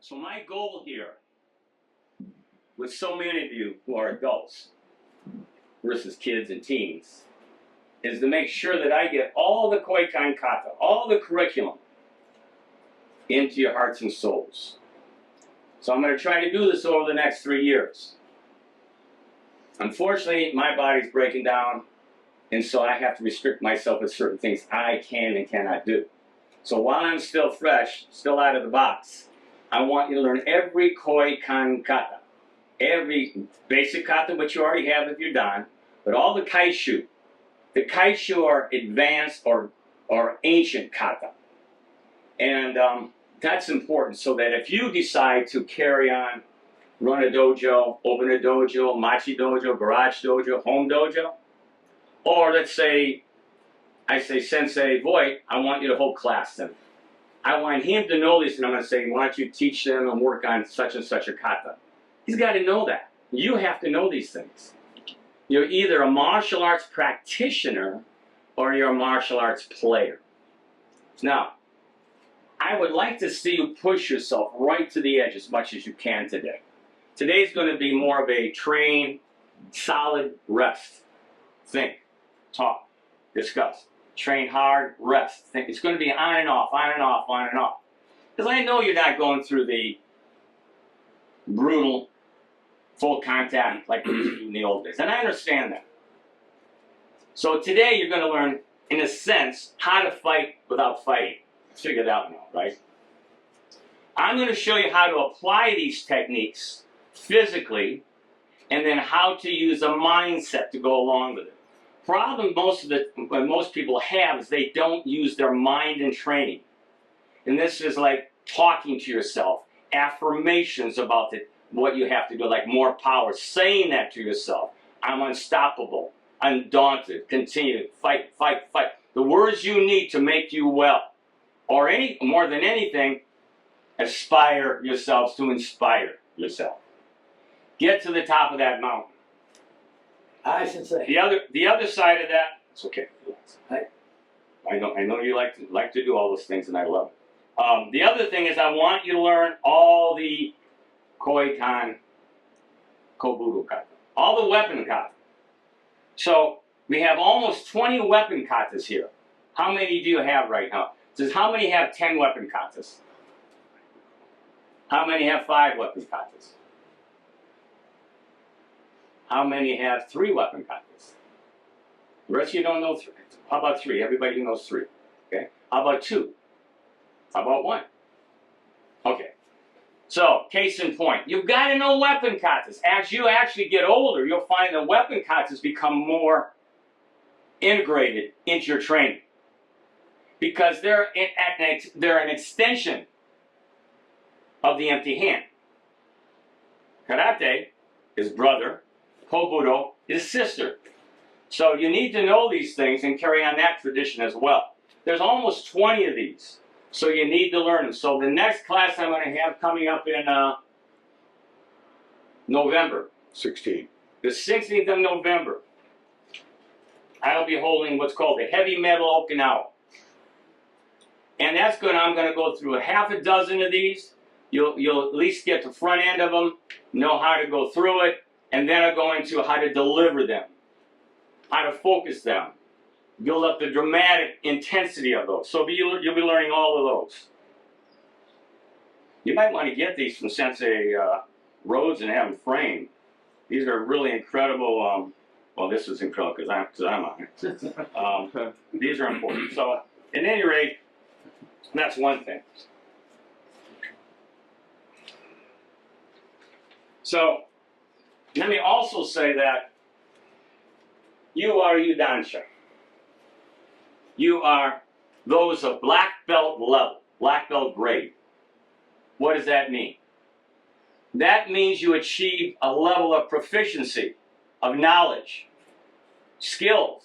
So my goal here, with so many of you who are adults versus kids and teens, is to make sure that I get all the Koikan Kata, all the curriculum, into your hearts and souls. So I'm going to try to do this over the next 3 years. Unfortunately, my body's breaking down, and so I have to restrict myself with certain things I can and cannot do. So while I'm still fresh, still out of the box, I want you to learn every Koikan Kata. Every basic kata, which you already have if you're done, but all the kaishu. The kaishu are advanced or ancient kata. And that's important so that if you decide to carry on, run a dojo, open a dojo, machi dojo, garage dojo, home dojo, or let's say, I say, Sensei Voigt, I want you to hold class then. I want him to know this, and I'm going to say, why don't you teach them and work on such and such a kata? He's got to know that. You have to know these things. You're either a martial arts practitioner or you're a martial arts player. Now, I would like to see you push yourself right to the edge as much as you can today. Today's going to be more of a train, solid, rest. Think, talk, discuss. Train hard, rest. Think. It's going to be on and off, on and off, on and off. Because I know you're not going through the brutal, full contact like we used to do in the old days. And I understand that. So today you're going to learn, in a sense, how to fight without fighting. Figure it out now, right? I'm going to show you how to apply these techniques physically, and then how to use a mindset to go along with it. Problem most people have is they don't use their mind in training. And this is like talking to yourself, affirmations about what you have to do, like more power, saying that to yourself. I'm unstoppable, undaunted, continue, fight, fight, fight. The words you need to make you well. Or more than anything, aspire yourselves to inspire yourself. Get to the top of that mountain. I should say. The other side of that, it's okay. I know you like to do all those things, and I love it. The other thing is I want you to learn all the Koikan Kobudo kata, all the weapon kata. So we have almost 20 weapon katas here. How many do you have right now? It says how many have 10 weapon katas? How many have 5 weapon katas? How many have 3 weapon katas? The rest of you don't know 3. How about 3? Everybody who knows 3. Okay. How about 2? How about 1? Okay. So, case in point, you've got to know weapon katas. As you actually get older, you'll find that weapon katas become more integrated into your training. Because they're an extension of the empty hand. Karate is brother, Kobudo is sister. So you need to know these things and carry on that tradition as well. There's almost 20 of these. So you need to learn them. So the next class I'm going to have coming up in November. 16. The 16th of November. I'll be holding what's called the Heavy Metal Okinawa. And I'm going to go through a half a dozen of these. You'll at least get the front end of them, know how to go through it, and then I'll go into how to deliver them, how to focus them, build up the dramatic intensity of those. So you'll be learning all of those. You might want to get these from Sensei Rhodes and have them framed. These are really incredible. Well, this is incredible because I'm on it. These are important. So, at any rate, that's one thing. So, let me also say that you are Yudansha. You are those of black belt level, black belt grade. What does that mean? That means you achieve a level of proficiency, of knowledge, skills.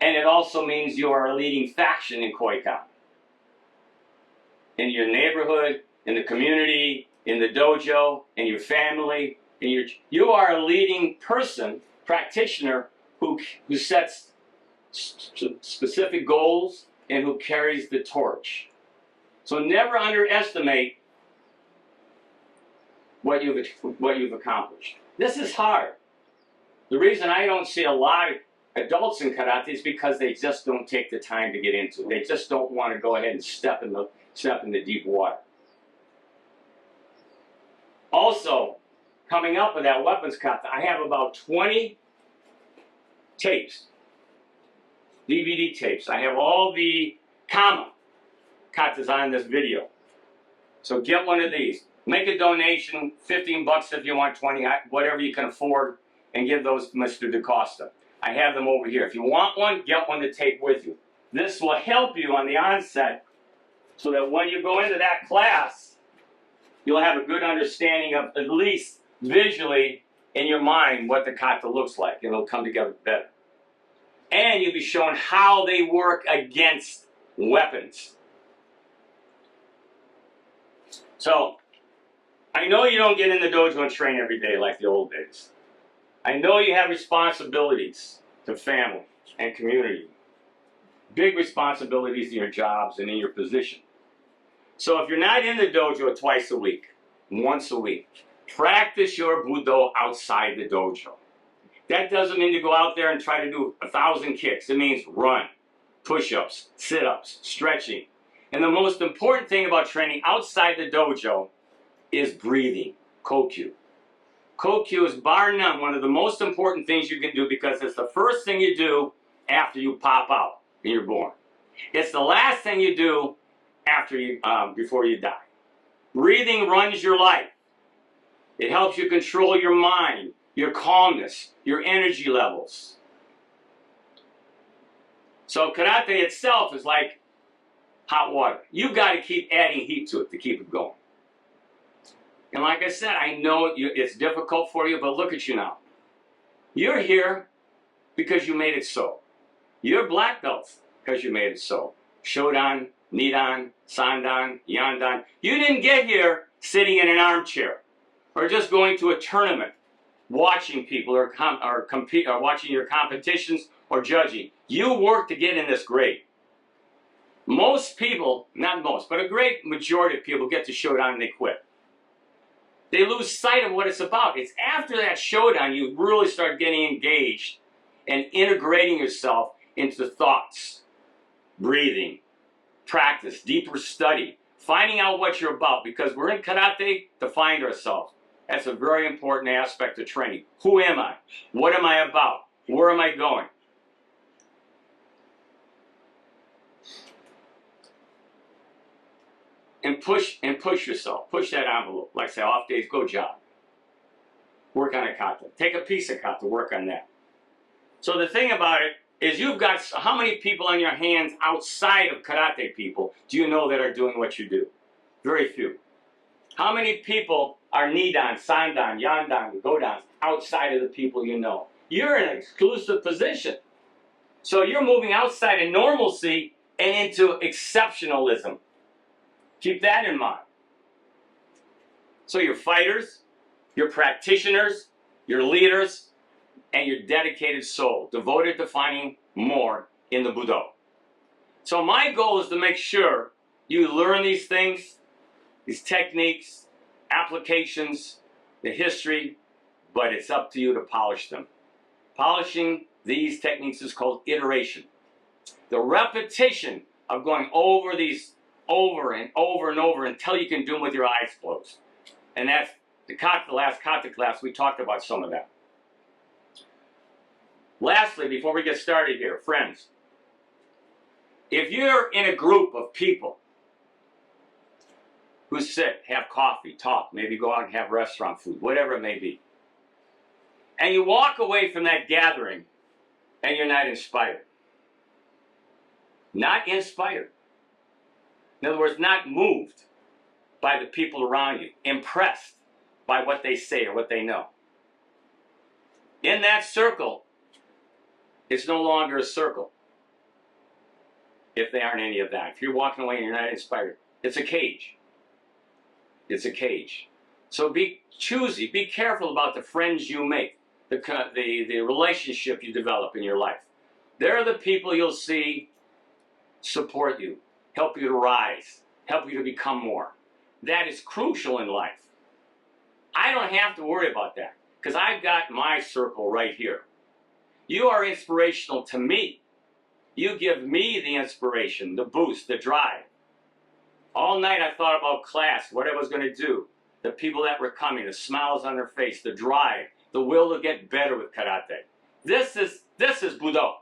And it also means you are a leading faction in Koikan. In your neighborhood, in the community, in the dojo, in your family, you are a leading person, practitioner, who sets specific goals and who carries the torch. So never underestimate what you've accomplished. This is hard. The reason I don't see a lot of adults in karate is because they just don't take the time to get into it. They just don't want to go ahead and step in the deep water. Also, coming up with that weapons kata, I have about 20 tapes, DVD tapes. I have all the kama katas on this video. So get one of these. Make a donation, 15 bucks if you want, 20, whatever you can afford, and give those to Mr. DaCosta. I have them over here. If you want one, get one to take with you. This will help you on the onset so that when you go into that class, you'll have a good understanding of, at least visually in your mind, what the kata looks like, and it'll come together better. And you'll be shown how they work against weapons. So, I know you don't get in the dojo and train every day like the old days. I know you have responsibilities to family and community. Big responsibilities in your jobs and in your position. So if you're not in the dojo twice a week, once a week, practice your Budo outside the dojo. That doesn't mean to go out there and try to do 1,000 kicks. It means run, push-ups, sit-ups, stretching. And the most important thing about training outside the dojo is breathing, kokyu. Kokyu is bar none one of the most important things you can do because it's the first thing you do after you pop out and you're born. It's the last thing you do after you, before you die. Breathing runs your life. It helps you control your mind, your calmness, your energy levels. So karate itself is like hot water. You've got to keep adding heat to it to keep it going. And like I said, I know it's difficult for you, but look at you now. You're here because you made it so. You're black belts because you made it so. Shodan, Nidan, Sandan, Yandan. You didn't get here sitting in an armchair or just going to a tournament, watching people or watching your competitions or judging. You worked to get in this grade. Most people, not most, but a great majority of people get to Shodan and they quit. They lose sight of what it's about. It's after that Shodan you really start getting engaged and integrating yourself into thoughts, breathing, practice, deeper study, finding out what you're about, because we're in karate to find ourselves. That's a very important aspect of training. Who am I? What am I about? Where am I going? And push yourself. Push that envelope. Like I say, off days, go jog. Work on a kata. Take a piece of kata, work on that. So the thing about it is you've got, how many people on your hands outside of karate people do you know that are doing what you do? Very few. How many people are Nidan, Sandan, Yandan, Godans outside of the people you know? You're in an exclusive position. So you're moving outside of normalcy and into exceptionalism. Keep that in mind. So you're fighters, you're practitioners, you're leaders, and your dedicated soul, devoted to finding more in the Budo. So my goal is to make sure you learn these things, these techniques, applications, the history, but it's up to you to polish them. Polishing these techniques is called iteration. The repetition of going over these over and over and over until you can do them with your eyes closed. And that's the last kata class, we talked about some of that. Lastly, before we get started here, friends, if you're in a group of people who sit, have coffee, talk, maybe go out and have restaurant food, whatever it may be, and you walk away from that gathering and you're not inspired. Not inspired. In other words, not moved by the people around you, impressed by what they say or what they know. In that circle, it's no longer a circle if they aren't any of that. If you're walking away and you're not inspired, it's a cage. It's a cage. So be choosy, be careful about the friends you make, the relationship you develop in your life. They're the people you'll see support you, help you to rise, help you to become more. That is crucial in life. I don't have to worry about that because I've got my circle right here. You are inspirational to me. You give me the inspiration, the boost, the drive. All night I thought about class, what I was going to do, the people that were coming, the smiles on their face, the drive, the will to get better with karate. This is Budo.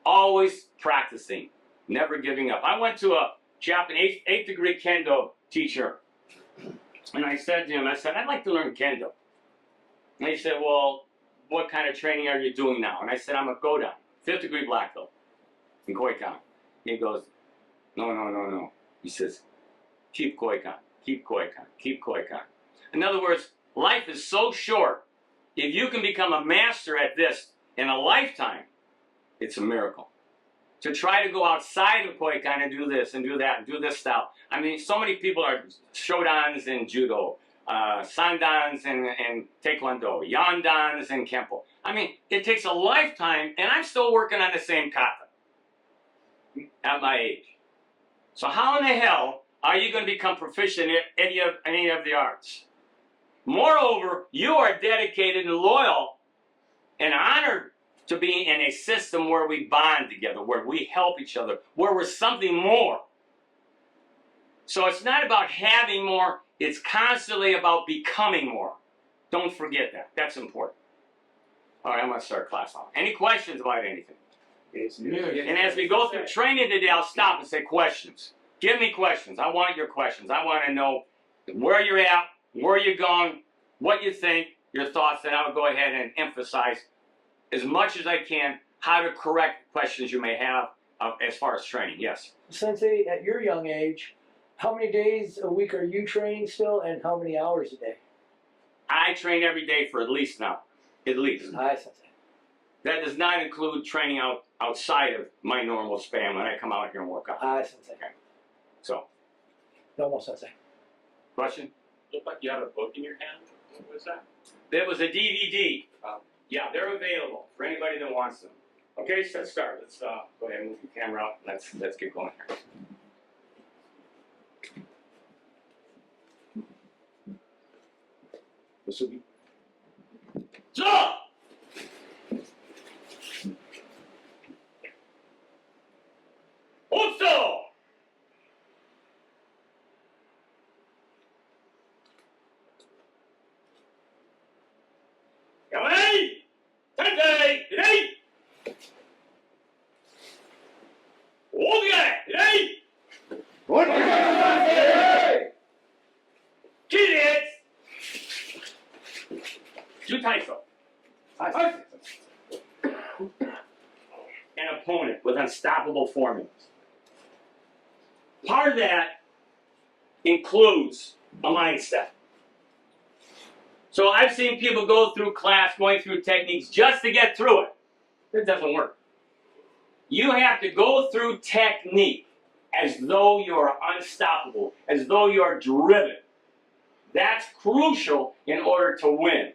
Always practicing, never giving up. I went to a Japanese 8th degree Kendo teacher, and I said to him, I'd like to learn Kendo. And he said, well, what kind of training are you doing now? And I said, I'm a Godan, 5th degree black belt in Koikan. He goes, no. He says, keep Koikan, keep Koikan, keep Koikan. In other words, life is so short. If you can become a master at this in a lifetime, it's a miracle. To try to go outside of Koikan and do this and do that and do this style. I mean, so many people are Shodans in Judo, Sandans in Taekwondo, Yandans in Kempo. I mean, it takes a lifetime, and I'm still working on the same kata at my age. So how in the hell are you going to become proficient in any of the arts? Moreover, you are dedicated and loyal and honored to be in a system where we bond together, where we help each other, where we're something more. So it's not about having more, it's constantly about becoming more. Don't forget that. That's important. All right, I'm going to start class off. Any questions about anything? And as we go through training today, I'll stop and say questions. Give me questions. I want your questions. I want to know where you're at, where you're going, what you think, your thoughts, and I'll go ahead and emphasize as much as I can how to correct questions you may have as far as training. Yes? Sensei, at your young age, how many days a week are you training still, and how many hours a day? I train every day for at least now. At least. Aye, Sensei. That does not include training outside of my normal span when I come out here and work out. Aye, Sensei. Okay. So, No more, Sensei. question? Looked like you have a book in your hand. What was that? It was a DVD. Yeah, they're available for anybody that wants them. Okay, so let's start. Let's go ahead and move the camera out. Let's get going here. This will be. So! Also! Yamai! Sensei! Today! Oge! Today! What? Kids! Jutaiso. An opponent with unstoppable formulas. Part of that includes a mindset. So I've seen people go through class, going through techniques just to get through it. It doesn't work. You have to go through technique as though you're unstoppable, as though you're driven. That's crucial in order to win,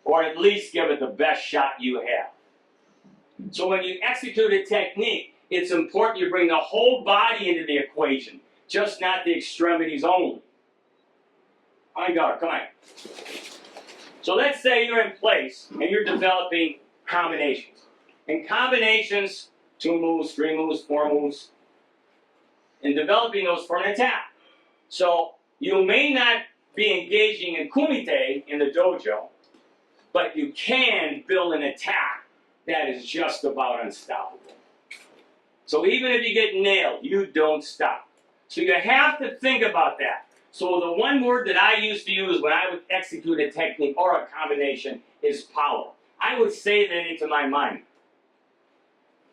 or at least give it the best shot you have. So when you execute a technique, it's important you bring the whole body into the equation, just not the extremities only. On guard, come on. So let's say you're in place and you're developing combinations. In combinations, 2 moves, 3 moves, 4 moves, and developing those for an attack. So you may not be engaging in Kumite in the dojo, but you can build an attack that is just about unstoppable. So even if you get nailed, you don't stop. So you have to think about that. So the one word that I used to use when I would execute a technique or a combination is power. I would say that into my mind.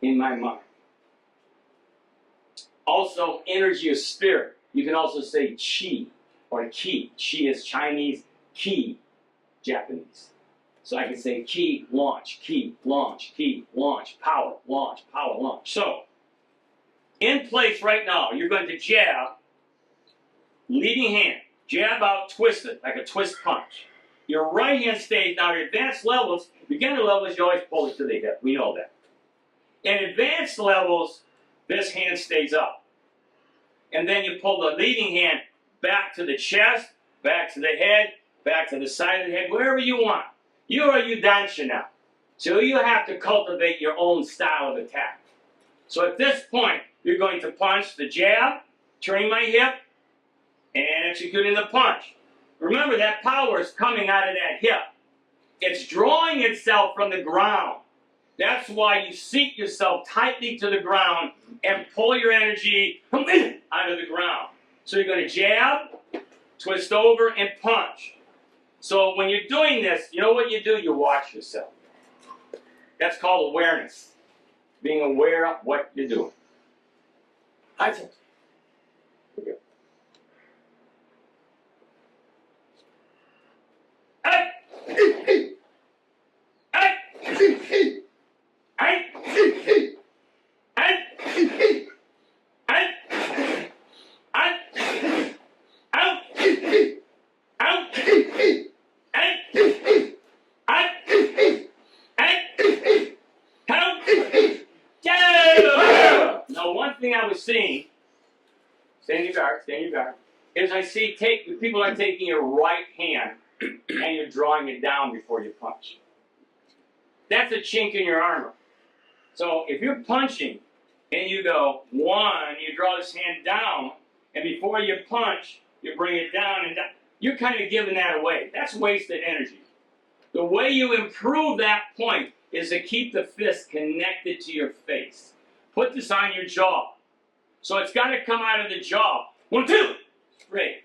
In my mind. Also, energy of spirit. You can also say chi or ki. Chi is Chinese, ki, Japanese. So I can say ki, launch, power, launch. So, in place right now, you're going to jab, leading hand, jab out, twist it, like a twist punch. Your right hand stays, now your advanced levels, beginner levels, you always pull it to the hip, we know that. In advanced levels, this hand stays up. And then you pull the leading hand back to the chest, back to the head, back to the side of the head, wherever you want. You are Yudansha now. So you have to cultivate your own style of attack. So at this point, you're going to punch the jab, turning my hip, and executing the punch. Remember, that power is coming out of that hip. It's drawing itself from the ground. That's why you seat yourself tightly to the ground and pull your energy out of the ground. So you're going to jab, twist over, and punch. So when you're doing this, you know what you do? You watch yourself. That's called awareness. Being aware of what you're doing. I think. Now, one thing I was seeing, stand your guard, is I see people are taking your right hand and you're drawing it down before you punch. That's a chink in your armor. So if you're punching and you go one, you draw this hand down, and before you punch, you bring it down and down, you're kind of giving that away. That's wasted energy. The way you improve that point is to keep the fist connected to your face. Put this on your jaw. So it's got to come out of the jaw. 1, 2, straight.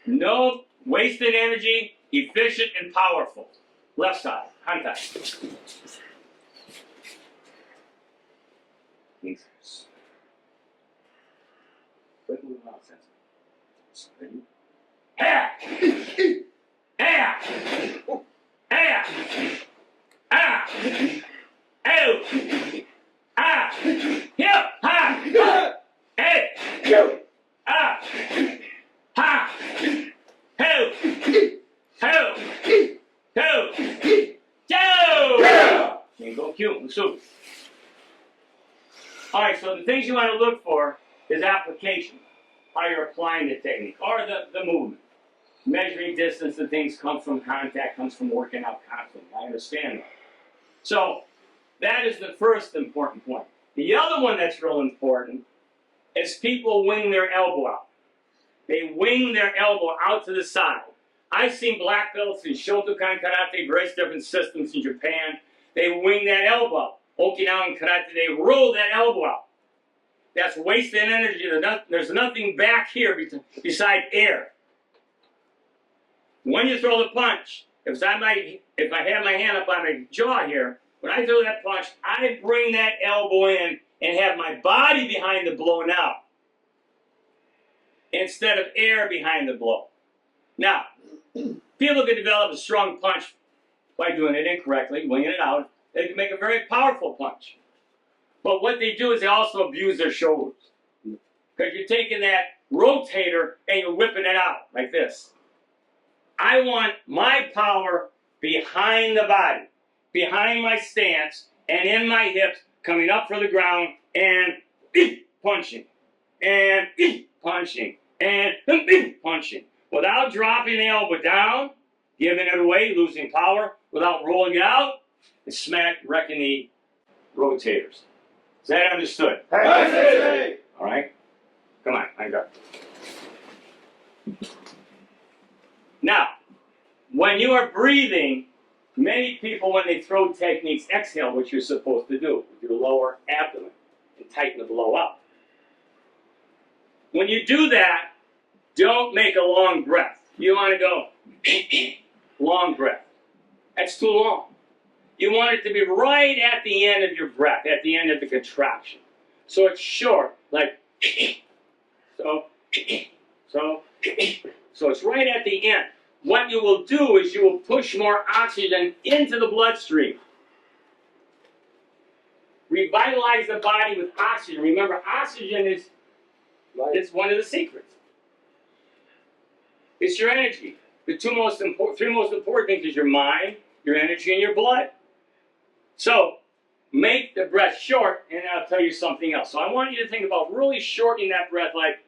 No wasted energy, efficient and powerful. Left side, hand touch. All right, so the things you want to look for is application, how you're applying the technique, or the movement. Measuring distance and things comes from contact, comes from working out constantly. I understand that. So that is the first important point. The other one that's real important is people wing their elbow out. They wing their elbow out to the side. I've seen black belts in Shotokan Karate, various different systems in Japan. They wing that elbow. Okinawan Karate, they roll that elbow out. That's wasted energy. There's nothing back here beside air. When you throw the punch, if I have my hand up on my jaw here, when I throw that punch, I bring that elbow in and have my body behind the blow now, instead of air behind the blow. Now, people can develop a strong punch by doing it incorrectly, winging it out. They can make a very powerful punch. But what they do is they also abuse their shoulders. Because you're taking that rotator and you're whipping it out like this. I want my power behind the body, behind my stance, and in my hips, coming up from the ground, and punching, and punching, and punching. Without dropping the elbow down, giving it away, losing power, without rolling it out, and smack, wrecking the rotators. Is that understood? Hey. All right? Come on, hang up. Now, when you are breathing, many people, when they throw techniques, exhale, which you're supposed to do with your lower abdomen and tighten the blow up. When you do that, don't make a long breath. You want to go long breath. That's too long. You want it to be right at the end of your breath, at the end of the contraction. So it's short, like so it's right at the end. What you will do is you will push more oxygen into the bloodstream. Revitalize the body with oxygen. Remember, oxygen is one of the secrets. It's your energy. The three most important things is your mind, your energy, and your blood. So, make the breath short, and I'll tell you something else. So I want you to think about really shortening that breath, like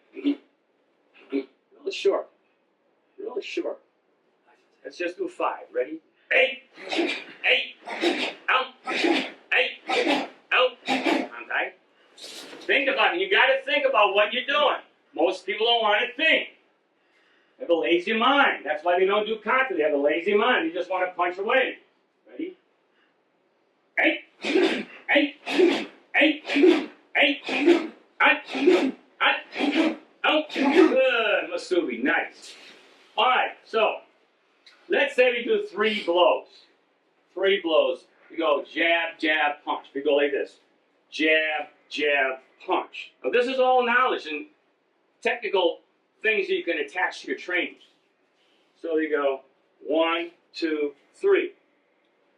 really short. Really short. Let's just do 5. Ready? 8, 8, out, 8, out. Okay? Think about it. You got to think about what you're doing. Most people don't want to think. They have a lazy mind. That's why they don't do contact. They have a lazy mind. They just want to punch away. Ready? 8, 8, 8, 8, out. Good, Masubi. Nice. All right, so let's say we do 3 blows. 3 blows. We go jab, jab, punch. We go like this. Jab, jab, punch. Now, this is all knowledge and technical things that you can attach to your training. So you go 1, 2, 3.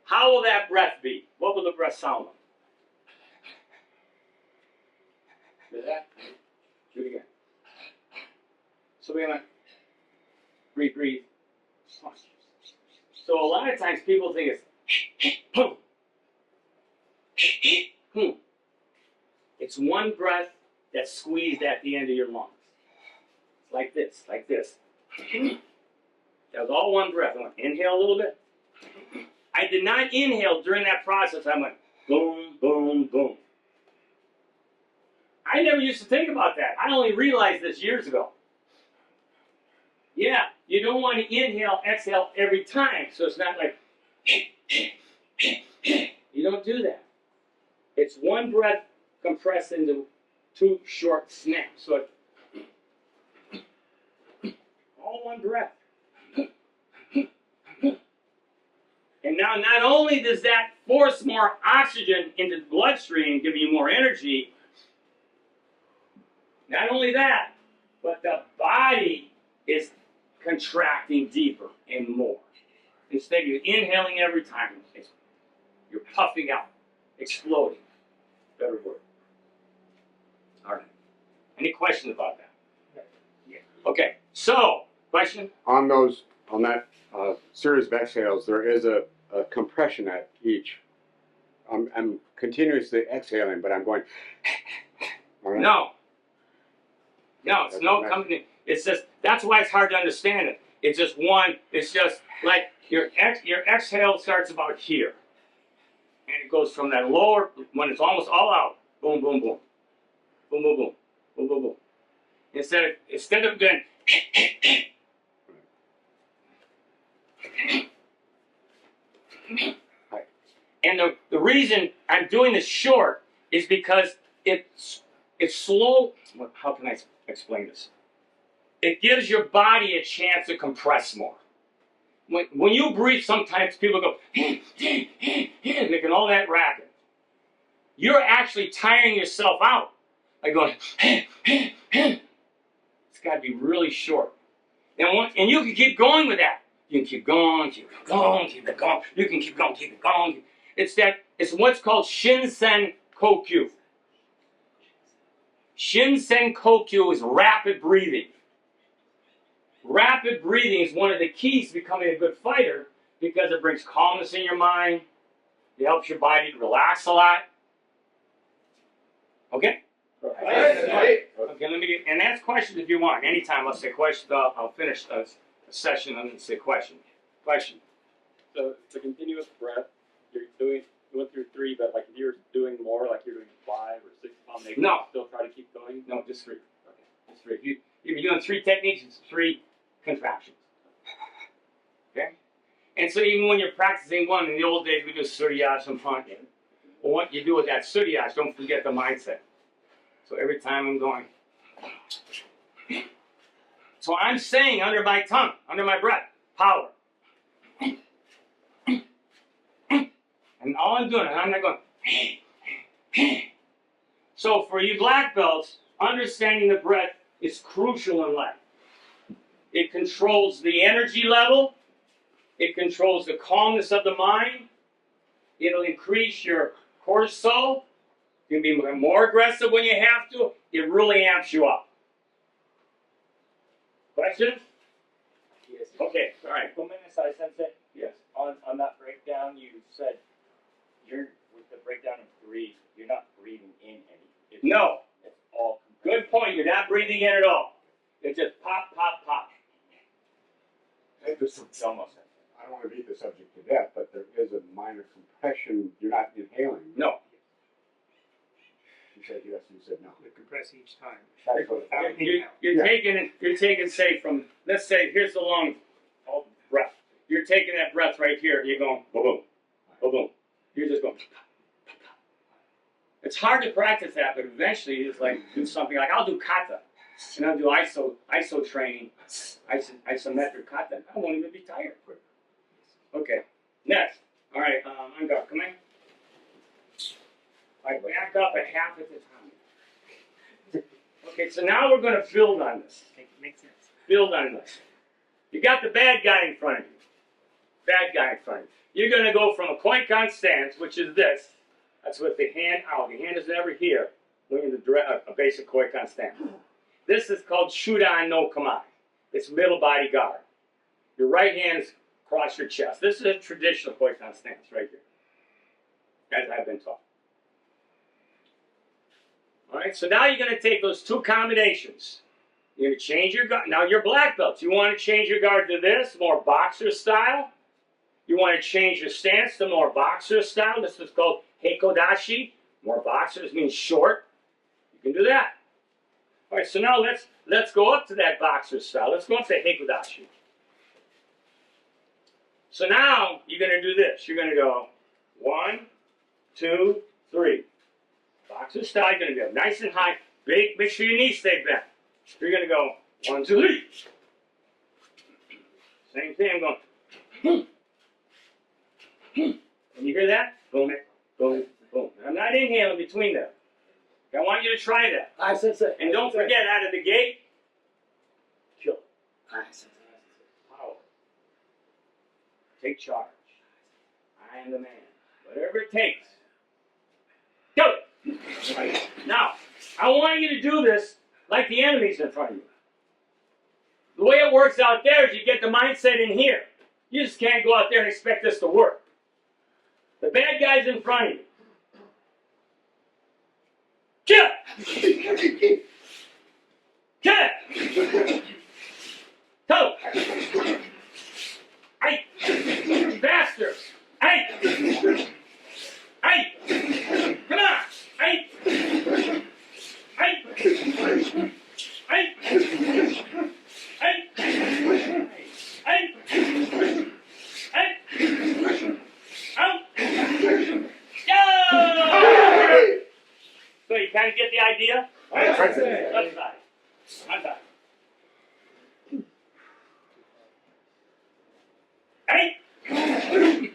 How will that breath be? What will the breath sound like? Did that? Do it again. So we're gonna breathe. So a lot of times people think it's It's one breath that's squeezed at the end of your lungs. Like this. That was all one breath. I went inhale a little bit. I did not inhale during that process. I went boom, boom, boom. I never used to think about that. I only realized this years ago. Yeah, you don't want to inhale, exhale every time. So it's not like, you don't do that. It's one breath compressed into 2 short snaps. So all one breath. And now not only does that force more oxygen into the bloodstream, giving you more energy, not only that, but the body is contracting deeper and more. Instead of you inhaling every time, you're puffing out, exploding. Better word. All right. Any questions about that? Yeah. Okay. So, question? On that series of exhales, there is a compression at each. I'm continuously exhaling, but I'm going. All right? No, it's no company. It's just, that's why it's hard to understand it. It's just one, it's just like your exhale starts about here. And it goes from that lower, when it's almost all out, boom, boom, boom. Boom, boom, boom. Boom, boom, boom. Instead of going, and the reason I'm doing this short is because it's slow. How can I explain this? It gives your body a chance to compress more. When you breathe, sometimes people go, making all that racket. You're actually tiring yourself out by going, it's got to be really short. And you can keep going with that. You can keep going, keep it going. You can keep going, keep it going. It's what's called Shinsen Kokyu. Shinsen Kokyu is rapid breathing. Rapid breathing is one of the keys to becoming a good fighter because it brings calmness in your mind. It helps your body to relax a lot. Okay? Okay, and ask questions if you want. Anytime, let's say questions. I'll finish a session and then say question. Question. So it's a continuous breath. You went through 3, but like if you're doing more, like you're doing 5 or 6 combinations, No. Still try to keep going? No, just 3. Okay, just 3. If you're doing 3 techniques, it's 3 contractions. Okay? And so even when you're practicing one, in the old days we do Suryaj and Punch. Well, what you do with that Suryaj, don't forget the mindset. So every time I'm going. So I'm saying under my tongue, under my breath, power. And all I'm doing, and I'm not going. So for you black belts, understanding the breath is crucial in life. It controls the energy level. It controls the calmness of the mind. It'll increase your cortisol. You can be more aggressive when you have to. It really amps you up. Questions? Yes. Okay, all right. Kumite Sensei, Yes. on that breakdown, you said you're with the breakdown of 3, you're not breathing in any. No. It's all compressed. Good point. You're not breathing in at all. It's just pop, pop, pop. It's almost. I don't want to beat the subject to death, but there is a minor compression. You're not inhaling. No. You said yes. You said no. We compress each time. That's what You're taking it. You're taking, say, from, let's say, here's the long breath. You're taking that breath right here. You're going boom, boom, boom, boom. You're just going. It's hard to practice that, but eventually it's like do something like I'll do kata, and I'll do ISO training, isometric kata. I won't even be tired. Okay, next. All right, I'm going. Come in. I back up a half at the time. Okay, so now we're going to build on this. Makes sense. Build on this. You got the bad guy in front of you. Bad guy in front of you. You're going to go from a koikan stance, which is this. That's with the hand out. The hand is never here when you're in a basic koikan stance. This is called Shudan no Kamai. It's middle body guard. Your right hand is across your chest. This is a traditional koikan stance right here, as I've been taught. All right, so now you're going to take those two combinations. You're going to change your guard. Now you're black belts. You want to change your guard to this, more boxer style. You want to change your stance to more boxer style. This is called Heikodashi. More boxers means short. You can do that. All right, so now let's go up to that boxer style. Let's go up to Heikodashi. So now you're going to do this. You're going to go 1, 2, 3. Boxer style. You're going to go nice and high. Big. Make sure your knees stay bent. You're going to go 1, 2, 3. Same thing. I'm going. When you hear that, boom, boom, boom. I'm not inhaling between them. I want you to try that. I sense it. And don't forget, out of the gate, kill. Power. Take charge. I am the man. Whatever it takes. Do it. Right. Now, I want you to do this like the enemy's in front of you. The way it works out there is you get the mindset in here. You just can't go out there and expect this to work. The bad guy's in front of you. Kill! Kill! Go! Hey! Faster! Hey! Hey! Come on! Hey! Hey! Hey! So you kind of get the idea? Left side. One side. Hey! Hey!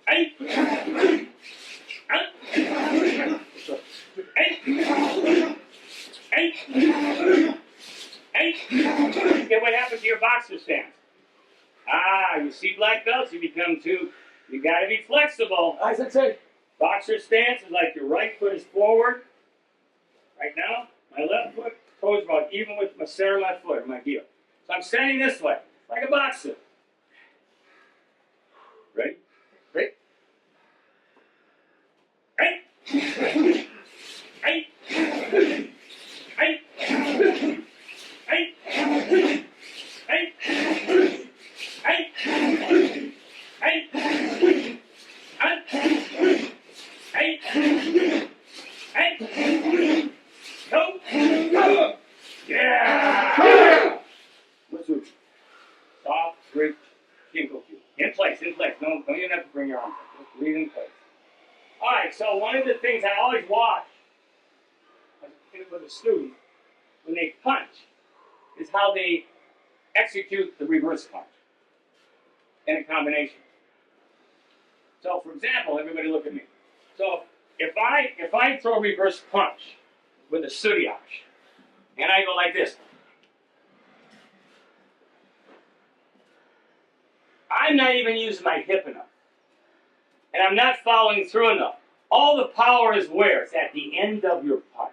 Hey! Hey! Okay, what happened to your boxer stance? You see black belts, you gotta be flexible. I sense it. Boxer stance is like your right foot is forward. Right now, my left foot goes about even with my center of my foot or my heel. So I'm standing this way, like a boxer. Ready? Ready? Hey! Hey! Hey! Hey! Hey! Hey! Hey! Go! Yeah! Soft, grip, kinkle cue. In place. Don't even have to bring your arms up. Just leave in place. Alright, so one of the things I always watch with a student when they punch is how they execute the reverse punch in a combination. So, for example, everybody look at me. So, if I throw a reverse punch with a suriage, and I go like this, I'm not even using my hip enough, and I'm not following through enough. All the power is where? It's at the end of your punch.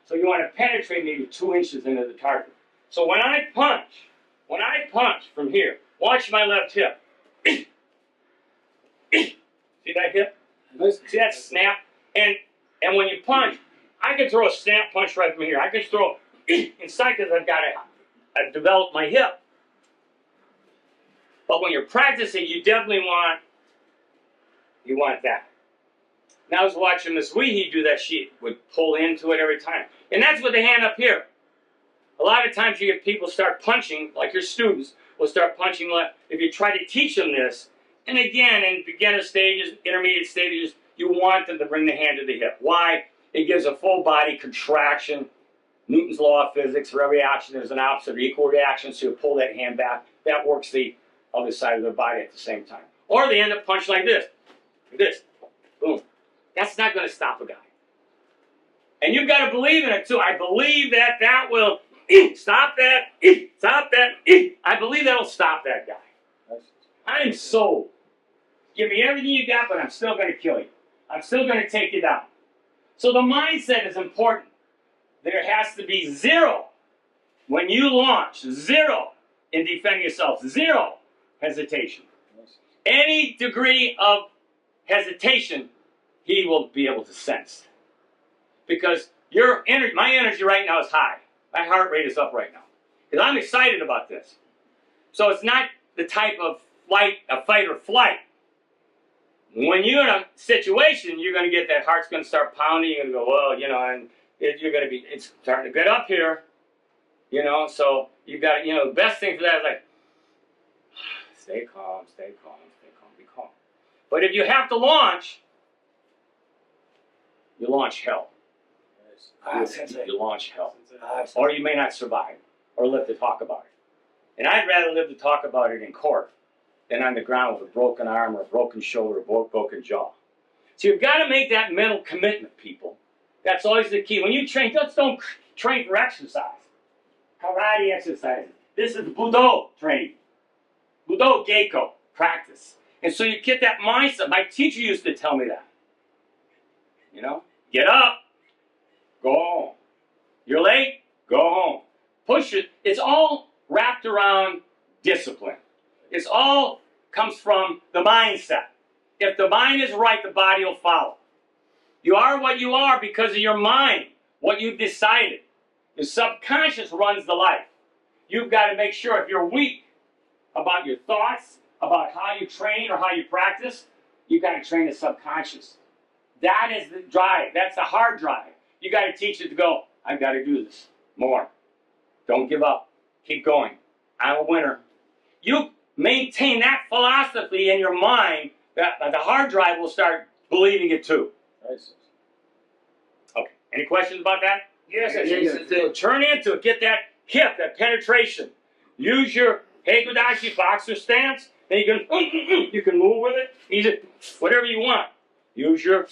So you want to penetrate maybe 2 inches into the target. So when I punch from here, watch my left hip. See that hip? See that snap? And when you punch, I can throw a snap punch right from here. I can throw inside because I've developed my hip. But when you're practicing, you definitely want that. And I was watching Miss Weehee do that. She would pull into it every time. And that's with the hand up here. A lot of times you get people start punching, like your students will start punching left. If you try to teach them this, and again, in beginner stages, intermediate stages, you want them to bring the hand to the hip. Why? It gives a full body contraction. Newton's law of physics, for every action there's an opposite or equal reaction, so you pull that hand back. That works the other side of their body at the same time. Or they end up punching like this. Like this. Boom. That's not going to stop a guy. And you've got to believe in it too. I believe that that will stop that. Stop that. I believe that'll stop that guy. I'm sold. Give me everything you got, but I'm still going to kill you. I'm still going to take you down. So the mindset is important. There has to be zero when you launch. Zero in defending yourself. Zero hesitation. Any degree of hesitation, he will be able to sense. Because my energy right now is high. My heart rate is up right now. Because I'm excited about this. So it's not the type of fight or flight. When you're in a situation, you're going to get that heart's going to start pounding. You're going to go, well, you know, and you're going to be, it's starting to get up here. You know, so you've got to, you know, the best thing for that is like, stay calm, stay calm, stay calm, be calm. But if you have to launch, you launch hell. You launch hell. Or you may not survive or live to talk about it. And I'd rather live to talk about it in court than on the ground with a broken arm or a broken shoulder or a broken jaw. So you've got to make that mental commitment, people. That's always the key. When you train, just don't train for exercise. Karate exercises. This is Budo training. Budo Geiko practice. And so you get that mindset. My teacher used to tell me that. You know, get up, go home. You're late, go home. Push it. It's all wrapped around discipline. It's all comes from the mindset. If the mind is right, the body will follow. You are what you are because of your mind, what you've decided. Your subconscious runs the life. You've got to make sure if you're weak about your thoughts, about how you train or how you practice, you've got to train the subconscious. That is the drive. That's the hard drive. You got to teach it to go, I've got to do this more. Don't give up. Keep going. I'm a winner. You maintain that philosophy in your mind, that the hard drive will start believing it too. Okay. Any questions about that? Yes. Turn into it. Get that hip, that penetration. Use your Heikudashi boxer stance. Then you can move with it. Easy, whatever you want. Use your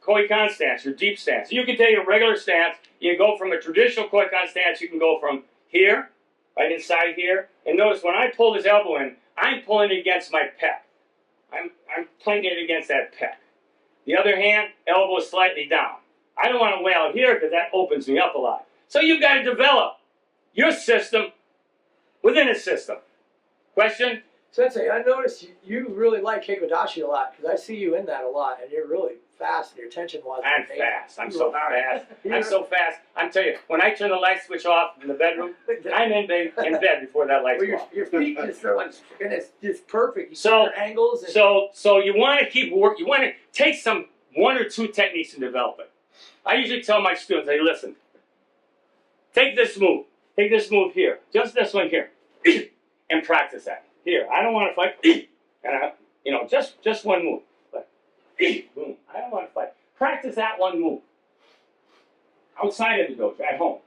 Koikan stance, your deep stance. You can take a regular stance. You can go from a traditional Koikan stance. You can go from here, right inside here. And notice when I pull this elbow in, I'm pulling it against my pec. I'm pulling it against that pec. The other hand, elbow is slightly down. I don't want to lay out here because that opens me up a lot. So you've got to develop your system within a system. Question? Sensei, I noticed you really like Heikodashi a lot because I see you in that a lot, and you're really fast and your attention was. I'm fast. I'm so fast. I'm so fast. I'm telling you, when I turn the light switch off in the bedroom, I'm in bed before that light switch off. Your feet just are like, and it's just perfect. You So, see your angles. And so you want to keep work. You want to take one or two techniques and develop it. I usually tell my students, hey, listen, take this move. Take this move here. Just this one here. And practice that. Here, I don't want to fight. And just one move. But boom, I don't want to fight. Practice that one move. Outside of the dojo, at home.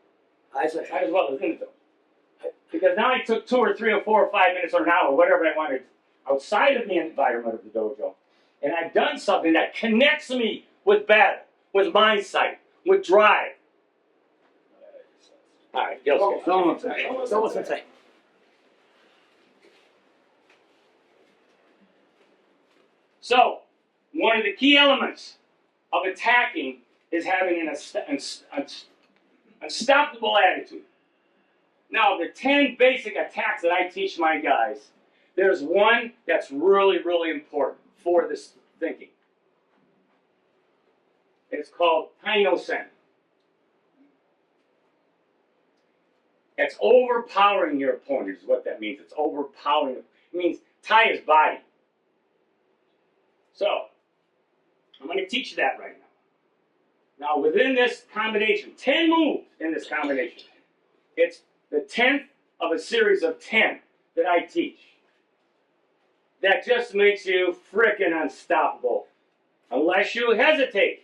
As well as in the dojo. Because now I took 2 or 3 or 4 or 5 minutes or an hour, whatever I wanted, outside of the environment of the dojo. And I've done something that connects me with battle, with mindsight, with drive. All right, Someone Sensei. So, one of the key elements of attacking is having an unstoppable attitude. Now, the 10 basic attacks that I teach my guys, there's one that's really, really important for this thinking. It's called Taino-sen. It's overpowering your opponent is what that means. It's overpowering. It means Tai is body. So, I'm going to teach you that right now. Now, within this combination, 10 moves in this combination. It's the 10th of a series of 10 that I teach. That just makes you frickin' unstoppable. Unless you hesitate.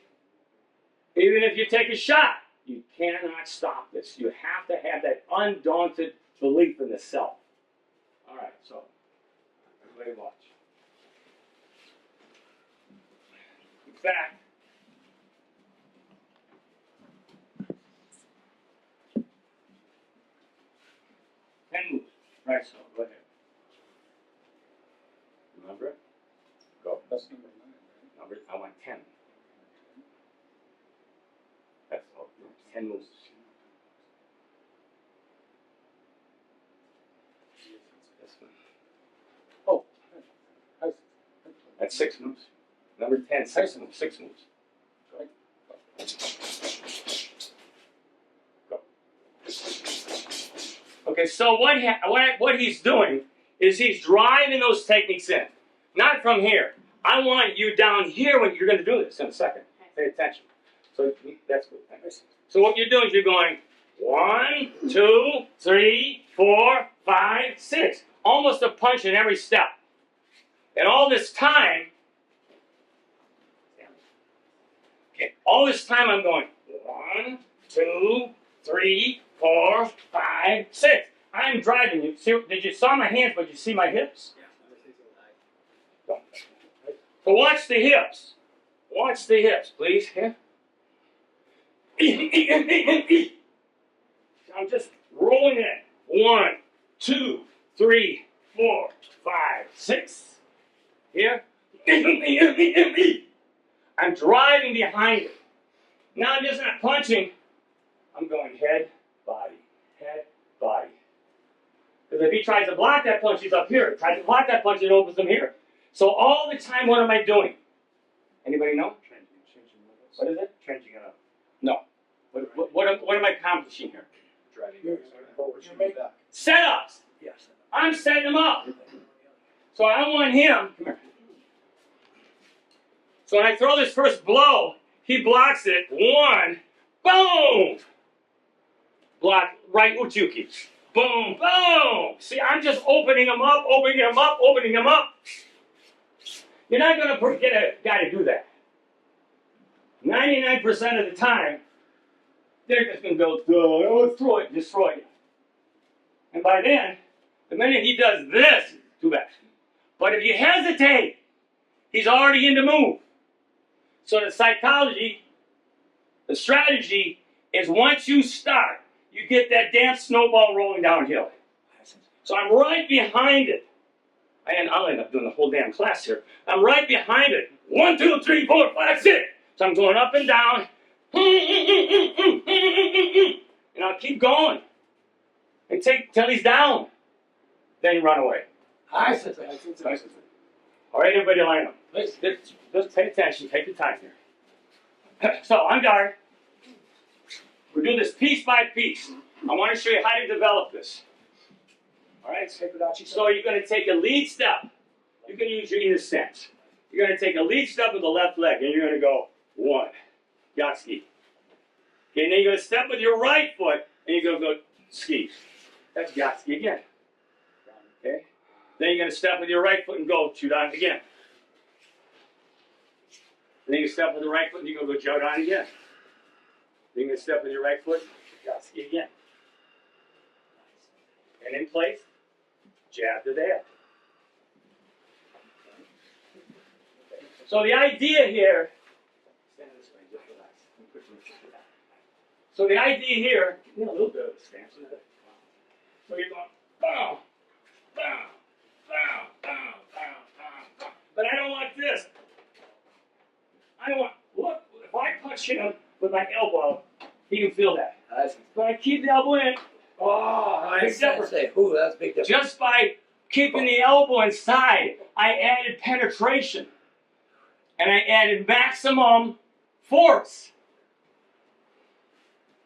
Even if you take a shot, you cannot stop this. You have to have that undaunted belief in the self. All right, so everybody watch. In fact, moves. Right, so go ahead. Remember it? Go. That's number 9, right? Number, I want 10. That's all. 10 moves. This one. Oh, I see. That's 6 moves. Number 10, 6 moves. 6 moves. Go. Okay, so what he's doing is he's driving those techniques in. Not from here. I want you down here when you're going to do this in a second. Pay attention. So that's good. So what you're doing is you're going 1, 2, 3, 4, 5, 6. Almost a punch in every step. And all this time, all this time I'm going 1, 2, 3, 4, 5, 6. I'm driving you. See, did you saw my hands, but you see my hips? So watch the hips. Watch the hips, please. Here. I'm just rolling it. 1, 2, 3, 4, 5, 6. Here. I'm driving behind it. Now I'm just not punching. I'm going head, body, head, body. Because if he tries to block that punch, he's up here. If he tries to block that punch, it opens him here. So all the time, what am I doing? Anybody know? Changing levels. What is it? Changing it up. No. What am I accomplishing here? Driving forward, back. Setups. Yes. I'm setting them up. So I want him. Come here. So when I throw this first blow, he blocks it. 1, boom. Block right Uchuki. Boom, boom. See, I'm just opening him up, opening him up, opening him up. You're not going to get a guy to do that. 99% of the time, they're just going to go, oh, throw it, destroy it. And by then, the minute he does this, too bad. But if you hesitate, he's already in the move. So the psychology, the strategy is once you start, you get that damn snowball rolling downhill. So I'm right behind it. And I'll end up doing the whole damn class here. I'm right behind it. 1, 2, 3, 4, 5, 6. So I'm going up and down. And I'll keep going. And take till he's down. Then you run away. I said All right, everybody line up. Just pay attention. Take your time here. So on guard. We're doing this piece by piece. I want to show you how to develop this. All right? So you're going to take a lead step. You can use your either stance. You're going to take a lead step with the left leg, and you're going to go 1, yatsuki. Okay, and then you're going to step with your right foot, and you're going to go ski. That's yatsuki again. Okay? Then you're going to step with your right foot and go chudan again. Then you step with the right foot, and you're going to go jodan again. Then you're going to step with your right foot, yatsuki again. And in place, jab to there. So the idea here, stand this way, just relax. So the idea here, a little bit of a stance. So you're going, bow, bow, bow, bow, bow, bow. But I don't want this. I want, look, if I punch him with my elbow, he can feel that. But I keep the elbow in. Oh, I Big difference. say, ooh, that's a big difference. Just by keeping the elbow inside, I added penetration. And I added maximum force.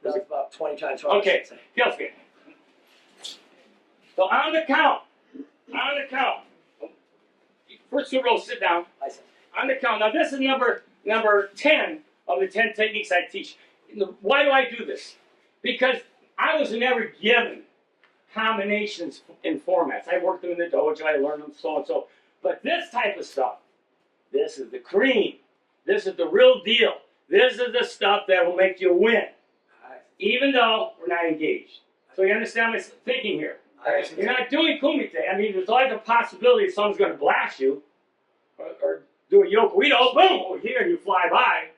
That's about 20 times harder. Okay, feels good. So on the count, First 2 rows, sit down. Hi, sensei. On the count. Now this is number 10 of the 10 techniques I teach. Why do I do this? Because I was never given combinations in formats. I worked them in the dojo, I learned them so and so. But this type of stuff, this is the cream. This is the real deal. This is the stuff that will make you win, even though we're not engaged. So you understand my thinking here? You're not doing kumite. I mean, there's always a possibility someone's going to blast you or do a yokoido, boom, over here, and you fly by.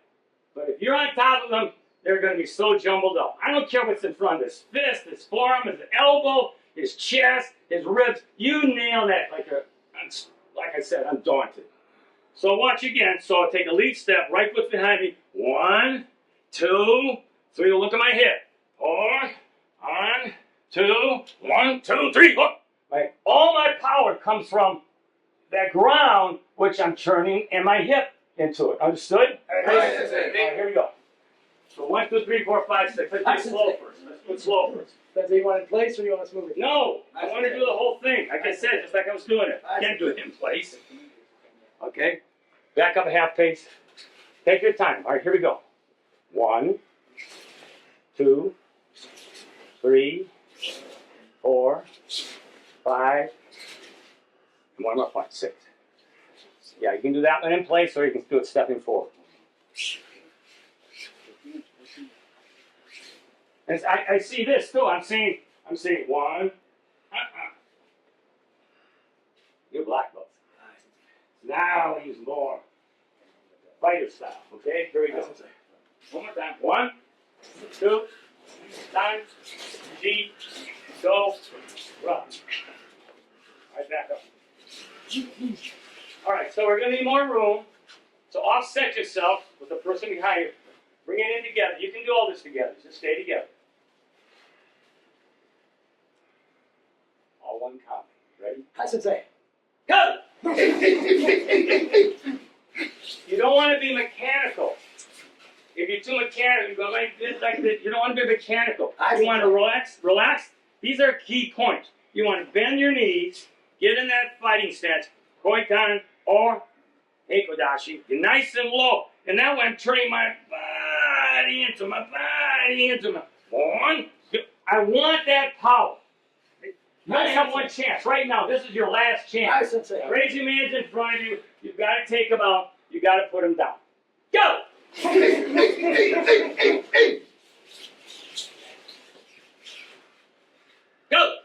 But if you're on top of them, they're going to be so jumbled up. I don't care what's in front of his fist, his forearm, his elbow, his chest, his ribs. You nail that like I said, I'm daunted. So watch again. So I'll take a lead step, right foot behind me. 1, 2, 3. Look at my hip. 4, 1, 2, 1, 2, 3. Look. Right. All my power comes from that ground, which I'm turning and my hip into it. Understood? All right, here we go. So 1, 2, 3, 4, 5, 6. Let's do it slow first. Let's do it slow first. Sensei, you want it in place or you want us moving? No, I want to do the whole thing. Like I said, just like I was doing it. Can't do it in place. Okay. Back up a half pace. Take your time. All right, here we go. 1, 2, 3, 4, 5, and 1 more point, 6. Yeah, you can do that one in place, or you can do it stepping forward. And I see this too. I'm seeing 1. You're black belt. Now we use more fighter style. Okay, here we go. One more time. 1, 2, time, G, go, run. All right, back up. All right, so we're going to need more room. So offset yourself with the person behind you. Bring it in together. You can do all this together. Just stay together. All one count. Ready? Hi, sensei. Go! You don't want to be mechanical. If you're too mechanical, you go like this, like this. You don't want to be mechanical. You want to relax. These are key points. You want to bend your knees, get in that fighting stance, koikan or heikodashi. You're nice and low. And now I'm turning my body into my 1, 2. I want that power. You only have one chance. Right now, this is your last chance. Hi, sensei. Raise your hands in front of you. You've got to take them out. You've got to put them down. Go! Go!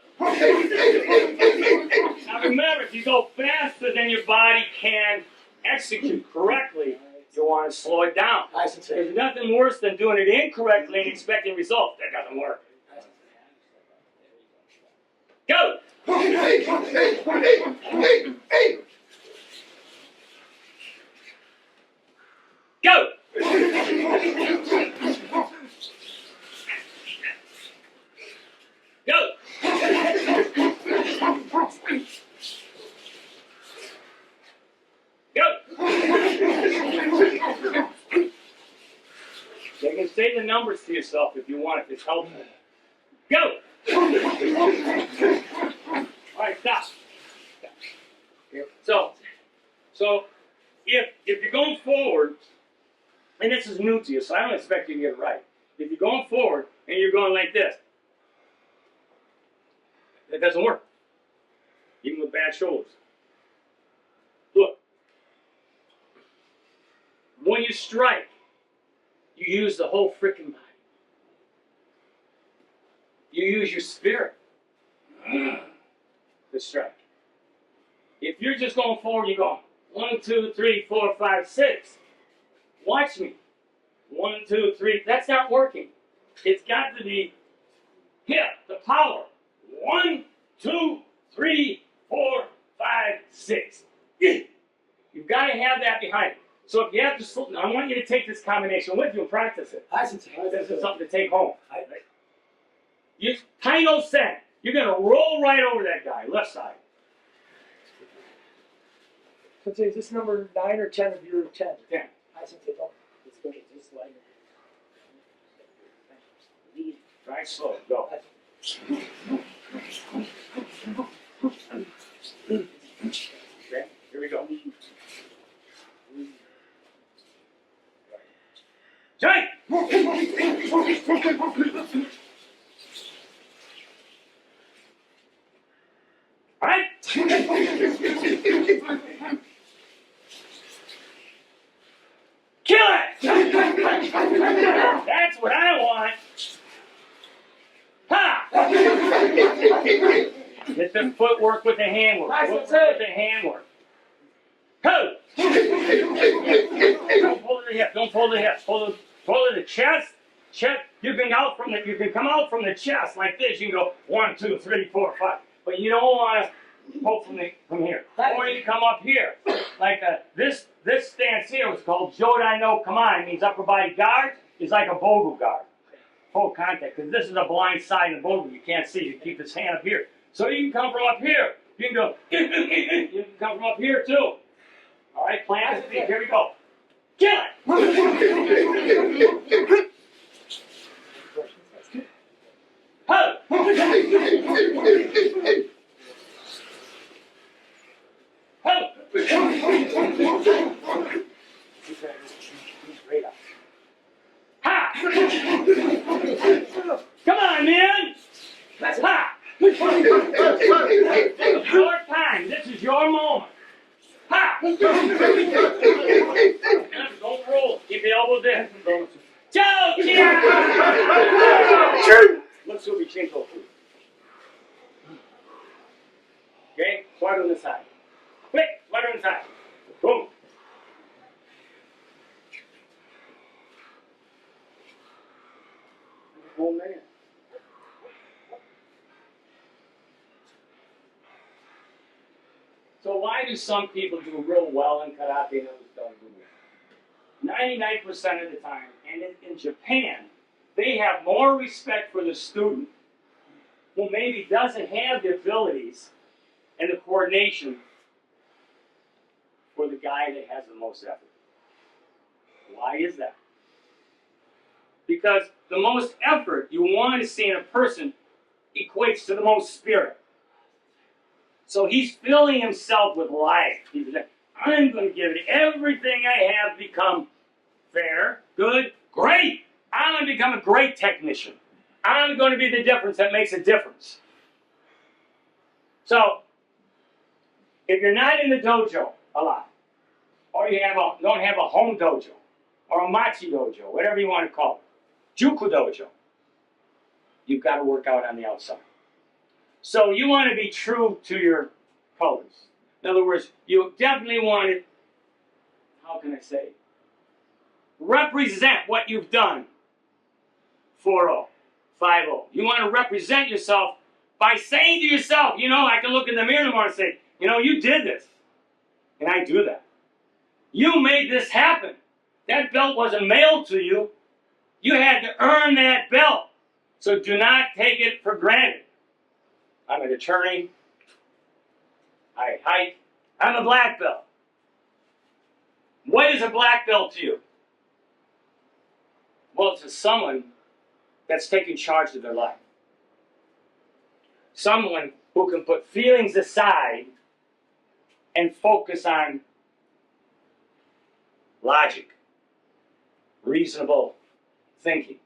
Now remember, if you go faster than your body can execute correctly, you want to slow it down. Hi, sensei. There's nothing worse than doing it incorrectly and expecting results. That doesn't work. Go! Go! Go! Go! You can say the numbers to yourself if you want, if it's helpful. Go! All right, stop. So if you're going forward, and this is new to you, so I don't expect you to get it right. If you're going forward and you're going like this, that doesn't work. Even with bad shoulders. Look, when you strike, you use the whole freaking body. You use your spirit to strike. If you're just going forward, you're going 1, 2, 3, 4, 5, 6. Watch me. 1, 2, 3. That's not working. It's got to be hip, the power. 1, 2, 3, 4, 5, 6. You've got to have that behind it. So if you have to, I want you to take this combination with you and practice it. Hi, sensei. This is something to take home. Hi. You Taino Sen. You're going to roll right over that guy, left side. Sensei, is this number 9 or 10 of your 10? 10. Hi, sensei. Don't. Let's go just like lead. Try slow. Go. Okay, here we go. Alright? Kill it! That's what I want. Ha! Get the footwork with the handwork. Footwork with the handwork. Ho! Don't pull the hip. Don't pull the hip. Pull to the chest. Chest. You can come out from the chest like this. You can go 1, 2, 3, 4, 5. But you don't want to pull from here. Or you come up here. Like this stance here was called Jodai no Kama. It means upper body guard. It's like a bogle guard. Full contact. Because this is a blind side of the bogle. You can't see. You keep this hand up here. So you can come from up here. You can go. You can come from up here too. All right, plant his feet. Here we go. Kill it! Ho! Ho! Ha! Come on, man! Ha! This is your time. This is your moment. Ha! Don't roll. Keep the elbows in. Ciao, let's do Vichinko. Okay? Slide on the side. Quick! Slide on the side. Boom. A whole minute. So why do some people do real well in karate and others don't do well? 99% of the time, and in Japan, they have more respect for the student who maybe doesn't have the abilities and the coordination for the guy that has the most effort. Why is that? Because the most effort you want to see in a person equates to the most spirit. So he's filling himself with life. He's like, I'm going to give it everything I have, become fair, good, great. I'm going to become a great technician. I'm going to be the difference that makes a difference. So, if you're not in the dojo a lot, or you don't have a home dojo, or a machi dojo, whatever you want to call it, juku dojo, you've got to work out on the outside. So you want to be true to your colors. In other words, you definitely want to, how can I say, represent what you've done. 4-0, 5-0. You want to represent yourself by saying to yourself, I can look in the mirror tomorrow and say, you did this. And I do that. You made this happen. That belt wasn't mailed to you. You had to earn that belt. So do not take it for granted. I'm an attorney. I hike. I'm a black belt. What is a black belt to you? Well, it's someone that's taking charge of their life. Someone who can put feelings aside and focus on logic, reasonable thinking.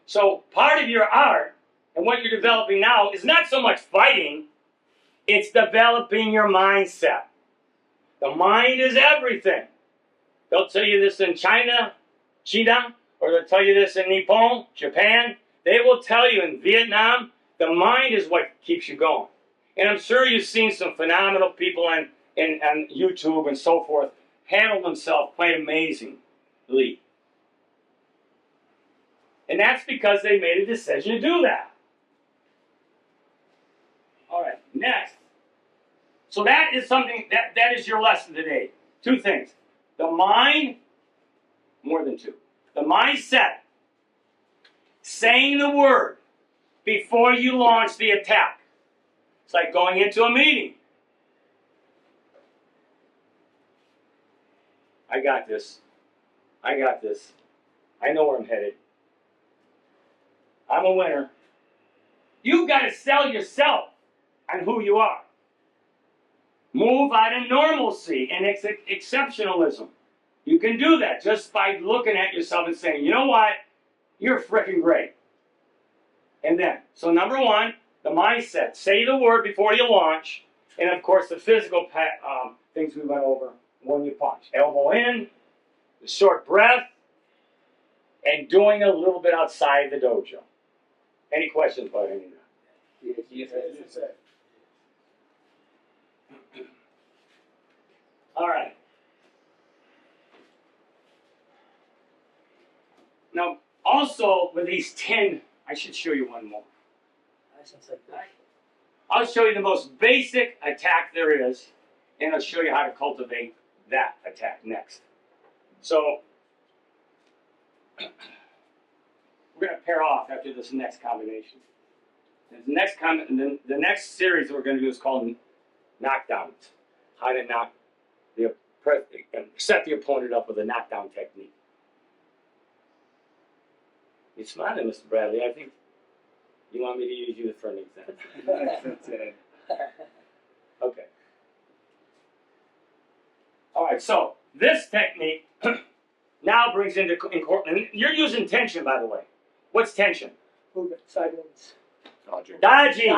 So part of your art and what you're developing now is not so much fighting, it's developing your mindset. The mind is everything. They'll tell you this in China, or they'll tell you this in Nippon, Japan. They will tell you in Vietnam, the mind is what keeps you going. And I'm sure you've seen some phenomenal people on YouTube and so forth handle themselves quite amazingly. And that's because they made a decision to do that. All right, next. So that is something, that is your lesson today. 2 things. The mind, more than 2. The mindset. Saying the word before you launch the attack. It's like going into a meeting. I got this. I got this. I know where I'm headed. I'm a winner. You've got to sell yourself on who you are. Move out of normalcy and exceptionalism. You can do that just by looking at yourself and saying, you know what? You're freaking great. And then, so number 1, the mindset. Say the word before you launch. And of course, the physical things we went over when you punch. Elbow in, the short breath, and doing a little bit outside the dojo. Any questions about any of that? Yes. All right. Now, also with these 10, I should show you one more. License like that. I'll show you the most basic attack there is, and I'll show you how to cultivate that attack next. So, we're going to pair off after this next combination. The next series we're going to do is called knockdowns. How to set the opponent up with a knockdown technique. You're smiling, Mr. Bradley. I think you want me to use you for an example. Okay. All right, so this technique now brings into incorporation. You're using tension, by the way. What's tension? Movement, side movements. Dodging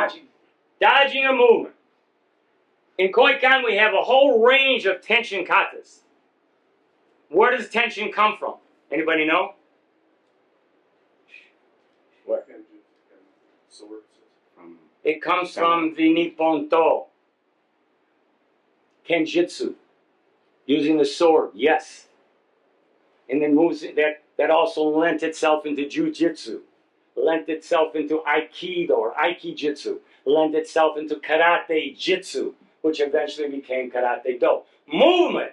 a movement. In Koikan, we have a whole range of tension katas. Where does tension come from? Anybody know? Where? It comes from the Nippon To. Kenjutsu. Using the sword, yes. And then moves that also lent itself into Jiu-Jitsu. Lent itself into Aikido or Aikijitsu. Lent itself into Karate Jitsu, which eventually became Karate Do. Movement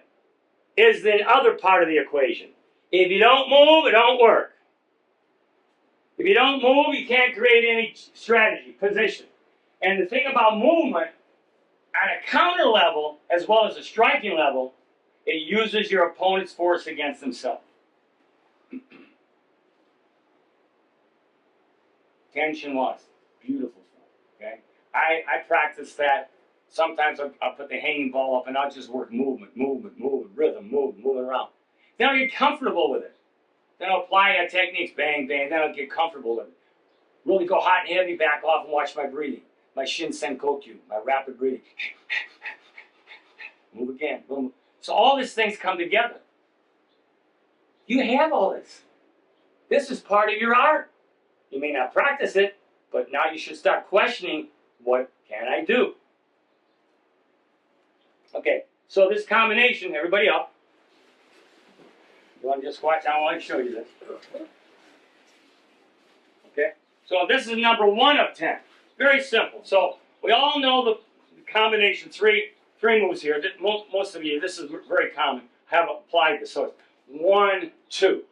is the other part of the equation. If you don't move, it don't work. If you don't move, you can't create any strategy, position. And the thing about movement, at a counter level, as well as a striking level, it uses your opponent's force against himself. Tension loss. Beautiful stuff. Okay? I practice that. Sometimes I'll put the hanging ball up and I'll just work movement, rhythm, moving around. Then I'll get comfortable with it. Then I'll apply techniques, bang, bang, then I'll get comfortable with it. Really go hot and heavy, back off and watch my breathing. My Shin Senkoku, my rapid breathing. Move again, boom. So all these things come together. You have all this. This is part of your art. You may not practice it, but now you should start questioning, what can I do? Okay, so this combination, everybody up. You want to just watch? I want to show you this. Okay, so this is number 1 of 10. Very simple. So we all know the combination, three moves here. Most of you, this is very common, have applied this. So it's 1, 2.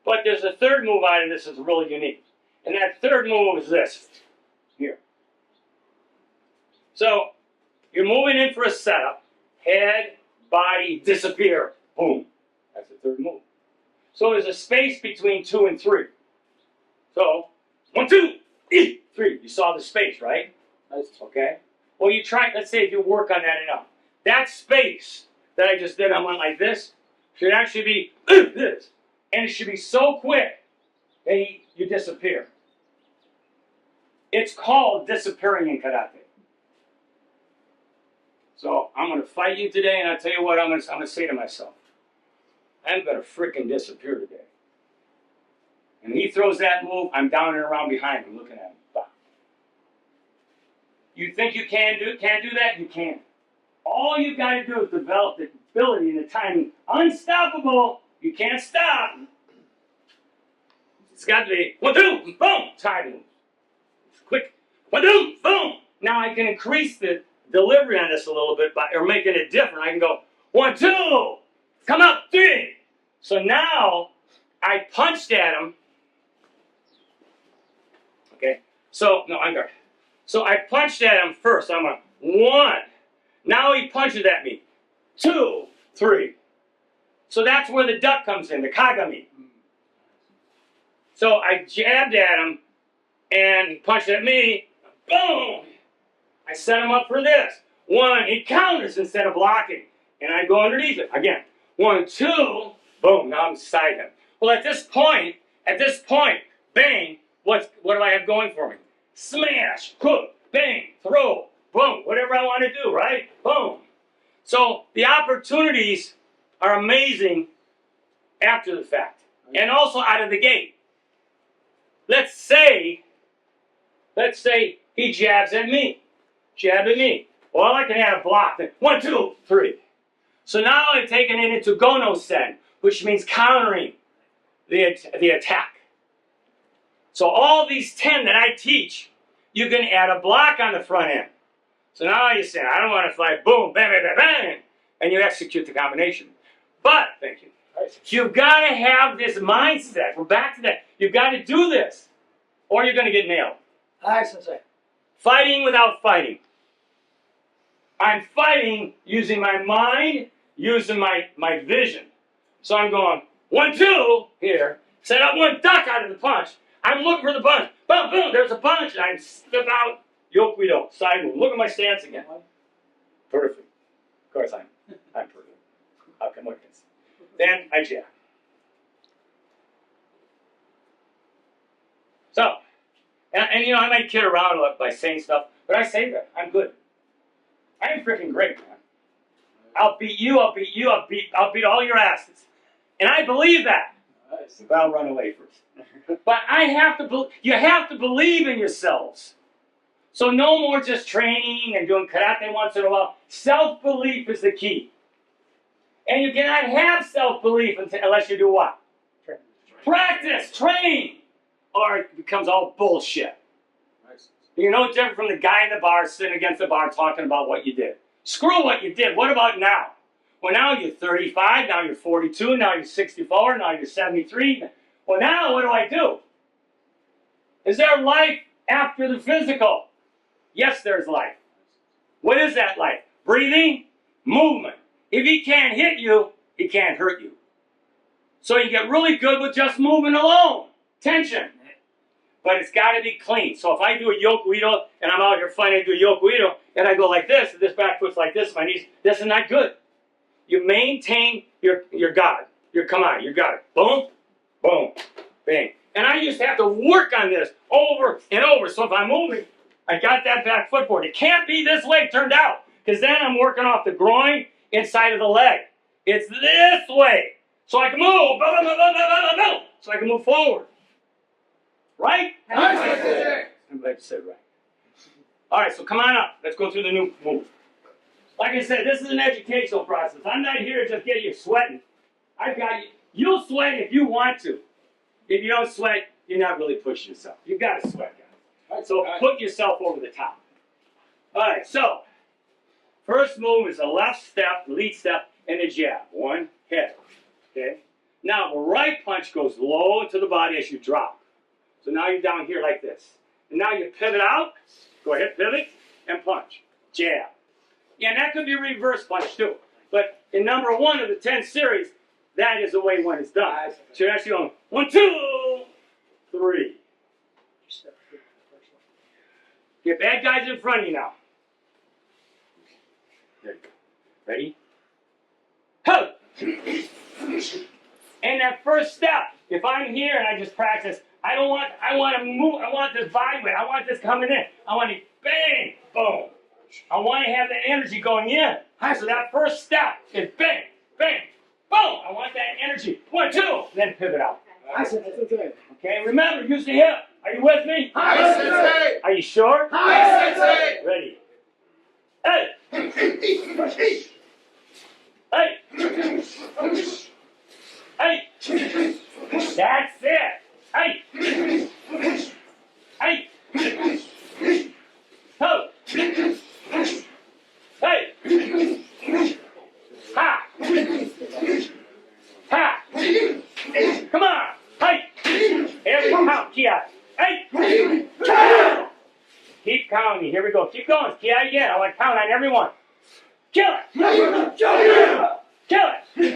But there's a third move out of this that's really unique. And that third move is this, here. So you're moving in for a setup, head, body, disappear, boom. That's the third move. So there's a space between 2 and 3. So 1, 2, 3. You saw the space, right? Okay. Well, you try. Let's say if you work on that enough, that space that I just did, I went like this, should actually be this, and it should be so quick that you disappear. It's called disappearing in karate. So I'm going to fight you today, and I'll tell you what I'm going to say to myself. I'm going to freaking disappear today. And he throws that move, I'm down and around behind him, looking at him. Bah. You think you can't do that? You can't. All you got to do is develop the ability and the timing. Unstoppable. You can't stop. It's got to be 1, 2, boom, timing. It's quick. 1, 2, boom. Now I can increase the delivery on this a little bit or making it different. I can go 1, 2, come up 3. So now I punched at him. Okay. So no, I'm guard. So I punched at him first. I'm going 1. Now he punches at me. 2, 3. So that's where the duck comes in, the kagami. So I jabbed at him, and he punched at me. Boom! I set him up for this. 1, he counters instead of blocking, and I go underneath it again. 1, 2, boom! Now I'm beside him. Well, at this point, bang! What do I have going for me? Smash, hook, bang, throw, boom! Whatever I want want to do, right? Boom. So the opportunities are amazing after the fact. And also out of the gate. Let's say he jabs at me. Jab at me. Well, I can add a block. Then 1, 2, 3. So now I've taken it into gono-sen, which means countering the attack. So all these 10 that I teach, you can add a block on the front end. So now you say, I don't want to fight, boom, bang, bang, bang, bang, and you execute the combination. But, thank you, you've got to have this mindset. We're back to that. You've got to do this, or you're going to get nailed. Hi, Sensei. Fighting without fighting. I'm fighting using my mind, using my vision. So I'm going, 1, 2, here, set up one, duck out of the punch. I'm looking for the punch. Boom, boom, there's a punch. I step out, yoke-wido, side move. Look at my stance again. Perfect. Of course I'm perfect. How come with this? Then I jab. So, and you know, I might kid around a lot by saying stuff, but I say that. I'm good. I'm freaking great, man. I'll beat you, I'll beat all your asses. And I believe that. But I'll run away first. But you have to believe in yourselves. So no more just training and doing karate once in a while. Self-belief is the key. And you cannot have self-belief unless you do what? Practice, train, or it becomes all bullshit. You're no different from the guy in the bar sitting against the bar talking about what you did. Screw what you did. What about now? Well, now you're 35, now you're 42, now you're 64, now you're 73. Well, now what do I do? Is there life after the physical? Yes, there's life. What is that life? Breathing, movement. If he can't hit you, he can't hurt you. So you get really good with just moving alone. Tension. But it's got to be clean. So if I do a yoke-wido, and I'm out here fighting, I do a yoke-wido, and I go like this, and this back foot's like this, my knees, this is not good. You maintain your guard. Come on, you got it. Boom, boom, bang. And I used to have to work on this over and over. So if I'm moving, I got that back foot forward. It can't be this way turned out, because then I'm working off the groin inside of the leg. It's this way. So I can move, so I can move forward. Right? I'm glad you said right. All right, so come on up. Let's go through the new move. Like I said, this is an educational process. I'm not here to just get you sweating. I've got you. You'll sweat if you want to. If you don't sweat, you're not really pushing yourself. You've got to sweat, guys. So put yourself over the top. All right, so first move is a left step, lead step, and a jab. One, hit. Okay? Now, the right punch goes low into the body as you drop. So now you're down here like this. And now you pivot out. Go ahead, pivot, and punch. Jab. Yeah, and that could be a reverse punch too. But in number 1 of the 10 series, that is the way one is done. So you're actually going 1, 2, 3. Get bad guys in front of you now. There you go. Ready? Ho! And that first step, if I'm here and I just practice, I want to move, I want this vibrate, I want this coming in. I want to bang, boom. I want to have that energy going in. So that first step is bang, bang, boom. I want that energy. 1, 2, then pivot out. Okay, remember, use the hip. Are you with me? Hi, Sensei! Are you sure? Hi, Sensei! Ready. Hey! Hey! Hey! That's it! Hey! Hey! Ho! Hey! Ha! Ha! Come on! Hey! Every count, Kia. Hey! Keep counting. Here we go. Keep going. Kia again. I want to count on everyone. Kill it! Kill it!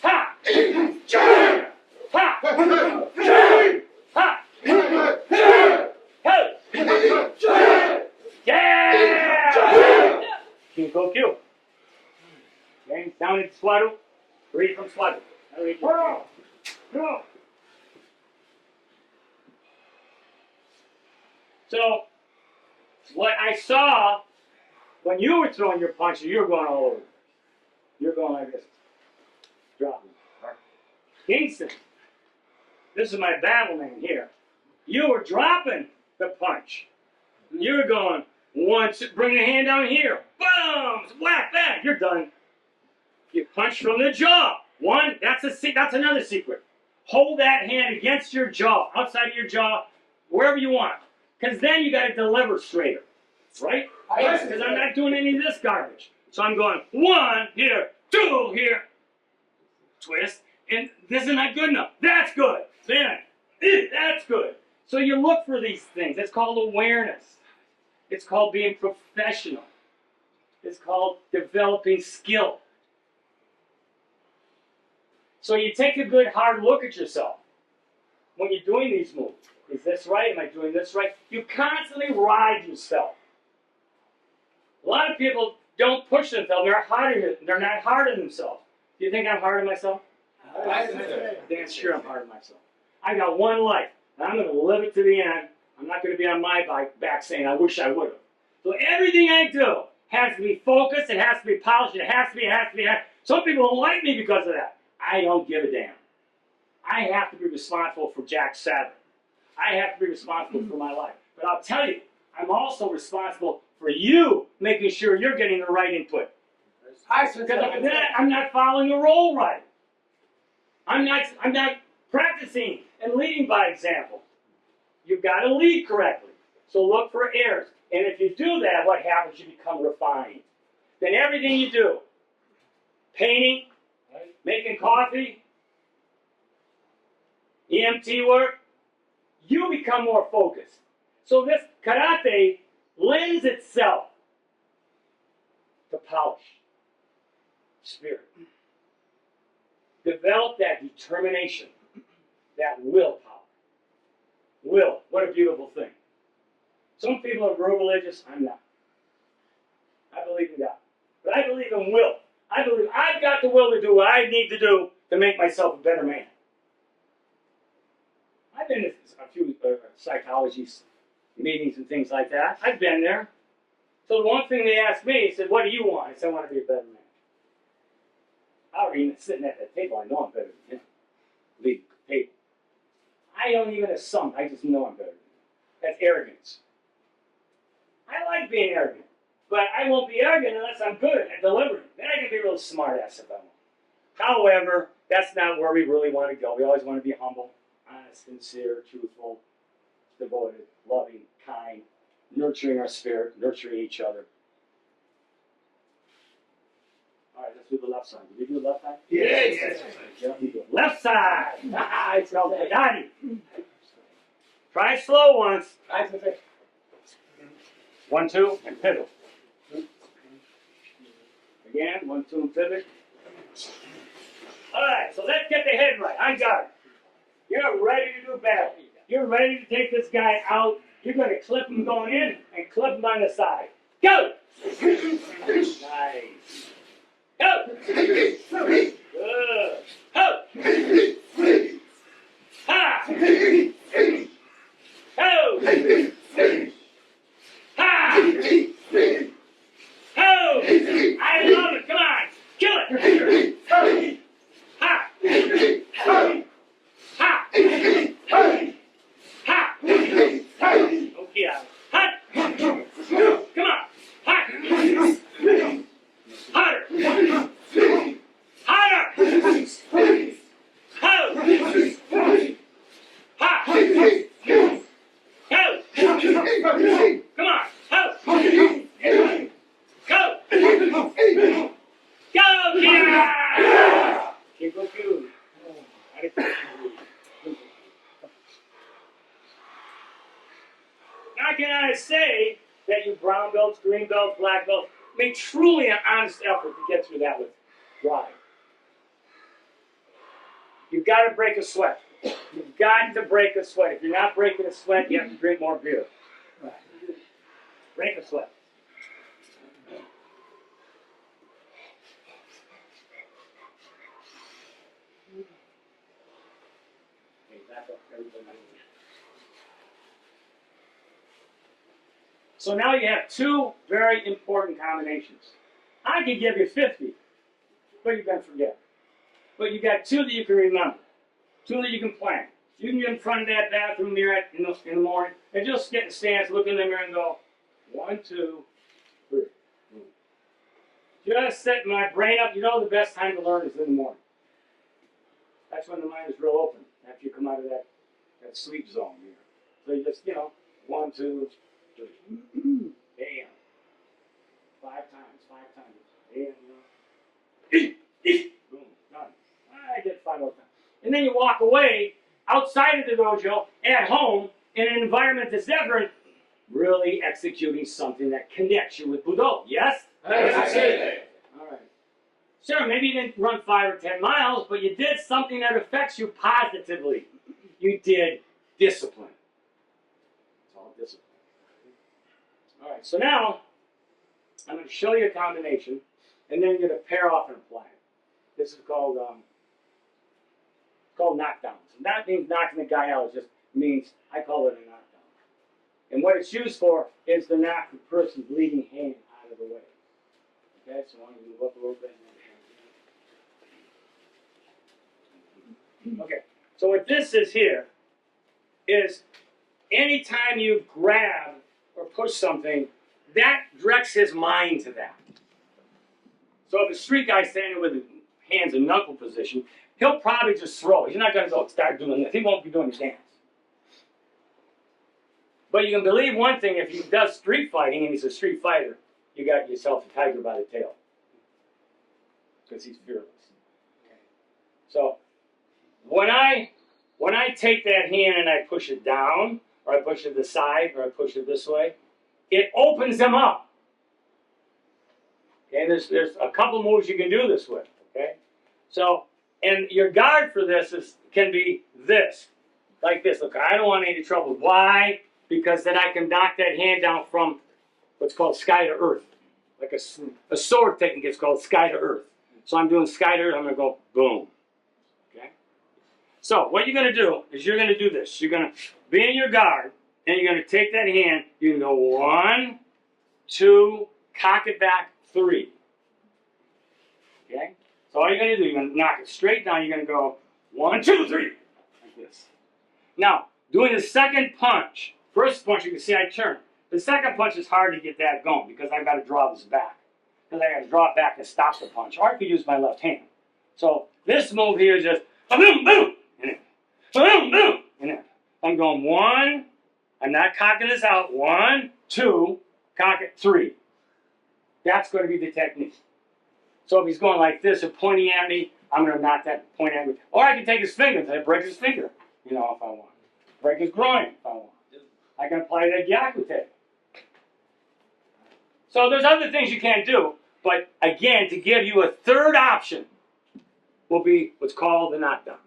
Ha! Ha! Ha! Ho! Yeah! Keep go Q. Okay, down into swaddle. Breathe from swaddle. Go! So, what I saw When you were throwing your punches, you were going all over. You're going like this. Dropping. Kingston, this is my battle name here. You were dropping the punch. You were going, one, two, bring the hand down here. Boom! Whack, bang, you're done. You punch from the jaw. One, that's another secret. Hold that hand against your jaw, outside of your jaw, wherever you want. Because then you got to deliver straighter. Right? Because I'm not doing any of this garbage. So I'm going, one, here, two, here. Twist. And this is not good enough. That's good. Then, that's good. So you look for these things. It's called awareness. It's called being professional. It's called developing skill. So you take a good hard look at yourself when you're doing these moves. Is this right? Am I doing this right? You constantly ride yourself. A lot of people don't push themselves. They're not hard on themselves. Do you think I'm hard on myself? Damn sure I'm hard on myself. I got one life, and I'm going to live it to the end. I'm not going to be on my back saying, I wish I would have. So everything I do has to be focused, it has to be polished, it has to be. Some people don't like me because of that. I don't give a damn. I have to be responsible for Jack Sabat. I have to be responsible for my life. But I'll tell you, I'm also responsible for you making sure you're getting the right input. Because I'm not following the role right. I'm not practicing and leading by example. You've got to lead correctly. So look for errors. And if you do that, what happens? You become refined. Then everything you do, painting, making coffee, EMT work, you become more focused. So this karate lends itself to polish spirit. Develop that determination, that willpower. Will, what a beautiful thing. Some people are real religious, I'm not. I believe in God. But I believe in will. I believe I've got the will to do what I need to do to make myself a better man. I've been to a few psychology meetings and things like that. I've been there. So the one thing they asked me, he said, what do you want? I said, I want to be a better man. I already sitting at that table, I know I'm better than him. Leading the table. I don't even assume, I just know I'm better than him. That's arrogance. I like being arrogant. But I won't be arrogant unless I'm good at delivering. Then I can be a real smart ass if I want. However, that's not where we really want to go. We always want to be humble, honest, sincere, truthful, devoted, loving, kind, nurturing our spirit, nurturing each other. All right, let's do the left side. Did we do the left side? Yes. Yeah, we do. Left side! It's called the daddy. Try slow once. 1, 2, and pivot. Again, 1, 2, and pivot. All right, so let's get the head right. On guard. You're ready to do battle. You're ready to take this guy out. You're going to clip him going in and clip him on the side. Go! Nice. Go! Good. Ho! Ha! Ho! Ha! Ho! I love it. Come on. Kill it. Ha! Ha! Ha! Okay. Ha! Come on. Ha! Harder. Harder. Ho! Ha! Go! Come on. Ho! Go! Go, kid! Keep looking. Now, can I say that you brown belts, green belts, black belts make truly an honest effort to get through that with drive? You've got to break a sweat. You've got to break a sweat. If you're not breaking a sweat, you have to drink more beer. Break a sweat. So now you have two very important combinations. I could give you 50, but you're going to forget. But you got two that you can remember, two that you can plan. You can get in front of that bathroom mirror in the morning and just get in the stance, look in the mirror and go, 1, 2, 3. Just set my brain up. You know the best time to learn is in the morning. That's when the mind is real open, after you come out of that sleep zone here. So you just, 1, 2, 3. Bam. 5 times. Bam, boom, done. I did 5 more times. And then you walk away outside of the dojo, at home, in an environment that's different, really executing something that connects you with Budo. Yes? Absolutely. All right. Sure, maybe you didn't run 5 or 10 miles, but you did something that affects you positively. You did discipline. It's all discipline. All right, so now I'm going to show you a combination, and then you're going to pair off and apply it. This is called knockdowns. And that means knocking the guy out. It just means, I call it a knockdown. And what it's used for is to knock the person's bleeding hand out of the way. Okay, so I want to move up a little bit. Okay, so what this is here is anytime you grab or push something, that directs his mind to that. So if a street guy's standing with his hands in knuckle position, he'll probably just throw. He's not going to go start doing this. He won't be doing his dance. But you can believe one thing, if he does street fighting and he's a street fighter, you got yourself a tiger by the tail. Because he's fearless. Okay. So when I take that hand and I push it down, or I push it to the side, or I push it this way, it opens them up. Okay, there's a couple moves you can do this with. Okay, so and your guard for this can be this, like this. Look, I don't want any trouble. Why? Because then I can knock that hand down from what's called sky to earth, like a sword technique. It's called sky to earth. So I'm doing sky to earth. I'm going to go boom. Okay. So what you're going to do is you're going to do this. You're going to be in your guard, and you're going to take that hand. You can go 1, 2, cock it back, 3. Okay. So all you're going to do, you're going to knock it straight down. You're going to go 1, 2, 3, like this. Now, doing the second punch. First punch, you can see I turn. The second punch is hard to get that going because I've got to draw this back. Because I got to draw it back and stop the punch. Or I could use my left hand. So this move here is just boom, boom, and then boom, boom, and then I'm going 1. I'm not cocking this out. 1, 2, cock it, 3. That's going to be the technique. So if he's going like this or pointing at me, I'm going to knock that point at me. Or I can take his finger and break his finger, if I want. Break his groin, if I want. I can apply that Gyakute. So there's other things you can't do, but again, to give you a third option will be what's called the knockdown.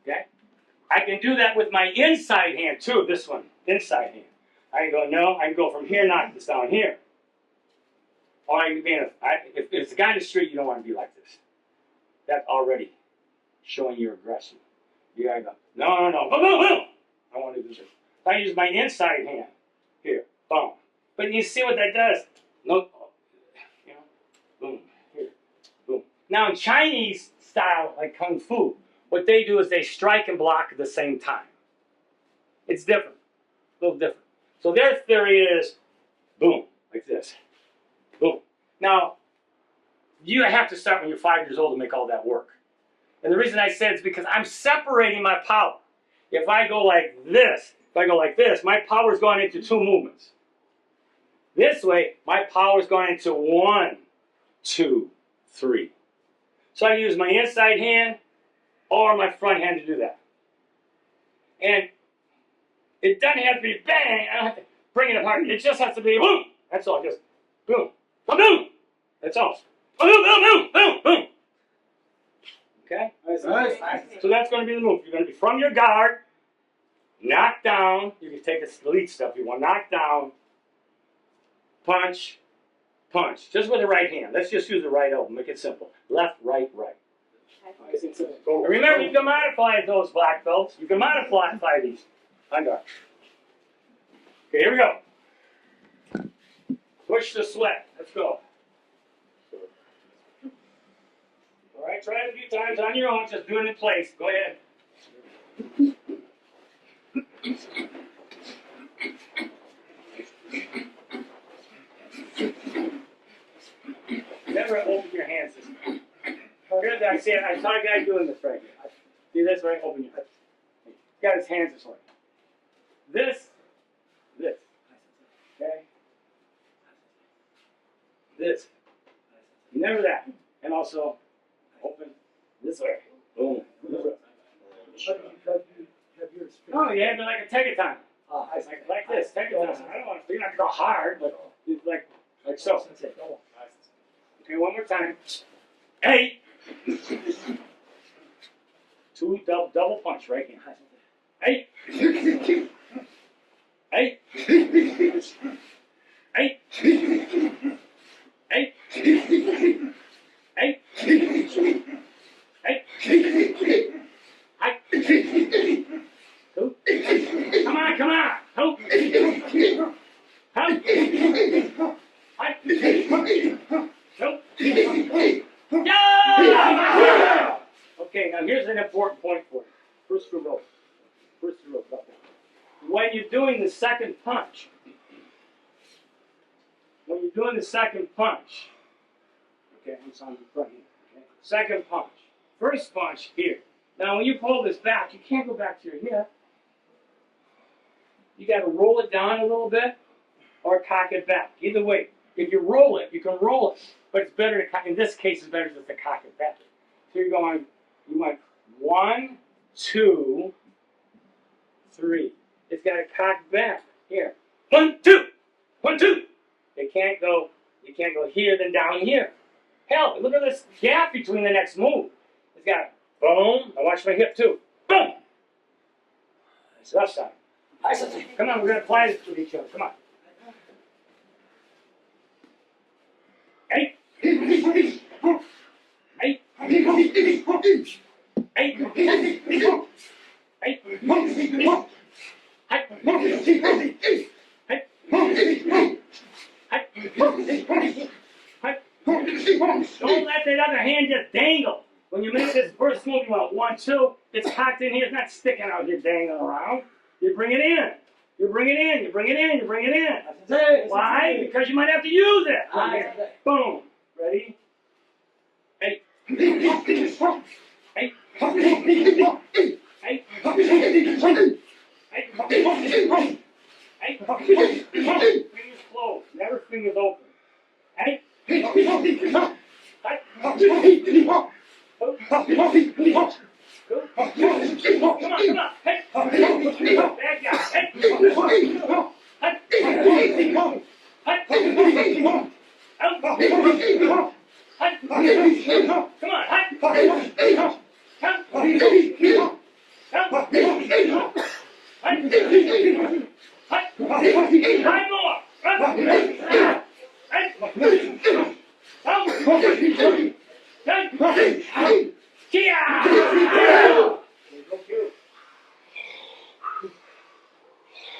Okay? I can do that with my inside hand too, this one, inside hand. I can go from here, knock this down here. Or I can be if it's a guy in the street, you don't want to be like this. That's already showing your aggression. You gotta go, no, boom, boom, boom. I want to do this. I use my inside hand here, boom. But you see what that does? No, boom, here, boom. Now in Chinese style, like Kung Fu, what they do is they strike and block at the same time. It's different, a little different. So their theory is, boom, like this, boom. Now, you have to start when you're 5 years old to make all that work. And the reason I say it's because I'm separating my power. If I go like this, my power's gone into 2 movements. This way, my power's gone into 1, 2, 3. So I use my inside hand or my front hand to do that. And it doesn't have to be bang. I don't have to bring it apart. It just has to be boom. That's all. Just boom, boom, boom. That's all. Boom, boom, boom, boom, boom. Okay? Nice. So that's going to be the move. You're going to be from your guard, knock down. You can take a lead step. You want knock down, punch, punch. Just with the right hand. Let's just use the right elbow. Make it simple. Left, right, right. And remember, you can modify those black belts. You can modify these. On guard. Okay, here we go. Push the sweat. Let's go. All right, try it a few times on your own. Just do it in place. Go ahead. Never open your hands this way. Good, I see it. I saw a guy doing this right here. See this right? Open your hands. Got his hands this way. This. Okay? This. Never that. And also, open this way. Boom. Oh, you have to like a tegaton. Like this, tegaton. I don't want to, you're not going to go hard, but it's like so. Okay, one more time. 8. 2 double punch right here. 8. 8. 8. 8. 8. 8. Come on. Hope. Yeah! Okay, now here's an important point for you. First row. When you're doing the second punch, okay, I'm sorry, front here. Okay. Second punch. First punch here. Now, when you pull this back, you can't go back to your hip. You got to roll it down a little bit or cock it back. Either way, if you roll it, you can roll it, but it's better to cock. In this case, it's better just to cock it back. So you're going. You went 1, 2, 3. It's got to cock back here. 1, 2, 1, 2. You can't go here then down here. Hell, look at this gap between the next move. It's got boom. I watch my hip too. Boom. It's left side. Come on, we're gonna apply this with each other. Come on. 8. 8. 8. 8. Don't let that other hand just dangle. When you make this first move, you want 1, 2. It's cocked in here. It's not sticking out here dangling around. You bring it in. You bring it in. Why? Because you might have to use it. Boom. Ready? 8. 8. 8. 8. Fingers closed. Never fingers open. 8. Come on. Hey. Bad guy. Hey. Come on. Nine more.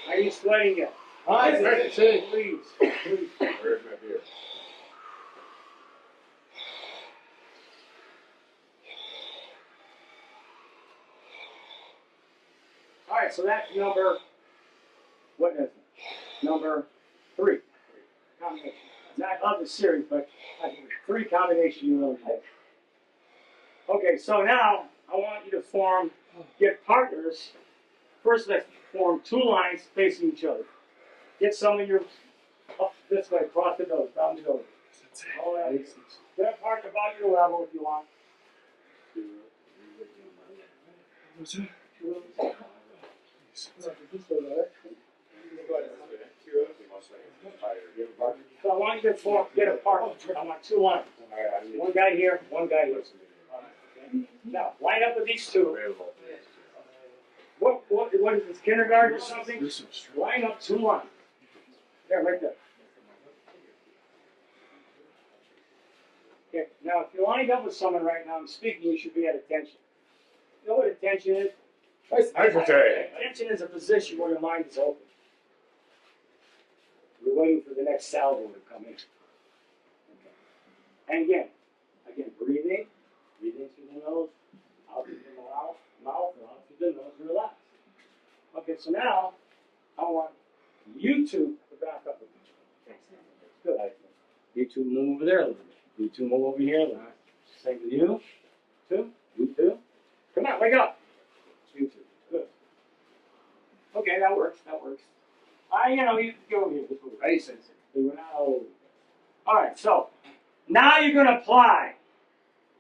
Are you sweating yet? Please. Where's my beer? All right, so that's number, what is it? Number 3 combination. Not of the series, but 3 combination you really like. Okay, so now I want you to get partners. First, let's form 2 lines facing each other. Get some of your up this way, across the nose, down the nose. All right. Get a partner about your level if you want. So I want you to get a partner. I want 2 lines. One guy here, one guy here. Okay. Now, line up with these 2. What is this, kindergarten or something? Line up 2 lines. There, right there. Okay, now if you're lined up with someone right now, I'm speaking, you should be at attention. You know what attention is? Attention is a position where your mind is open. Your You're waiting for the next salvo to come in. Okay. And again, breathing through the nose, out through the mouth, and out through the nose, and relax. Okay, so now I want you two to back up a bit. Good. You two move over there a little bit. You two move over here a little bit. Same with you. Two. You two. Come on, wake up. You two. Good. Okay, that works. You go over here. Ready, Sensei. All right, so now you're going to apply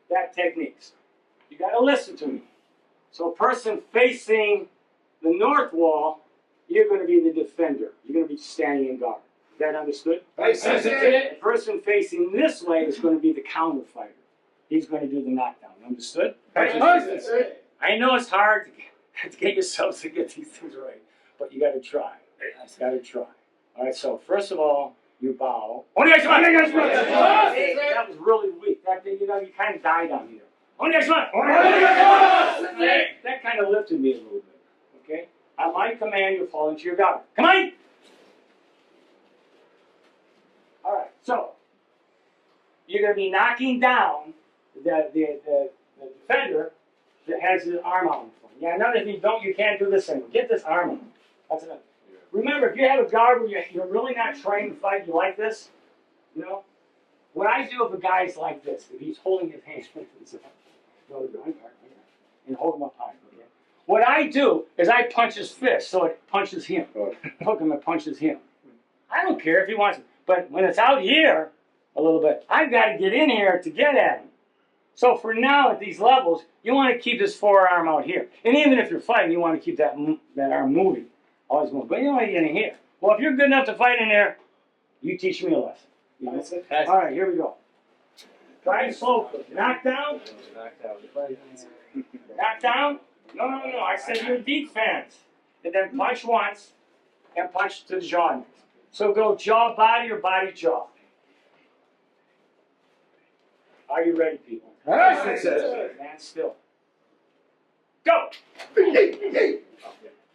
that technique. You got to listen to me. So a person facing the north wall, you're going to be the defender. You're going to be standing in guard. Is that understood? Ready, Sensei. The person facing this way is going to be the counter fighter. He's going to do the knockdown. Understood? Ready, Sensei. I know it's hard to get yourselves to get these things right, but you got to try. All right, so first of all, you bow. That was really weak. That you kind of died on me there. That kind of lifted me a little bit. Okay? On my command, you fall into your guard. Come on! All right, so you're going to be knocking down the defender that has his arm out in front. Yeah, none of you don't. You can't do this anymore. Get this arm out. That's enough. Remember, if you have a guard where you're really not trained to fight, you like this, what I do if a guy's like this, if he's holding his hand, and hold him up high, okay? What I do is I punch his fist so it punches him. Hook him and punches him. I don't care if he wants it, but when it's out here a little bit, I've got to get in here to get at him. So for now, at these levels, you want to keep his forearm out here. And even if you're fighting, you want to keep that arm moving. Always moving. But you don't want to get in here. Well, if you're good enough to fight in there, you teach me a lesson. All right, here we go. Try and slow. Knock down. Knock down. No. I said you're deep fans. And then punch once and punch to the jaw next. So go jaw, body, or body, jaw. Are you ready, people? Stand still. Go! Go!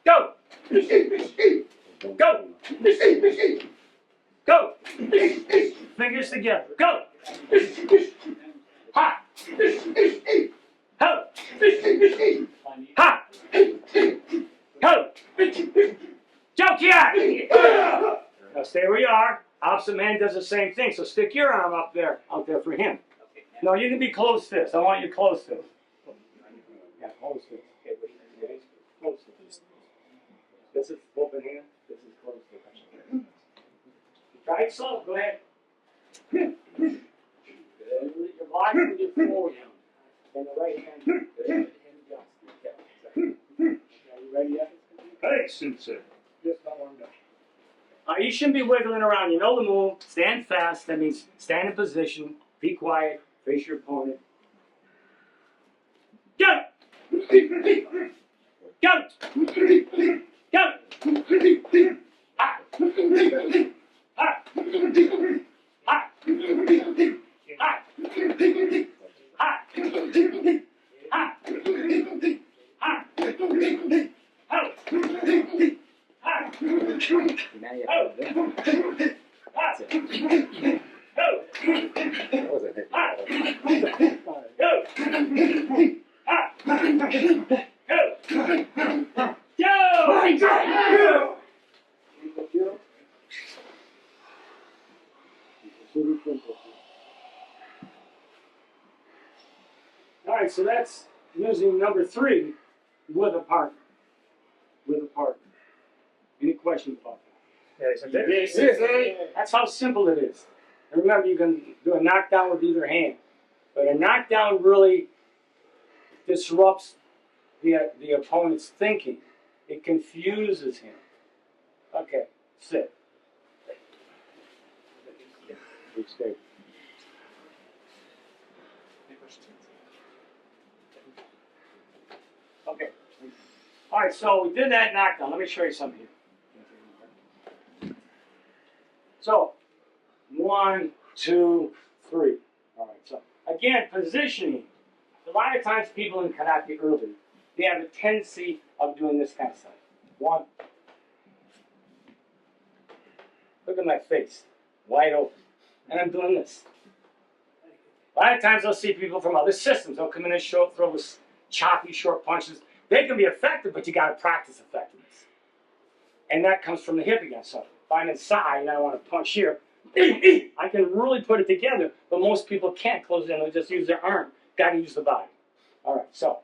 Go! Go! Fingers together. Go! Ha! Ho! Ha! Ho! Jokia! Now stay where you are. Opposite man does the same thing. So stick your arm out there for him. No, you can be closed fist. I want you closed fist. Yeah, closed fist. Closed fist. This is open hand. This is closed fist. Try it slow. Go ahead. You're blocking with your forward hand. And the right hand. Are you ready yet? Hey, Sensei. Just about one done. You shouldn't be wiggling around. You know the move. Stand fast. That means stand in position. Be quiet. Face your opponent. Go! Go! Go! Ha! Ha! Ha! Ha! Ha! Ha! Ha! Ho! Ha! All right, so that's using number 3 with a partner. Any questions about that? That's how simple it is. And remember, you can do a knockdown with either hand. But a knockdown really disrupts the opponent's thinking. It confuses him. Okay, sit. Stay. Okay. All right, so we did that knockdown. Let me show you something here. So, 1, 2, 3. All right, so again, positioning. A lot of times people in karate early, they have a tendency of doing this kind of stuff. 1, Look at my face, wide open. And I'm doing this. A lot of times I'll see people from other systems. They'll come in and throw this choppy, short punches. They can be effective, but you got to practice effectiveness. And that comes from the hip again. So if I'm inside and I want to punch here, I can really put it together, but most people can't close it in. They just use their arm. Got to use the body. All right, so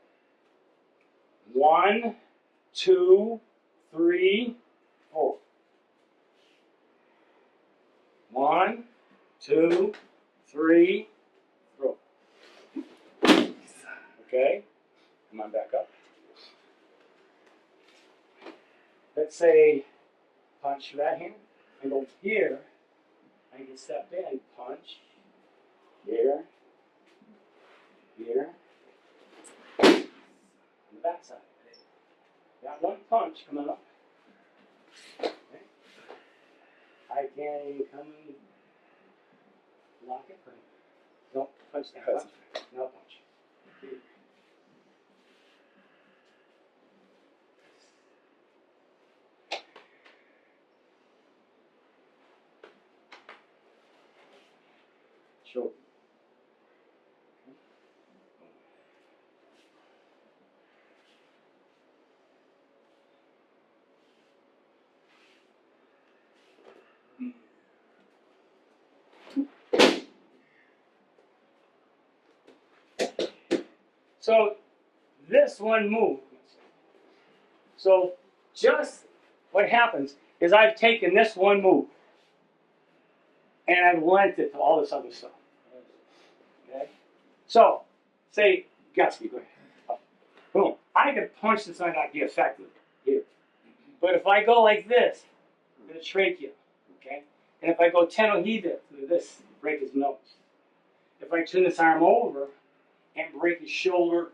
1, 2, 3, 4. 1, 2, 3, 4. Okay, come on back up. Let's say punch that hand and go here. I can step in, punch, here, here, on the backside. Got one punch coming up. Okay. I can come and block it. Don't punch that punch. No punch. Sure. So this one move. So just what happens is I've taken this one move and I've lent it to all this other stuff. Okay? So, say, Gatsky, go ahead. Boom. I could punch this might not be effective here. But if I go like this, I'm going to trachea. Okay? And if I go tenohida, this, break his nose. If I turn this arm over and break his shoulder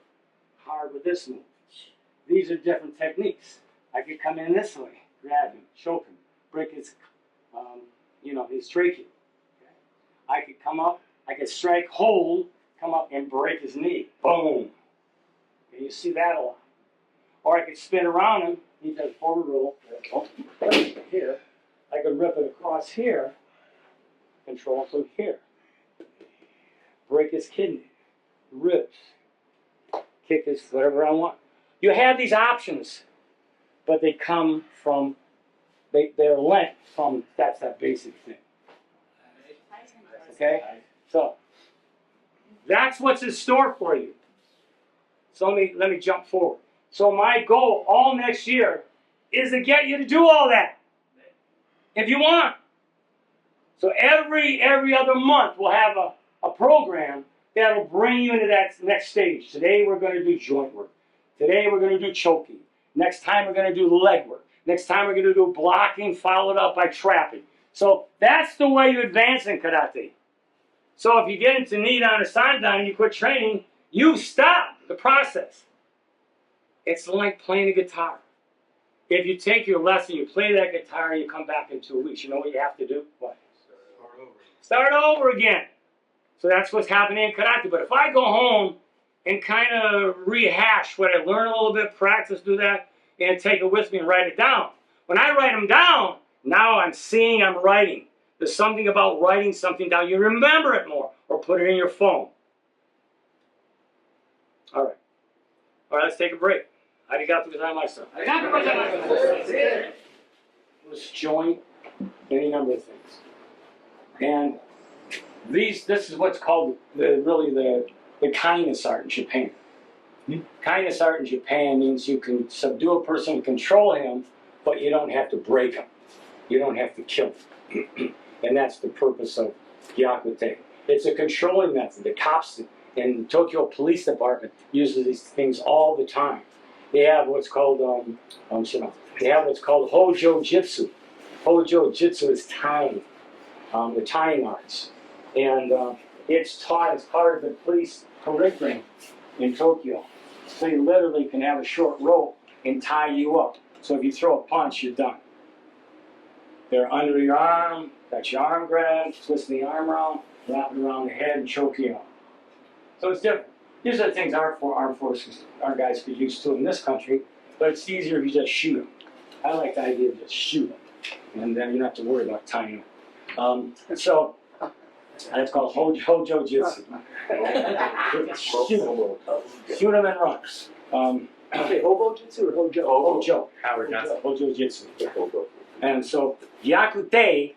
hard with this move. These are different techniques. I could come in this way, grab him, choke him, break his, his trachea. Okay? I could come up, I could strike, hold, come up and break his knee. Boom. And you see that a lot. Or I could spin around him. He does forward roll. Here. I could rip it across here. Control from here. Break his kidney, ribs, kick his whatever I want. You have these options, but they come from, they're lent from, that's that basic thing. Okay? So, that's what's in store for you. So let me jump forward. So my goal all next year is to get you to do all that. If you want. So every other month we'll have a program that'll bring you into that next stage. Today we're going to do joint work. Today we're going to do choking. Next time we're going to do leg work. Next time we're going to do blocking followed up by trapping. So that's the way you advance in karate. So if you get into Nidan or Sandan and you quit training, you stop the process. It's like playing a guitar. If you take your lesson, you play that guitar, and you come back in 2 weeks, you know what you have to do? What? Start over again. So that's what's happening in karate. But if I go home and kind of rehash what I learned a little bit, practice, do that, and take it with me and write it down. When I write them down, now I'm seeing, I'm writing. There's something about writing something down. You remember it more, or put it in your phone. All right. All right, let's take a break. Arigato gozaimasu. Let's join any number of things. And this is what's called the kindness art in Japan. Kindness art in Japan means you can subdue a person, control him, but you don't have to break him. You don't have to kill him. And that's the purpose of Gyakute. It's a controlling method. The cops in the Tokyo Police Department uses these things all the time. They have what's called Hojo Jitsu. Hojo Jitsu is tying, the tying arts. And it's taught as part of the police curriculum in Tokyo. So you literally can have a short rope and tie you up. So if you throw a punch, you're done. They're under your arm, got your arm grabbed, twist the arm around, wrap it around the head, and choke you out. So it's different. These are the things our armed forces, our guys get used to in this country, but it's easier if you just shoot them. I like the idea of just shoot them. and then you don't have to worry about tying them. So that's called Hojo Jitsu. Shoot them and run. Okay, hobo jitsu or hojo? Hojo. Howard Johnson. Hojo Jitsu. And so Yakute,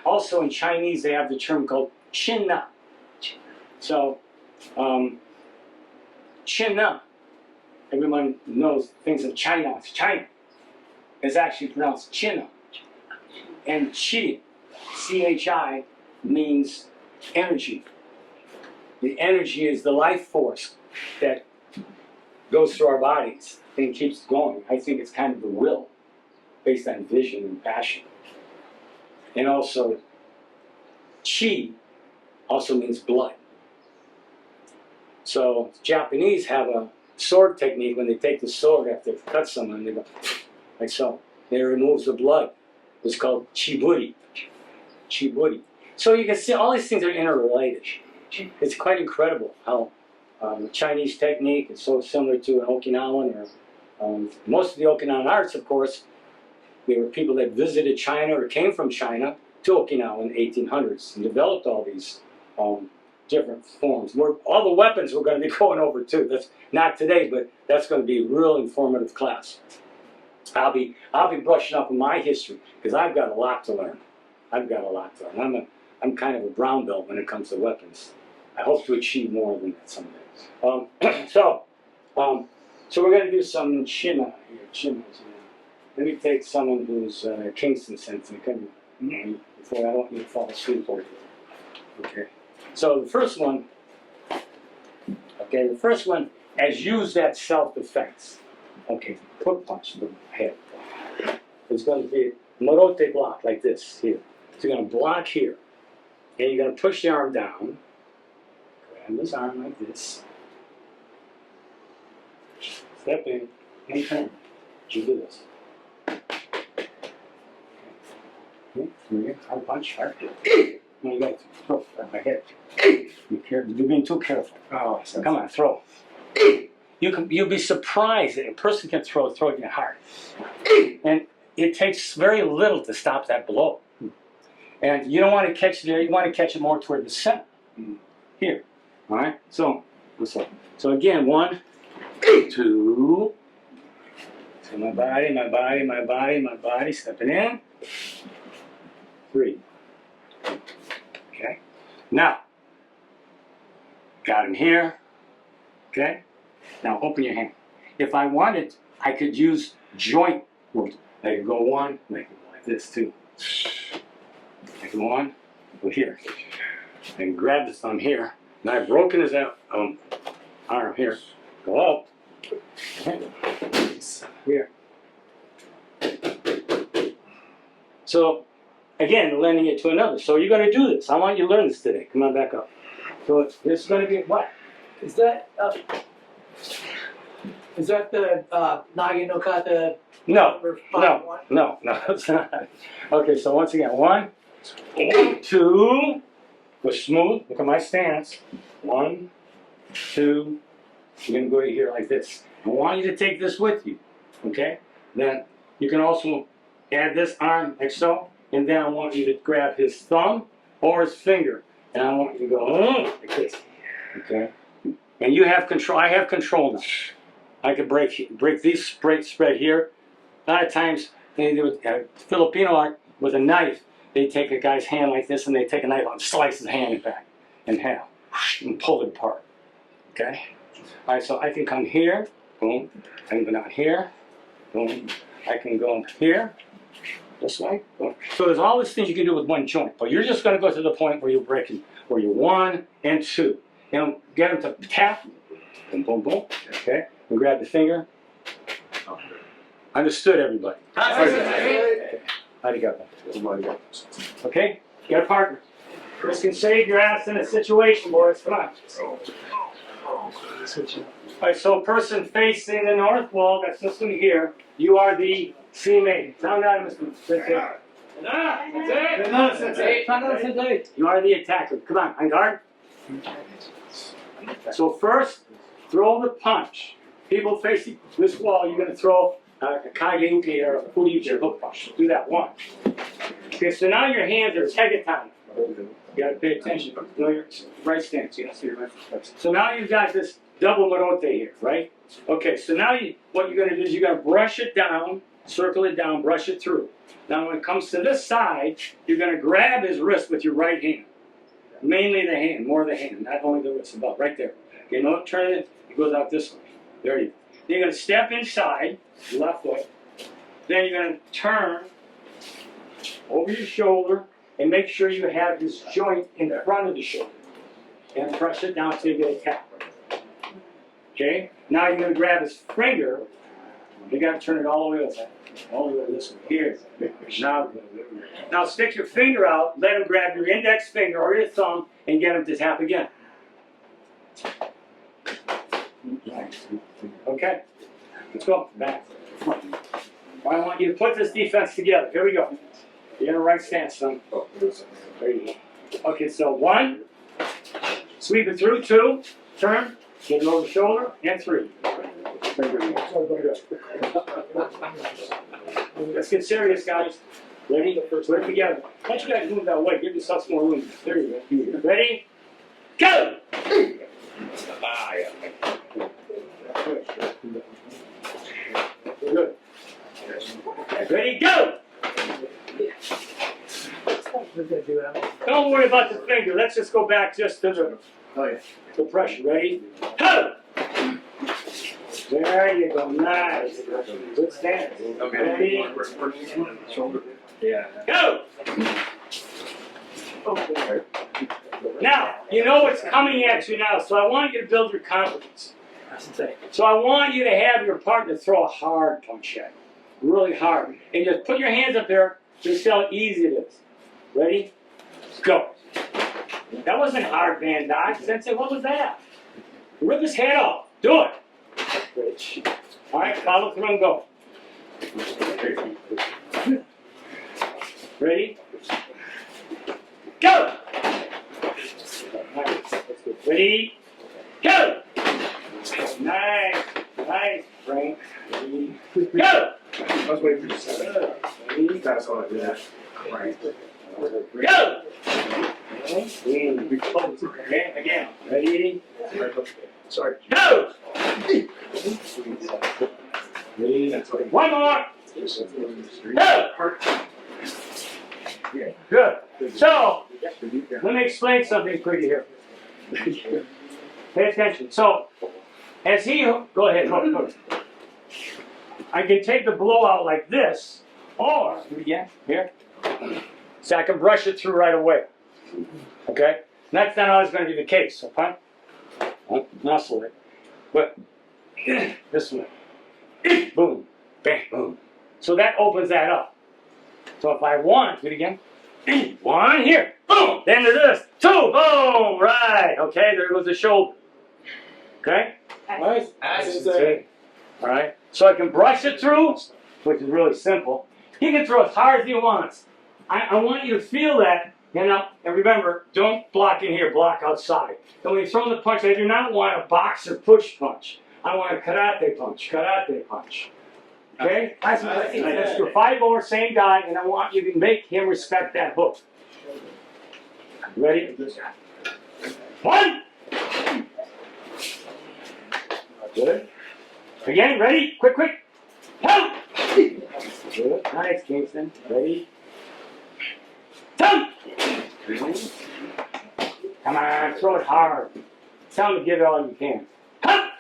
also in Chinese, they have the term called Chinna. So Chinna, everyone knows things of China. It's China. It's actually pronounced Chinna. And Chi, C-H-I, means energy. The energy is the life force that goes through our bodies and keeps going. I think it's kind of the will, based on vision and passion. And also, Chi also means blood. So Japanese have a sword technique when they take the sword after they cut someone, they go like so. It removes the blood. It's called chiburi. Chiburi. So you can see all these things are interrelated. It's quite incredible how the Chinese technique is so similar to an Okinawan or most of the Okinawan arts, of course. There were people that visited China or came from China to Okinawa in the 1800s and developed all these different forms. All the weapons we're going to be going over too. That's not today, but that's going to be a real informative class. I'll be brushing up on my history because I've got a lot to learn. I'm kind of a brown belt when it comes to weapons. I hope to achieve more than that someday. So we're going to do some Chinna here. Let me take someone who's Kingston sensei. Come here. Before I don't need to fall asleep over here. Okay. So the first one, has used that self-defense. Okay, quick punch to the head. It's going to be morote block like this here. So you're going to block here. And you're going to push the arm down. Grab this arm like this. Step in and turn. You do this. Okay, hard punch, hard. Now you got to throw at my head. You're being too careful. Oh, come on, throw. You'll be surprised that a person can throw it hard. And it takes very little to stop that blow. And you don't want to catch it there, you want to catch it more toward the center. Here. Alright? So again, 1, 2. So my body, stepping in. 3. Okay. Now, got him here. Okay. Now open your hand. If I wanted, I could use joint movement. I could go 1, I could go like this too. I can go 1, go here. And grab the thumb here. Now I've broken his arm here. Go up. Here. So, again, lending it to another. So you're going to do this. I want you to learn this today. Come on, back up. So this is going to be what? Is that the Nagi no Kata? No, Number 5-1? no, it's not. Okay, so once again, 1, 2, go smooth. Look at my stance. 1, 2. You're going to go to here like this. I want you to take this with you. Okay? Then you can also add this arm like so. And then I want you to grab his thumb or his finger. And I want you to go like this. Okay? And you have control. I have control now. I could break these spread here. A lot of times, they do Filipino art with a knife. They take a guy's hand like this and they take a knife and slice his hand back in half and pull it apart. Okay? All right, so I can come here. Boom. I can go down here. Boom. I can go here. This way. Boom. So there's all these things you can do with one joint, but you're just going to go to the point where you're breaking, where you're 1 and 2. You know, get them to tap. Boom, boom, boom. Okay? And grab the finger. Understood, everybody? Okay. Arigato. Okay? You got a partner. This can save your ass in a situation, boys. Come on. All right, so person facing the north wall, that's this one here. You are the teammate. Sound out, Mr. Sensei. You are the attacker. Come on, on guard. So first, throw the punch. People facing this wall, you're going to throw kage uke or furi uchi hook punch. Do that one. Okay, so now your hands are tegatani. You gotta pay attention. You know your right stance. Yes, your right. So now you've got this double marote here, right? Okay, so now what you're gonna do is you're gonna brush it down, circle it down, brush it through. Now when it comes to this side, you're gonna grab his wrist with your right hand. Mainly the hand, more the hand, not only the wrist, about right there. Okay, no, turn it, it goes out this way. There you go. Then you're gonna step inside, left foot. Then you're gonna turn over your shoulder and make sure you have this joint in front of the shoulder. And press it down till you get a tap. Okay? Now you're gonna grab his finger. You gotta turn it all the way over. All the way this way. Here. Now stick your finger out, let him grab your index finger or your thumb and get him to tap again. Okay? Let's go. Back. I want you to put this defense together. Here we go. You're in a right stance, son. There you go. Okay, so 1, sweep it through, 2, turn, get it over the shoulder, and 3. Let's get serious, guys. Ready? Put it together. Why don't you guys move that way? Give yourself some more room. There you go. Ready? Go! Good. Ready? Go! Don't worry about the finger. Let's just go back just to the pressure. Ready? Go! There you go. Nice. Good stance. Ready? Go! Now, you know what's coming at you now, so I want you to build your confidence. So I want you to have your partner throw a hard punch at you. Really hard. And just put your hands up there. Just see how easy it is. Ready? Go. That wasn't hard, Van Dyke. Sensei, what was that? Rip his head off. Do it. All right, follow through and go. Ready? Go! Ready? Go! Nice. Nice, Frank. Ready? Go! I was waiting for you to say that. That's all I did. Right. Go! Okay, again. Ready? Sorry. Go! One more. Go! Good. So, let me explain something quickly here. Pay attention. So, as he, go ahead, look. I can take the blowout like this, or, again, here, so I can brush it through right away. Okay? That's not always going to be the case, okay? Don't muscle it. But, this way. Boom. Bang, boom. So that opens that up. So if I want, do it again. 1, here. Boom. Then to this. 2. Boom. Right. Okay, there goes the shoulder. Okay? Nice. All right. So I can brush it through, which is really simple. He can throw as hard as he wants. I want you to feel that. And remember, don't block in here, block outside. And when you throw the punch, I do not want a boxer push punch. I want a karate punch, Okay? That's your 5-over, same guy, and I want you to make him respect that hook. Ready? 1! Good. Again, ready? Quick. Help! Good. Nice, Kingston. Ready? 2! Come on, throw it hard. Tell him to give it all you can. Help!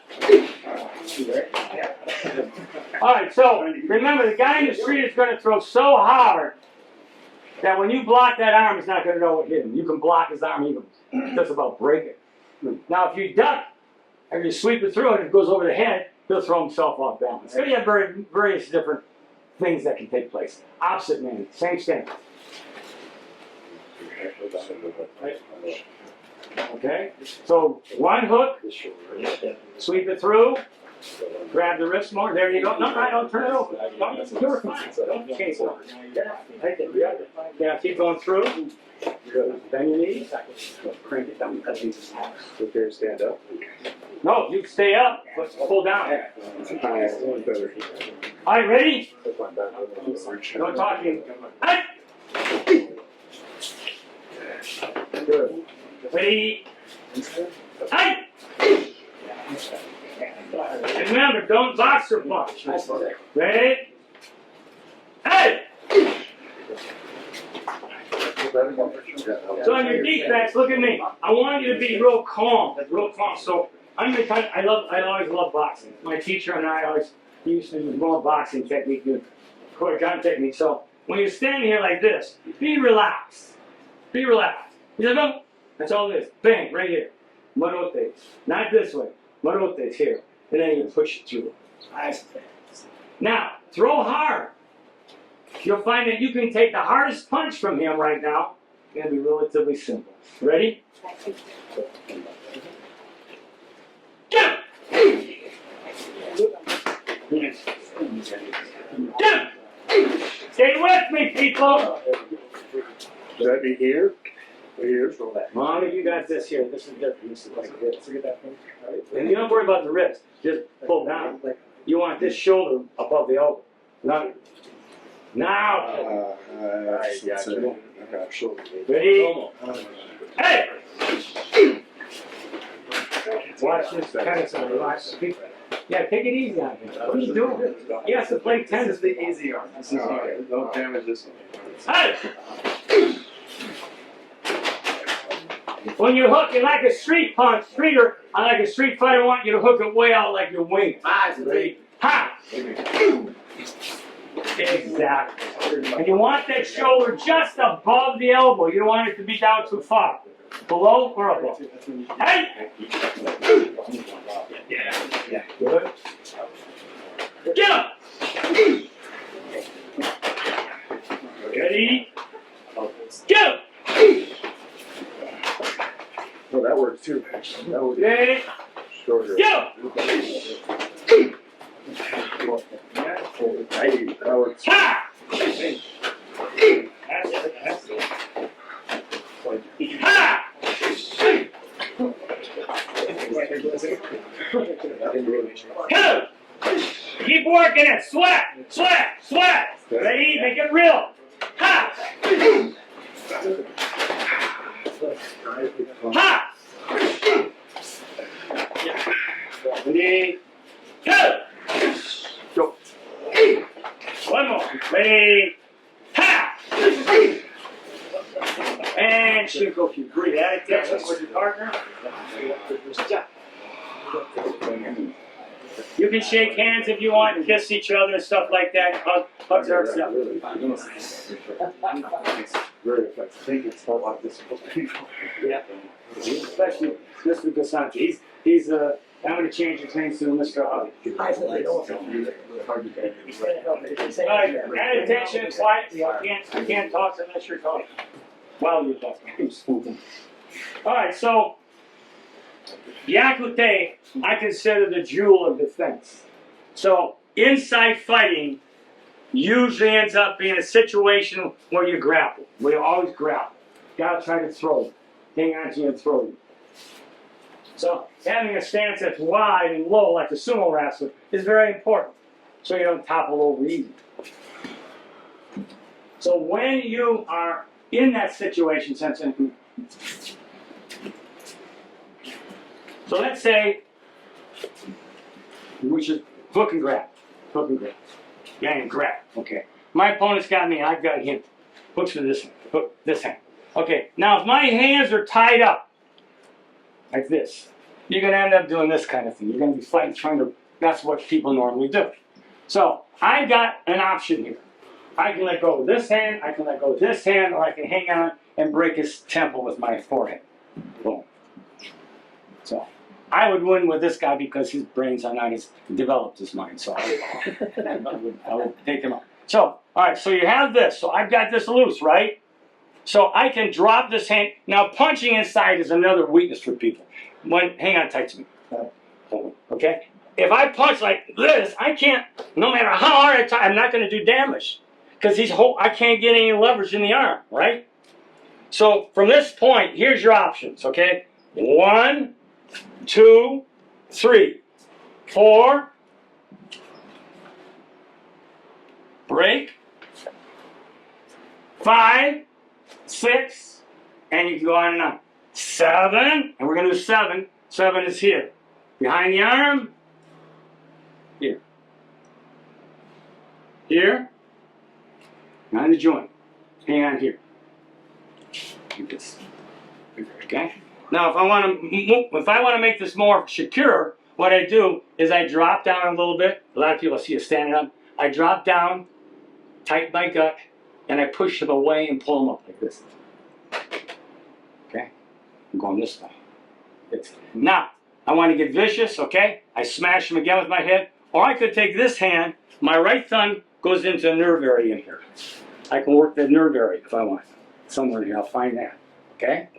Alright, so remember, the guy in the street is going to throw so hard that when you block that arm, he's not going to know what hit him. You can block his arm, he can just about break it. Now, if you duck and you sweep it through and it goes over the head, he'll throw himself off balance. So you have various different things that can take place. Opposite man, same stance. Okay, so 1 hook, sweep it through, grab the wrist more. There you go. No, don't turn it over. You're fine. Don't change it. Now keep going through. Bend your knees. Crank it down. Sit there, stand up. No, you stay up. Let's pull down. All right, ready? No talking. Hey! Ready? Hey! And remember, don't box or punch. Ready? Hey! So on your defense, look at me. I want you to be real calm, So I'm the kind. I always love boxing. My teacher and I always used to use more boxing technique than Korean technique. So when you're standing here like this, be relaxed. Be relaxed. You know, no, that's all it is. Bang, right here. Marotes. Not this way. Marotes here. And then you push it through. Now, throw hard. You'll find that you can take the hardest punch from him right now. It's going to be relatively simple. Ready? Jump! Jump! Stay with me, people! Should that be here? Or here? Mom, you got this here. This is different. This is like this. And you don't worry about the wrist. Just pull down. You want this shoulder above the elbow. Now. Ready? Hey! Watch this tennis on the Yeah, take it easy on him. What are you doing? He has to play tennis. This is the easy arm. This is don't damage this one. Hey! When you hook it like a street streeter, I like a street fighter, I want you to hook it way out like your wing. Ready? Ha! Exactly. And you want that shoulder just above the elbow. You don't want it to be down too far. Below or above? Hey! Yeah. Good. Get up! Ready? Get up! Oh, that works too. That would Ready? shorter. Get up! That works. Ha! That's it. Ha! Go! Keep working it. Sweat. Ready? Make it real. Ha! Ha! Ready? Go! Go. One more. Ready? Ha! And shoot. Go. Breathe. Add attention with your partner. You can shake hands if you want, kiss each other and stuff like that. Hugs are acceptable. Very effective. I think it's all about this. Yeah. Especially Mr. Gasshuku. He's I'm going to change his name to Mr. Hug. Alright, add attention quietly. I can't talk unless you're talking. While you're talking. Alright, so Yakute, I consider the jewel of defense. So inside fighting usually ends up being a situation where you grapple. We always grapple. Gotta try to throw you. Hang on to you and throw you. So having a stance that's wide and low like a sumo wrestler is very important. So you don't topple over easy. So when you are in that situation, so let's say, we should hook and grab. Yeah, and grab. Okay. My opponent's got me, I've got him. Hooks with this hand. Hook this hand. Okay. Now, if my hands are tied up, like this, you're going to end up doing this kind of thing. You're going to be fighting, that's what people normally do. So, I've got an option here. I can let go of this hand, I can let go of this hand, or I can hang on and break his temple with my forehand. Boom. So, I would win with this guy because his brains are not as developed as mine. So, I would take him out. So, alright, so you have this. So, I've got this loose, right? So, I can drop this hand. Now, punching inside is another weakness for people. Hang on tight to me. Okay? If I punch like this, I can't, no matter how hard I try, I'm not going to do damage. Because I can't get any leverage in the arm, right? So, from this point, here's your options, okay? 1, 2, 3, 4, break, 5, 6, and you can go on and on. 7, and we're going to do 7. 7 is here. Behind the arm, here. Here, behind the joint. Hang on here. Like this. Okay? Now, if I want to make this more secure, what I do is I drop down a little bit. A lot of people see us standing up. I drop down, tighten my gut, and I push them away and pull them up like this. Okay? I'm going this way. Now, I want to get vicious, okay? I smash them again with my head. Or I could take this hand, my right thumb goes into the nerve area in here. I can work the nerve area if I want. Somewhere here, I'll find that. Okay?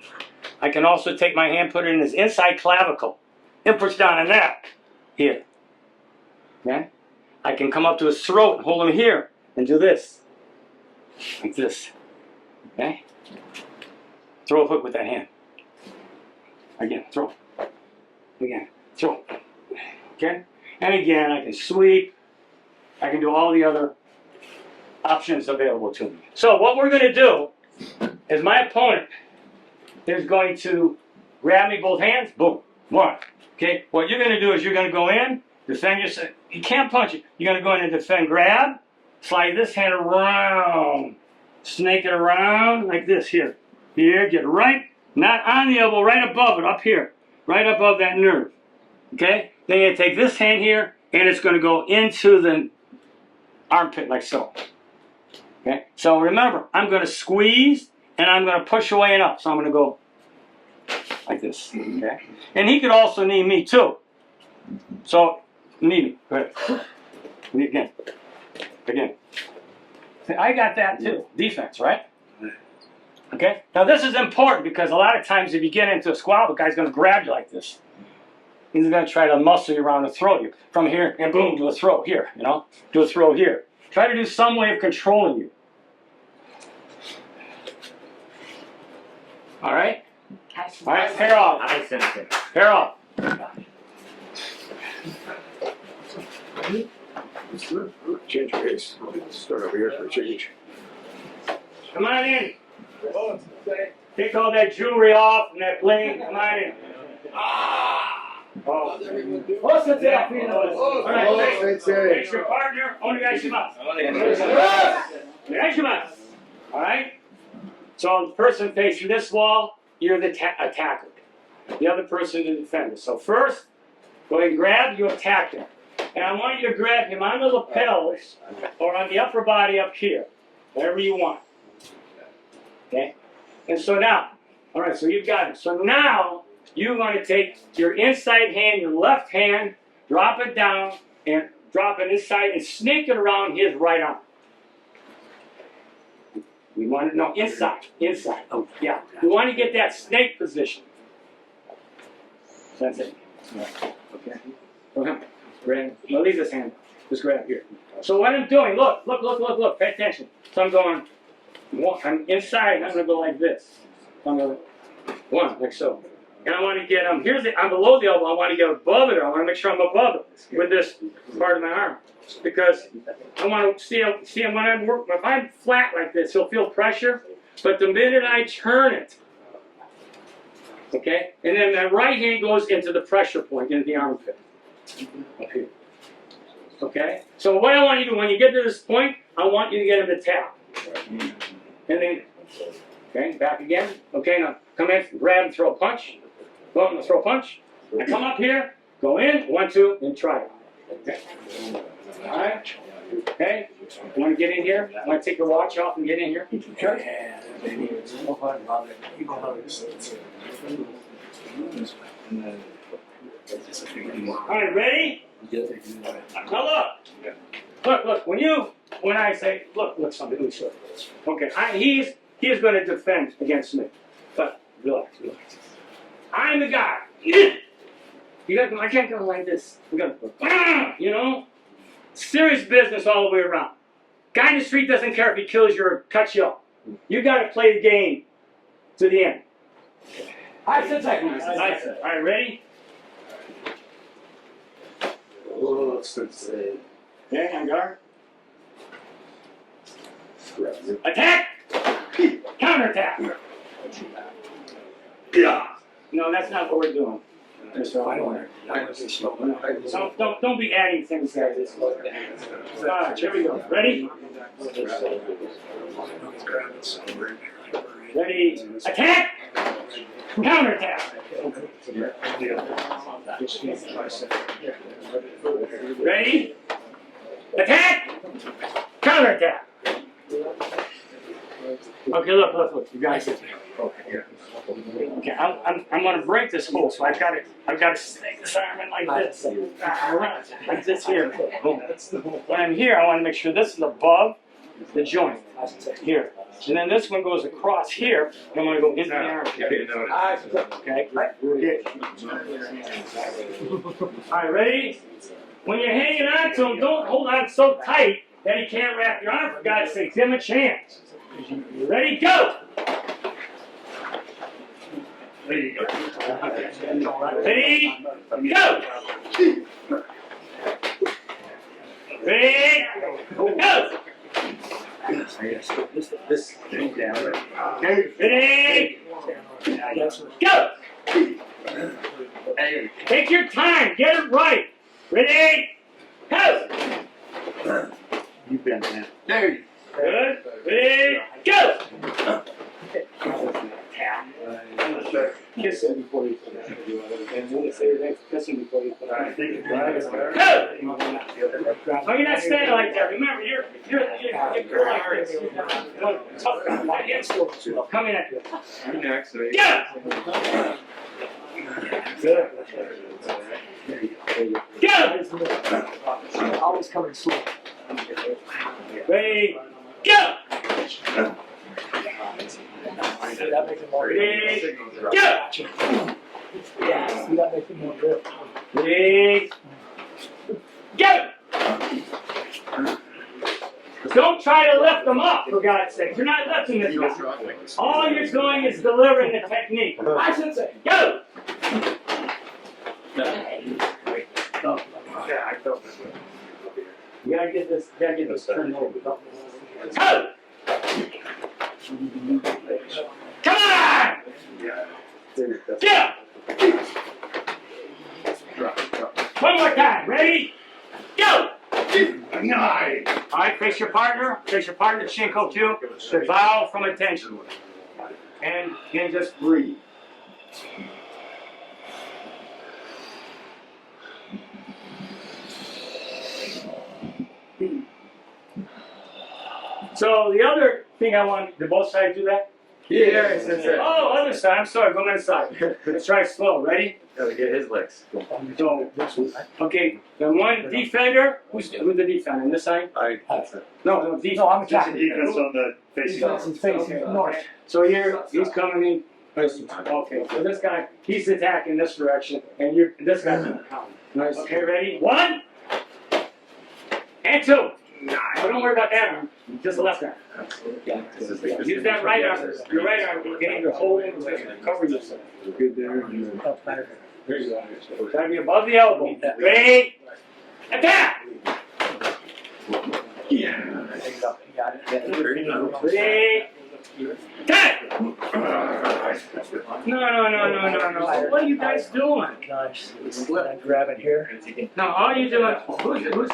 I can also take my hand, put it in his inside clavicle, and push down on that. Here. Okay? I can come up to his throat and hold him here and do this. Like this. Okay? Throw a hook with that hand. Again, throw. Again, throw. Okay? And again, I can sweep. I can do all the other options available to me. So what we're going to do is my opponent is going to grab me both hands. Boom. 1. Okay? What you're going to do is you're going to go in, defend yourself. You can't punch it. You're going to go in and defend, grab, slide this hand around, snake it around like this here. Here, get right, not on the elbow, right above it, up here. Right above that nerve. Okay? Then you take this hand here, and it's going to go into the armpit like so. Okay? So remember, I'm going to squeeze, and I'm going to push away and up. So I'm going to go like this. Okay? And he could also knee me too. So, knee me. Go ahead. Knee again. Again. See, I got that too. Defense, right? Okay? Now this is important because a lot of times if you get into a squabble, the guy's going to grab you like this. He's going to try to muscle you around and throw you. From here, and boom, do a throw here, you know? Do a throw here. Try to do some way of controlling you. All right? All right, pair off. Pair off. Change pace. Start over here for a change. Come on in. Take all that jewelry off and that bling. Come on in. Oh. What's the tap? All right, thanks your partner. Onegaishimasu. Onegaishimasu. All right? So the person facing this wall, you're the attacker. The other person the defender. So first, go ahead and grab, you attack him. And I want you to grab him on the lapels or on the upper body up here. Whatever you want. Okay? And so now, all right, so you've got it. So now, you're going to take your inside hand, your left hand, drop it down, and drop it inside, and snake it around his right arm. We want to know inside. Oh, yeah. We want to get that snake position. That's it. Okay. Okay. Grab. No, leave this hand. Just grab here. So what I'm doing, look. Pay attention. So I'm going. I'm inside. I'm going to go like this. I'm going to 1 like so. And I want to get I'm below the elbow. I want to get above it. I want to make sure I'm above it with this part of my arm. Because I want to see him when I'm working. If I'm flat like this, he'll feel pressure. But the minute I turn it, okay, and then my right hand goes into the pressure point, into the armpit. Up here. Okay? So what I want you to do, when you get to this point, I want you to get him to tap. And then, okay, back again. Okay, now come in, grab and throw a punch. Go and throw a punch. I come up here, go in, 1, 2, and try it. Okay. All right. Okay. You want to get in here? You want to take your watch off and get in here? Sure. All right, ready? Now look. When I say, look, something. Okay, he's going to defend against me, but relax. I'm the guy. I can't go like this. We got to go. You know, serious business all the way around. Guy in the street doesn't care if he kills you or cuts you up. You got to play the game to the end. All right, ready? Okay, on guard. Attack! Counterattack! Yeah. No, that's not what we're doing. I don't want to be slow. Don't be adding things there. Alright, here we go. Ready? Ready? Attack! Counterattack! Ready? Attack! Counterattack! Okay, look. You guys. Okay, I'm gonna break this hole, so I've got to snake this arm in like this. Like this here. When I'm here, I want to make sure this is above the joint. Here. And then this one goes across here, and I'm gonna go into the arm. Okay? Alright, ready? When you're hanging on to him, don't hold on so tight that he can't wrap your arm, for God's sake. Give him a chance. Ready, go! Ready, go! Ready, go! Ready, go! This thing down. Ready, go! Take your time, get it right. Ready, go! You bend down. Good. Ready, go! Kiss him before you put it. Kiss him before you put it. Go! Oh, you're not standing like that. Remember, you're like this. Tough guy. My hands still coming at you. You're next. Go! Good. Go! Always coming slow. Ready, go! That makes it more Ready, go! Yeah, see, that makes it more real. Ready, go! Don't try to lift them up, for God's sake. You're not lifting this guy. All you're doing is delivering the technique. I should say. Go! You gotta get this turned over. Go! Come on! Yeah! One more time. Ready? Go! Alright, face your partner. Face your partner, Shinko too. Bow from attention. And just breathe. So the other thing I want, did both sides do that? Yes. Oh, other side. I'm sorry. Go on the side. Let's try slow. Ready? Gotta get his legs. So, okay. The one defender. Who's the defender? On this side? No, defense. No, I'm attacking. Defense on the facing. He's facing north. So here, he's coming in. Okay, so this guy, he's attacking this direction, and this guy's gonna come. Nice. Okay, ready? 1 and 2. So don't worry about that arm. Just the left arm. Use that right arm. Your right arm. You're getting your whole in to cover yourself. Good there. There you go. Gotta be above the elbow. Ready? Attack! Yeah. Ready? Attack! No. What are you guys doing? Nice. I'm grabbing here. No, all you're doing, who's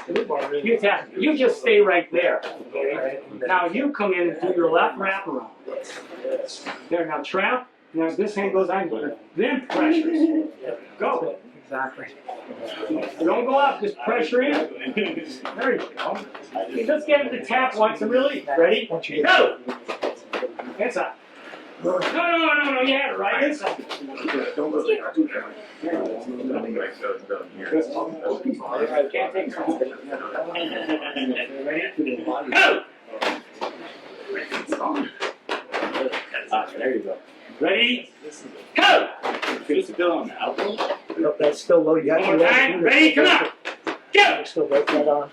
you attack. You just stay right there. Okay? Now you come in and do your left wraparound. There, now trap. Now this hand goes on you. Then pressure. Go. Exactly. Don't go up, just pressure in. There you go. Okay, let's get him to tap once and release. Ready? Go! Inside. No, you had it right. Inside. Can't take something. Ready? Go! There you go. Ready? Go! Nope, that's still low. You One more time. Ready? Come on. Go! Still break that on.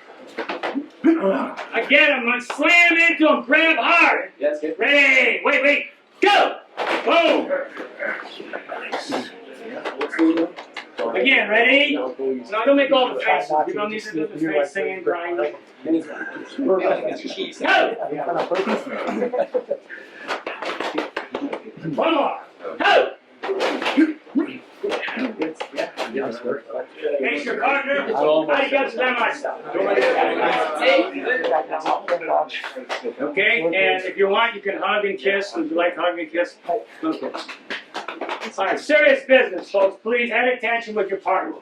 Again, I'm going to slam into him. Grab hard. Yes, get Ready? Wait. Go! Boom! Again, ready? No, don't make all the faces. You don't need to do the face singing, grinding. Go! One more. Go! Face your partner. I got to them myself. Okay, and if you want, you can hug and kiss. Would you like to hug and kiss? Okay. All right, serious business, folks. Please add attention with your partner.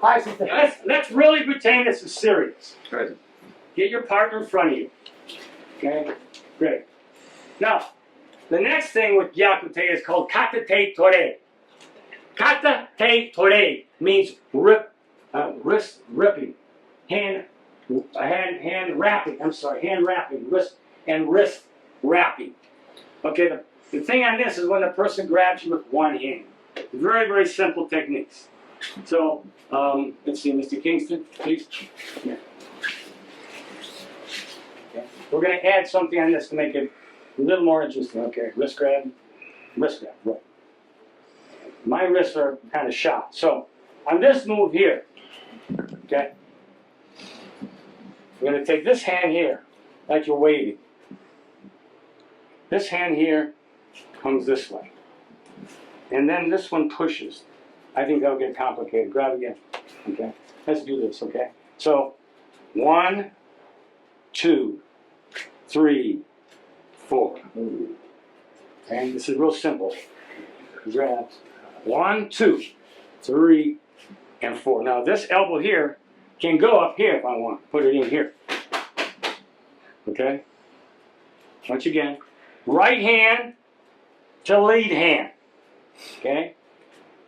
Let's really pretend this is serious. Get your partner in front of you. Okay, great. Now, the next thing with Gyakute is called kata te tore. Kata te tore means wrist ripping, hand wrapping. I'm sorry, hand wrapping, wrist wrapping. Okay, the thing on this is when the person grabs you with one hand. Very, very simple techniques. So, let's see, Mr. Kingston, please. Yeah. Okay. We're going to add something on this to make it a little more interesting. Okay, wrist grab, right. My wrists are kind of shot. So, on this move here, okay, we're going to take this hand here, like you're waving. This hand here comes this way. And then this one pushes. I think that'll get complicated. Grab again. Okay? Let's do this, okay? So, 1, 2, 3, 4. Okay? This is real simple. Grab. 1, 2, 3, and 4. Now, this elbow here can go up here if I want. Put it in here. Okay? Once again. Right hand to lead hand. Okay?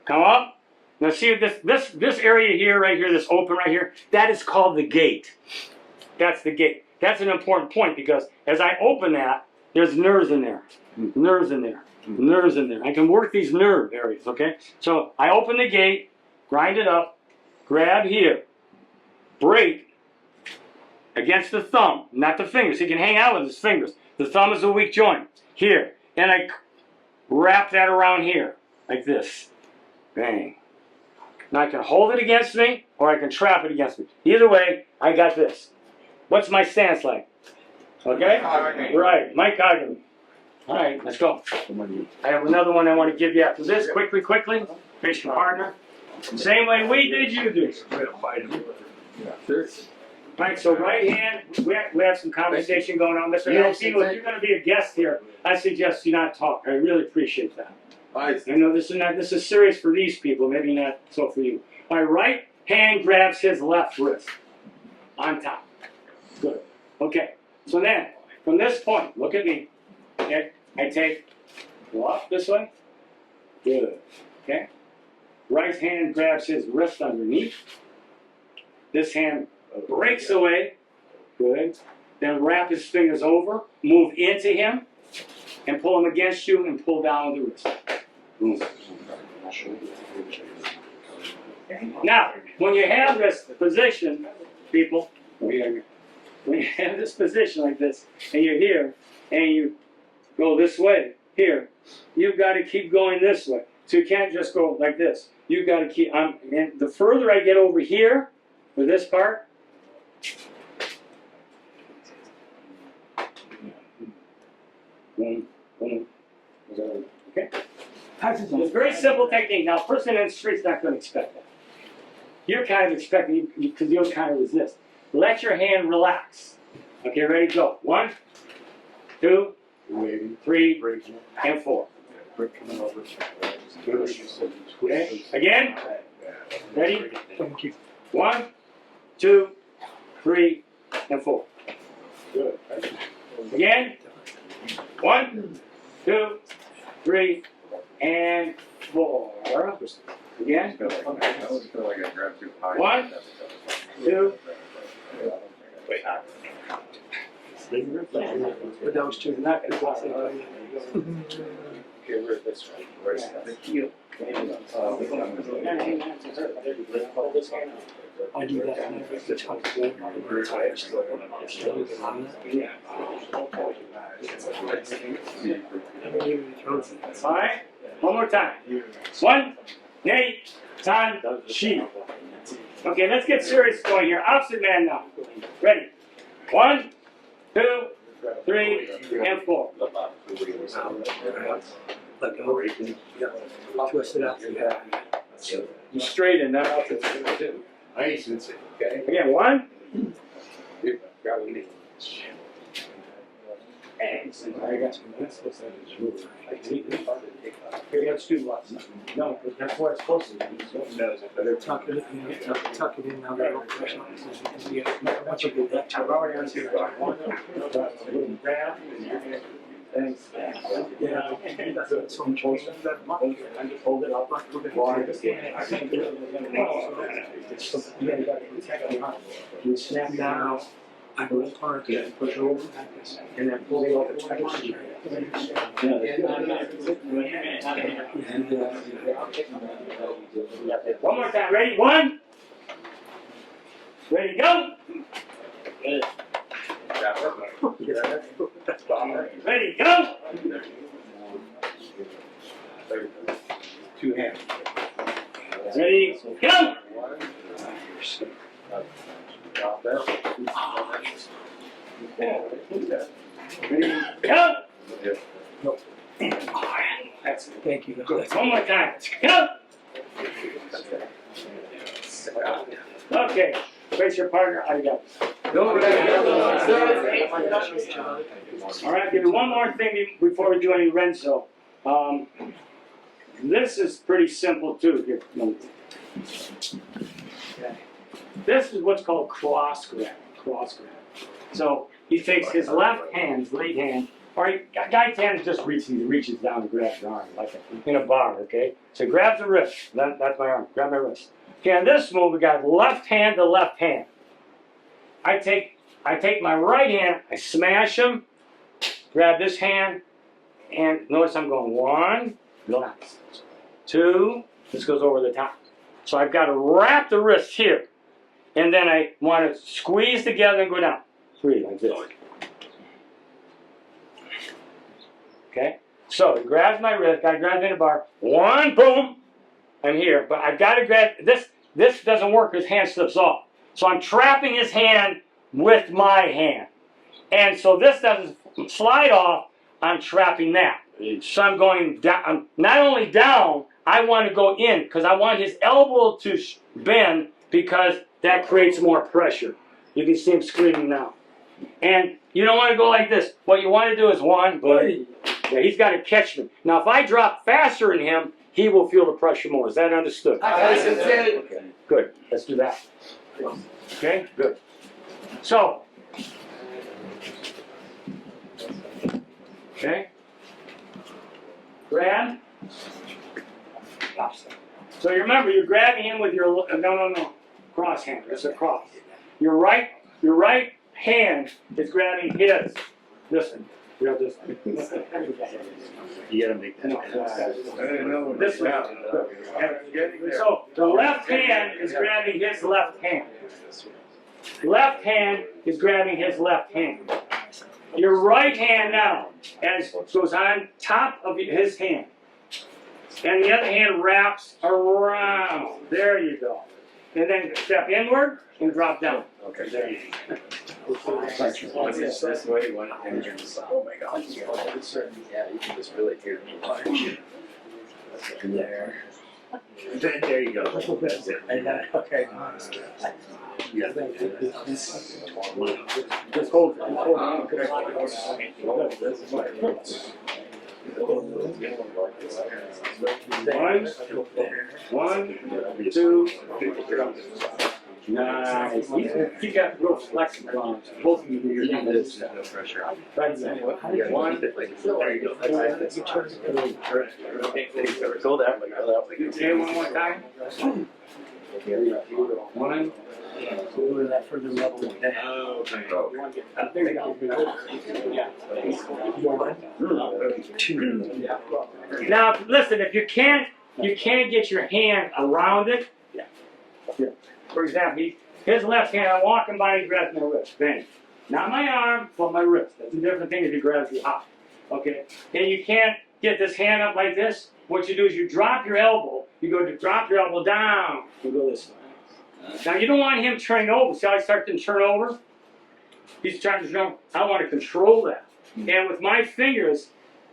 Come up. Now see this area here, right here, this open right here, that is called the gate. That's the gate. That's an important point because as I open that, there's nerves in there. Nerves in there. Nerves in there. I can work these nerve areas, okay? So I open the gate, grind it up, grab here, break against the thumb, not the fingers. He can hang out with his fingers. The thumb is a weak joint. Here. And I wrap that around here, like this. Bang. Now I can hold it against me, or I can trap it against me. Either way, I got this. What's my stance like? Okay? Right, Mike Coggan. All right, let's go. I have another one I want to give you after this. Quickly. Face your partner. Same way we did, you do. Right, so right hand, we have some conversation going on. Mr. Alcino, if you're going to be a guest here, I suggest you not talk. I really appreciate that. I know this is serious for these people, maybe not so for you. My right hand grabs his left wrist on top. Good. Okay, so then, from this point, look at me. Okay, I go up this way. Good. Okay. Right hand grabs his wrist underneath. This hand breaks away. Good. Then wrap his fingers over, move into him, and pull him against you and pull down the wrist. Boom. Now, when you have this position, people, when you have this position like this, and you're here, and you go this way, here, you've got to keep going this way. So you can't just go like this. You've got to keep, and the further I get over here, with this part, boom, boom, okay? It's a very simple technique. Now, a person in the street's not going to expect that. You're kind of expecting, because you'll kind of resist. Let your hand relax. Okay, ready, go. 1, 2, 3, and 4. Okay, again. Ready? 1, 2, 3, and 4. Good. Again. 1, 2, 3, and 4. Again. 1, 2. Wait. But those two are not going to go. Okay, we're this way. Where's the heel? I do that whenever the top Fine. One more time. 1, Nate, Tan, Shi. Okay, let's get serious going here. Opposite man now. Ready? 1, 2, 3, and 4. Let go. Twist it out. You straighten that out. Nice. Okay. Again, 1. No, that's where it's supposed to be. Tuck it in, tuck it in now. That don't pressure on this. Yeah, once you get that, I've already answered that. Thanks. yeah, that's so much more. Hold it up. You snap Now, I roll hard and push over, and then pull it over. One more time. Ready? 1. Ready, go. Ready, go. Two hands. Ready, go. Ready, go. That's, thank you. One more time. Go. Okay. Face your partner. I got it. All right. Give me one more thing before we do any Renzo. This is pretty simple too. Here. This is what's called cross grab. Cross grab. So he takes his left hand, his lead hand, or guy's hand just reaches down and grabs the arm like in a bar. Okay. So he grabs the wrist. That's my arm. Grab my wrist. Okay. On this move, we got left hand to left hand. I take my right hand. I smash him. Grab this hand, and notice I'm going 1, relax. 2, this goes over the top. So I've got to wrap the wrist here. And then I want to squeeze together and go down. 3, like this. Okay? So he grabs my wrist, got to grab in a bar. 1, boom, I'm here. But I've got to grab, this doesn't work, his hand slips off. So I'm trapping his hand with my hand. And so this doesn't slide off, I'm trapping that. So I'm going down, I'm not only down, I want to go in because I want his elbow to bend because that creates more pressure. You can see him screaming now. And you don't want to go like this. What you want to do is 1, boom. Yeah, he's got to catch me. Now if I drop faster than him, he will feel the pressure more. Is that understood? Okay. Good. Let's do that. Okay? Good. So, okay? Grab. So you remember, you're grabbing him with your no cross hand. It's a cross. Your right hand is grabbing his. Listen, grab this one. You gotta make that. No, this one. So the left hand is grabbing his left hand. Left hand is grabbing his left hand. Your right hand now goes on top of his hand. And the other hand wraps around. There you go. And then step inward and drop down. Okay. There you go. That's the way you want it. Oh my God. Yeah, you can just really tear me apart. There. There you go. That's it. Okay. Yeah. Just hold it. One, 2. Nice. You got real flexible arms. Both of you do your hands. No pressure. Right there. 1. There you go. Go that way. Go that way. Okay, one more time. 1. Over that further level. There you go. Yeah. 1, 2. Now, listen, if you can't get your hand around it, yeah. For example, his left hand, I'm walking by, he grabs my wrist, bang. Not my arm, but my wrist. That's a different thing if he grabs you high. Okay? And you can't get this hand up like this, what you do is you drop your elbow. You go to drop your elbow down. You go this way. Now you don't want him turning over. See how I start to turn over? He's trying to turn over. I want to control that. And with my fingers,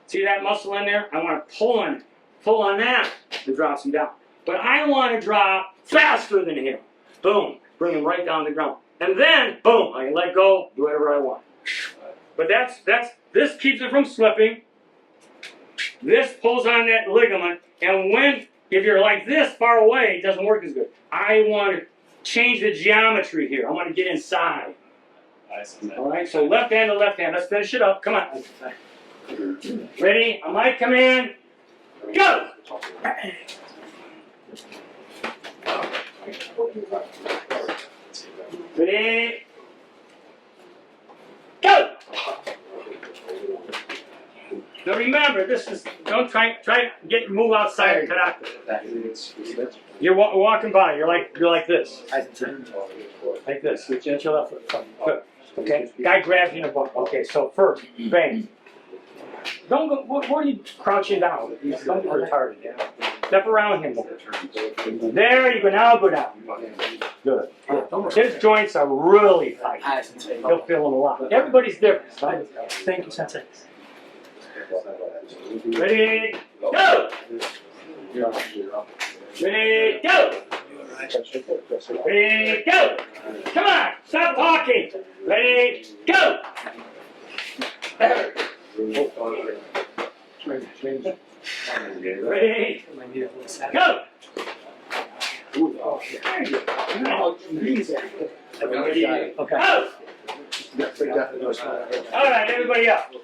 see that muscle in there? I want to pull on it. Pull on that. It drops him down. But I want to drop faster than him. Boom. Bring him right down to the ground. And then, boom, I can let go, do whatever I want. But this keeps it from slipping. This pulls on that ligament. And if you're like this far away, it doesn't work as good. I want to change the geometry here. I want to get inside. All right, so left hand to left hand. Let's finish it up. Come on. Ready? On my command, go! Ready? Go! Now remember, this is, don't try move outside the karate. You're walking by, you're like this. Like this. Get your left foot. Good. Okay. Guy grabs you in the butt. Okay, so first, bang. Don't go, where are you crouching down? Don't be retarded yet. Step around him. There you go, now go down. Good. His joints are really tight. He'll feel them a lot. Everybody's different. So thank you, Sensei. Ready, go! Ready, go! Ready, go! Come on, stop talking! Ready, go! Ready, go! Okay. All right, everybody up.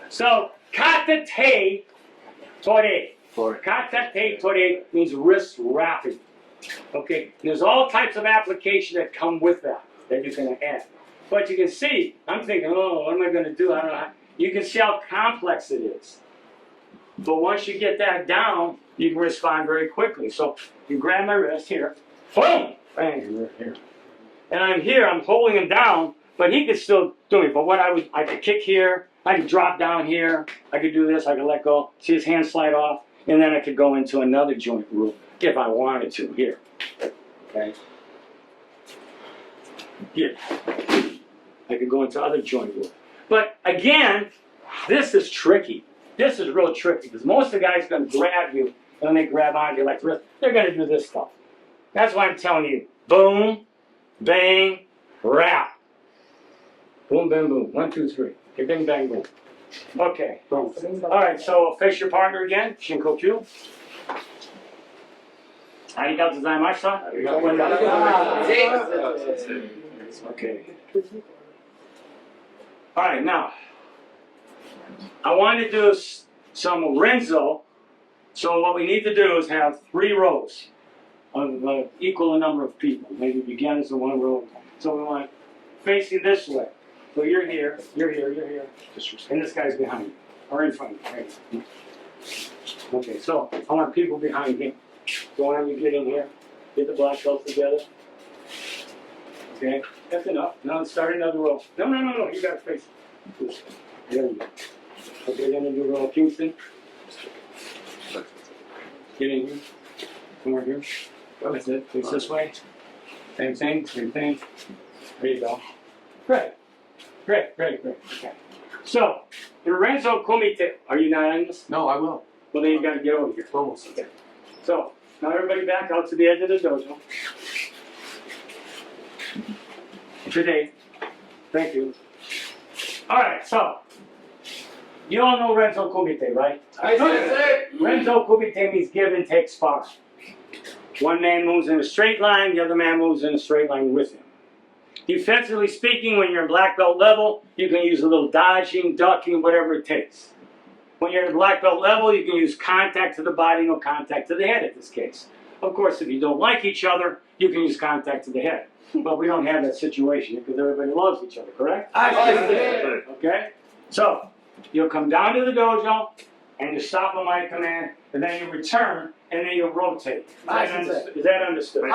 So, katate tori. Katate tori means wrist wrapping. Okay, there's all types of application that come with that you can add. But you can see, I'm thinking, oh, what am I going to do? I don't know. You can see how complex it is. But once you get that down, you can respond very quickly. So you grab my wrist here, boom, bang, here. And I'm holding him down, but he could still do it. But I could kick here, I could drop down here, I could do this, I could let go, see his hand slide off, and then I could go into another joint rule if I wanted to here. Okay? Here. I could go into other joint rule. But again, this is tricky. This is real tricky because most of the guys are going to grab you, and when they grab onto you like this, they're going to do this stuff. That's why I'm telling you, boom, bang, wrap. Boom, bang, boom. 1, 2, 3. Okay, bang, bang, boom. Okay, boom. All right, so face your partner again. Shinkoku. Arigatou gozaimashita. Okay. All right, now, I want to do some Renzo. So what we need to do is have 3 rows of equal number of people. Maybe beginners in 1 row. So we want facing this way. So you're here, you're here, you're here. And this guy's behind you, or in front of you. Okay, so I want people behind him. So why don't you get in here, get the black belts together. Okay, that's enough. Now let's start another row. No, you gotta face this. There you go. Okay, then you do row of Kingston. Get in here. Come over here. That's it. Face this way. Same thing, same thing. There you go. Great. Okay. So, in Renzo Kumite, are you not on this? No, I will. Well, then you gotta get over here. Almost. Okay. So, now everybody back out to the edge of the dojo. Today. Thank you. Alright, so, you all know Renzo Kumite, right? I say. Renzo Kumite means give and take sparring. One man moves in a straight line, the other man moves in a straight line with him. Defensively speaking, when you're in black belt level, you can use a little dodging, ducking, whatever it takes. When you're in black belt level, you can use contact to the body, no contact to the head in this case. Of course, if you don't like each other, you can use contact to the head. But we don't have that situation because everybody loves each other, correct? Okay? So, you'll come down to the dojo, and you stop on my command, and then you return, and then you rotate. Is that understood?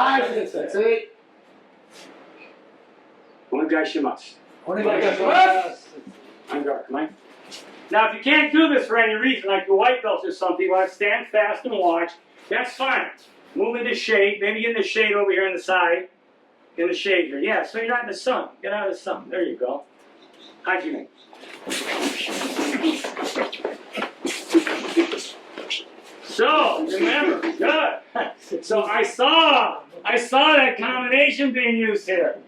One guy shimasu. I'm dark, Mike. Now, if you can't do this for any reason, like your white belt or something, you want to stand fast and watch, that's fine. Move into shade, maybe in the shade over here on the side. In the shade here. Yeah, so you're not in the sun. Get out of the sun. There you go. Hajime. So, remember, good. So I saw that combination being used here.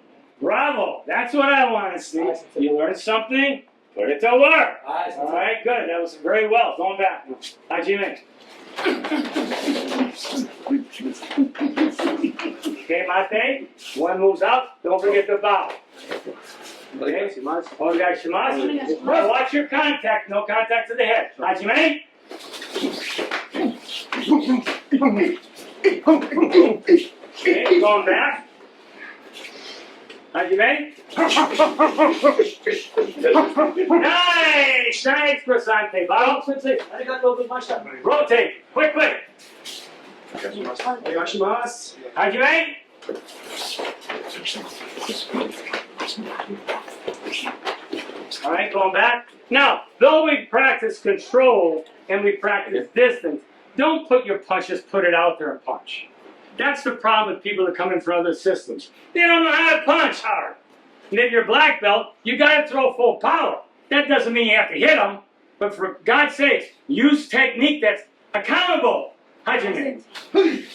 Bravo. That's what I want to see. You learned something, put it to work. All right, good. That was very well. Going back. Hajime. Okay, Mate. One moves out. Don't forget the bow. Okay. Onegaishimasu. Well, watch your contact. No contact to the head. Hajime. Okay, going back. Hajime. Nice! Nice, Crescente. Bow. Rotate. Quick, quick. Hajime. All right, going back. Now, though we practice control and we practice distance, don't put your punches, put it out there and punch. That's the problem with people that come in from other systems. They don't know how to punch hard. And if you're black belt, you got to throw full power. That doesn't mean you have to hit them, but for God's sake, use technique that's accountable. Hajime. Good,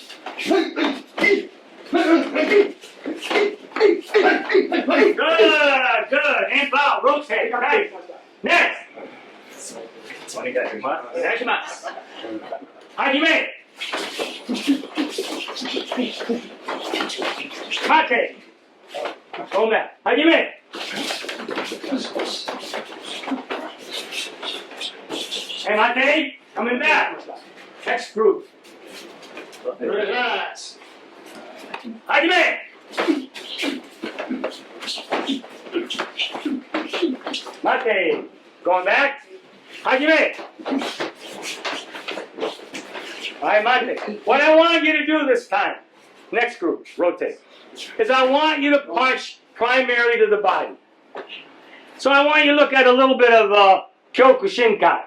good. And bow, rotate. Nice. Next. Hajime. Mate. Go back. Hajime. Hey, Mate. Coming back. Next group. Relax. Hajime. Mate. Going back. Hajime. All right, Mate. What I want you to do this time, next group, rotate, is I want you to punch primarily to the body. So I want you to look at a little bit of Kyokushinkai,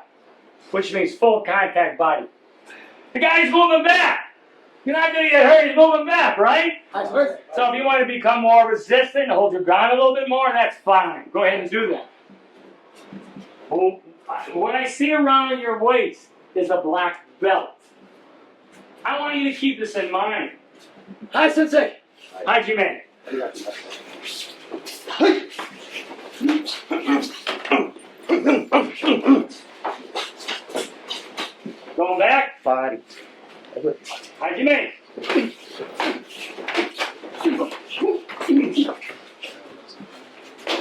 which means full contact body. The guy's moving back. You're not going to get hurt, he's moving back, right? So if you want to become more resistant and hold your ground a little bit more, that's fine. Go ahead and do that. What I see around your waist is a black belt. I want you to keep this in mind. Hi, Sensei. Hajime. Going back. Body. Hajime.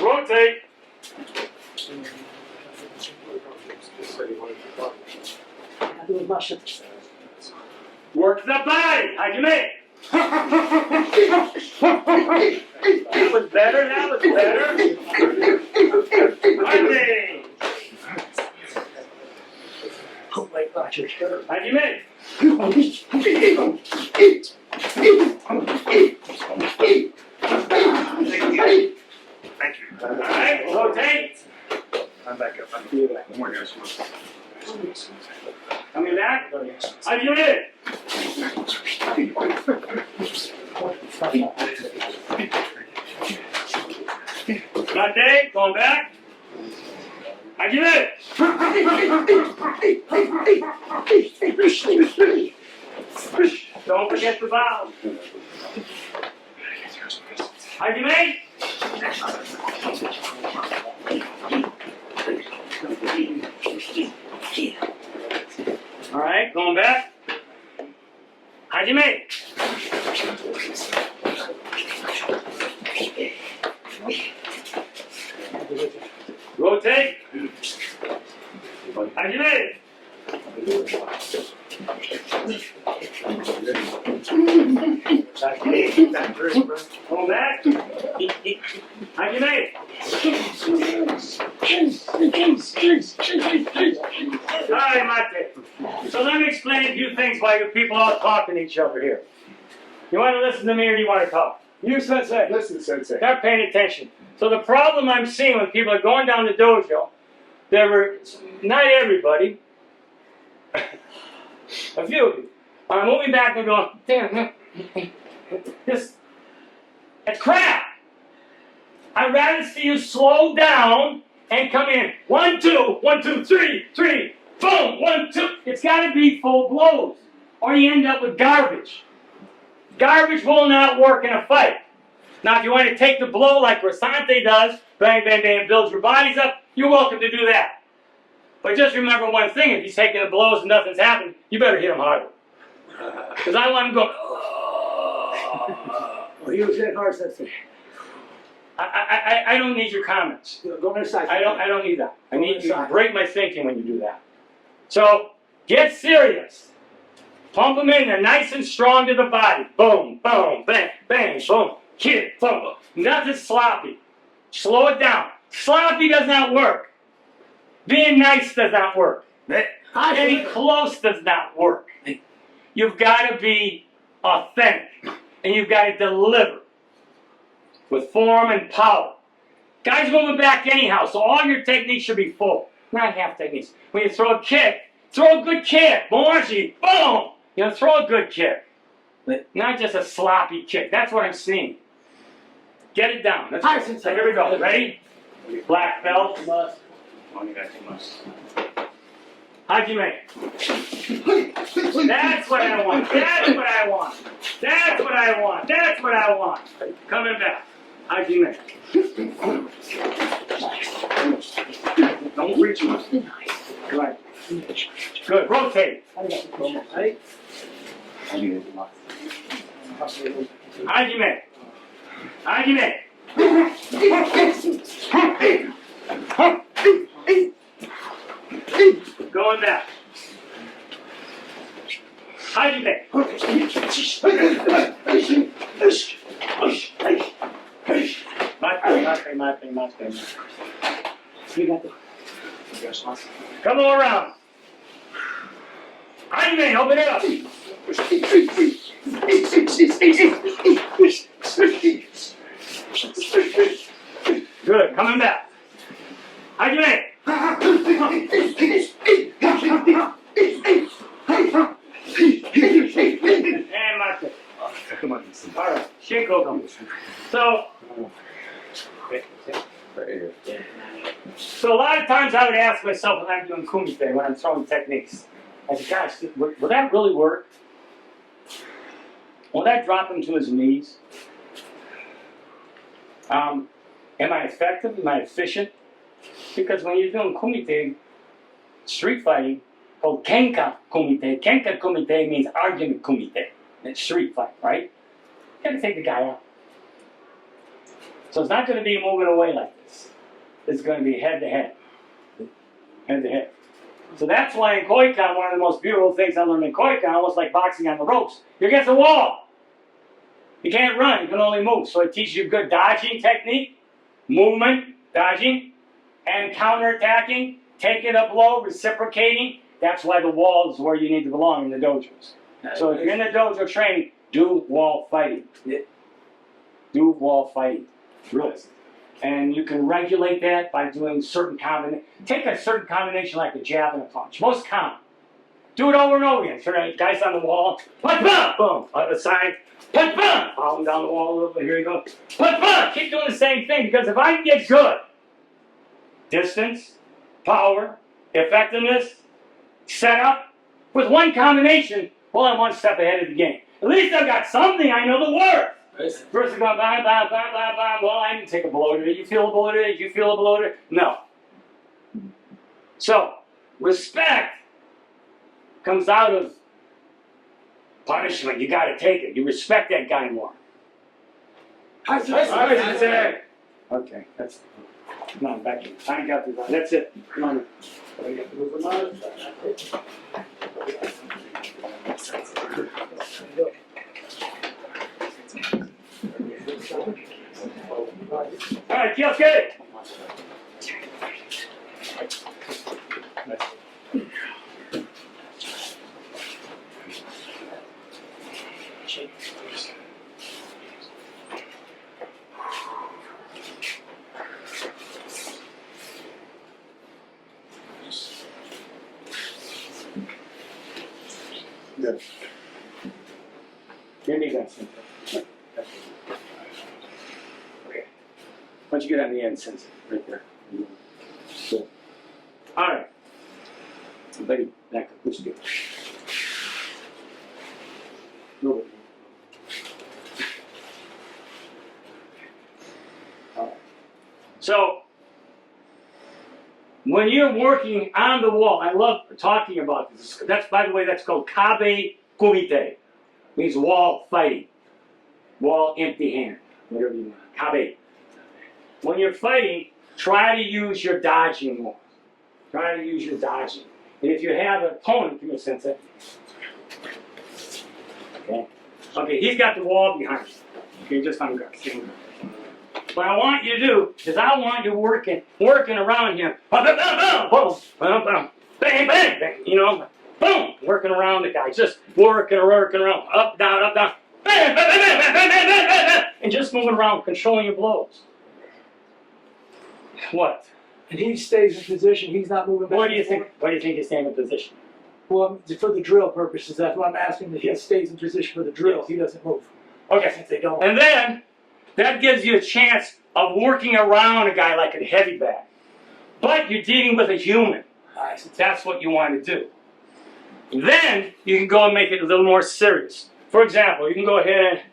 Rotate. Work the body. Hajime. That was better. That was better. Hajime. Oh my gosh. Hajime. Thank you. All right, rotate. I'm back up. I'm here. More guys. Coming back. Hajime. Mate, going back. Hajime. Don't forget the bow. Hajime. All right, going back. Hajime. Rotate. Hajime. Going back. Hajime. All right, Mate. So let me explain a few things while you people all talking to each other here. You want to listen to me or do you want to talk? You, Sensei. Listen, Sensei. Start paying attention. So the problem I'm seeing when people are going down the dojo, there were, not everybody, a few of you, are moving back and going, damn, this, it's crap. I'd rather see you slow down and come in. 1, 2, 1, 2, 3, 3, boom, 1, 2. It's got to be full blows, or you end up with garbage. Garbage will not work in a fight. Now, if you want to take the blow like Rasante does, bang, bang, bang, build your bodies up, you're welcome to do that. But just remember one thing, if he's taking the blows and nothing's happened, you better hit him harder. Because I want him to go, Well, he was hitting hard since then. I don't need your comments. Go on the side. I don't need that. I need you to break my thinking when you do that. So, get serious. Pump them in there nice and strong to the body. Boom, boom, bang, bang, boom. Kick, boom. Nothing sloppy. Slow it down. Sloppy does not work. Being nice does not work. Getting close does not work. You've got to be authentic. And you've got to deliver with form and power. Guys moving back anyhow, so all your techniques should be full, not half techniques. When you throw a kick, throw a good kick. Moashi, boom! You know, throw a good kick. Not just a sloppy kick. That's what I'm seeing. Get it down. Let's go. So here we go. Ready? Black belt. Hajime. That's what I want. That's what I want. That's what I want. That's what I want. Coming back. Hajime. Don't reach much. Good. Good. Rotate. Hajime. Hajime. Going back. Hajime. Mate. Come on around. Hajime, open it up. Good, coming back. Hajime. And mate. All right, Shinko comes. So a lot of times I would ask myself when I'm doing kumite, when I'm throwing techniques, I said, gosh, will that really work? Will that drop him to his knees? Am I effective? Am I efficient? Because when you're doing kumite, street fighting, called kenka kumite means argument kumite. It's street fight, right? You gotta take the guy out. So it's not going to be moving away like this. It's going to be head to head. Head to head. So that's why in Koikan, one of the most beautiful things I learned in Koikan, almost like boxing on the ropes, you're against the wall. You can't run, you can only move. So it teaches you good dodging technique, movement, dodging, and counterattacking, taking a blow, reciprocating. That's why the wall is where you need to belong in the dojos. So if you're in the dojo training, do wall fighting. Do wall fighting. Really. And you can regulate that by doing certain combinations. Take a certain combination like a jab and a punch. Most common. Do it over and over again. So guys on the wall. Punch, boom, boom. On the side. Punch, boom. Follow down the wall a little bit. Here you go. Punch, boom. Keep doing the same thing because if I can get good, distance, power, effectiveness, setup, with one combination, well, I'm one step ahead of the game. At least I've got something I know the word. First, going bam, bam, bam, bam, bam. Well, I didn't take a blow today. You feel a blow today? Did you feel a blow today? No. So, respect comes out of punishment. You got to take it. You respect that guy more. Okay, that's. Come on, back in. I got this. That's it. Come on. All right, Kyosuke. good. Your knee got sensei. Okay. Why don't you get on the end, sensei? Right there. Good. All right. Buddy, back up. Push it. Move it. All right. So, when you're working on the wall, I love talking about this. That's, by the way, that's called Kabe Kumite. Means wall fighting. Wall empty hand. Whatever you want. Kabe. When you're fighting, try to use your dodging more. Try to use your dodging. And if you have an opponent, give me a sense of okay. Okay, he's got the wall behind him. Okay, just on guard. What I want you to do is I want you working around him. Boom, boom, boom, bang, bang, bang. You know, boom, working around the guy. Just working around. Up, down, bang, bang, bang, bang, bang, bang, bang, bang, and just moving around, controlling your blows. What? And he stays in position. He's not moving back. What do you think? Why do you think he's staying in position? Well, for the drill purposes, that's what I'm asking. That he stays in position for the drill. Yes. He doesn't move. Okay. Since they don't. And then that gives you a chance of working around a guy like a heavy bag. But you're dealing with a human. That's what you want to do. Then you can go and make it a little more serious. For example, you can go ahead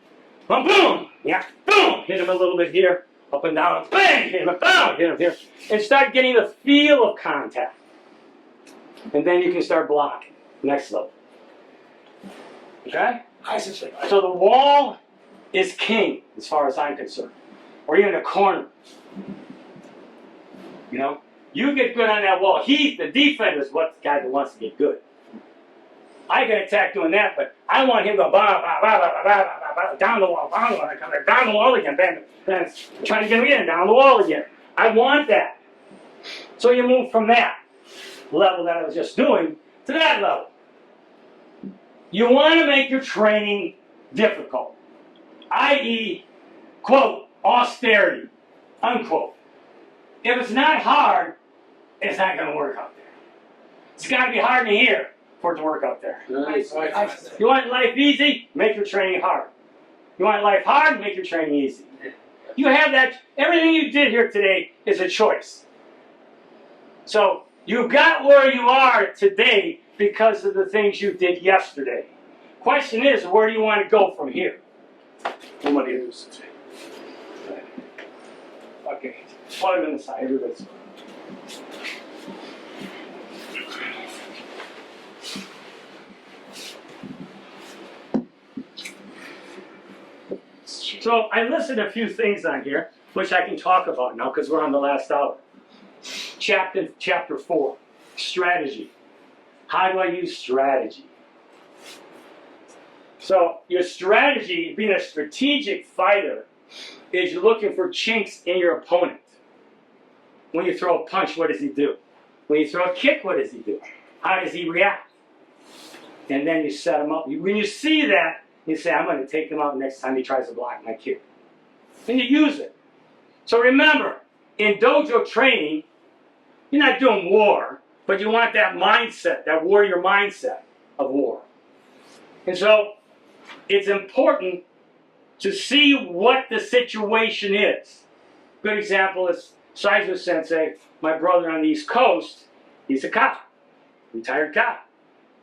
and boom, yeah, boom, hit him a little bit here, up and down, bang, hit him, down, hit him here, and start getting the feel of contact. And then you can start blocking. Next level. Okay? So the wall is king, as far as I'm concerned. Or you're in a corner. You know? You get good on that wall. The defender is what the guy that wants to get good. I can attack doing that, but I want him to go down the wall, down the wall again, then trying to get him in, down the wall again. I want that. So you move from that level that I was just doing to that level. You want to make your training difficult, i.e., quote, austerity, unquote. If it's not hard, it's not going to work out there. It's got to be hard in here for it to work out there. You want life easy? Make your training hard. You want life hard? Make your training easy. You have that. Everything you did here today is a choice. So you got where you are today because of the things you did yesterday. Question is, where do you want to go from here? Okay, put him in the side. Everybody's. So I listed a few things on here, which I can talk about now because we're on the last hour. Chapter 4, strategy. How do I use strategy? So your strategy, being a strategic fighter, is you're looking for chinks in your opponent. When you throw a punch, what does he do? When you throw a kick, what does he do? How does he react? And then you set him up. When you see that, you say, I'm going to take him out next time he tries to block my kick. And you use it. So remember, in dojo training, you're not doing war, but you want that mindset, that warrior mindset of war. And so it's important to see what the situation is. Good example is Saizo Sensei, my brother on the East Coast. He's a cop, retired cop.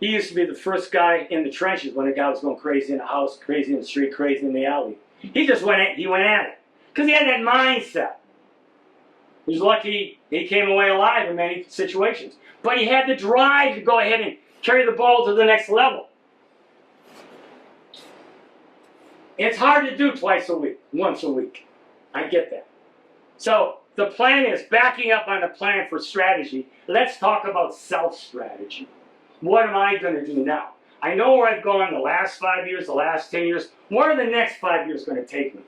He used to be the first guy in the trenches when a guy was going crazy in the house, crazy in the street, crazy in the alley. He went at it because he had that mindset. He was lucky he came away alive in many situations. But he had the drive to go ahead and carry the ball to the next level. It's hard to do twice a week, once a week. I get that. So the plan is, backing up on the plan for strategy, let's talk about self-strategy. What am I going to do now? I know where I've gone the last 5 years, the last 10 years. Where are the next 5 years going to take me?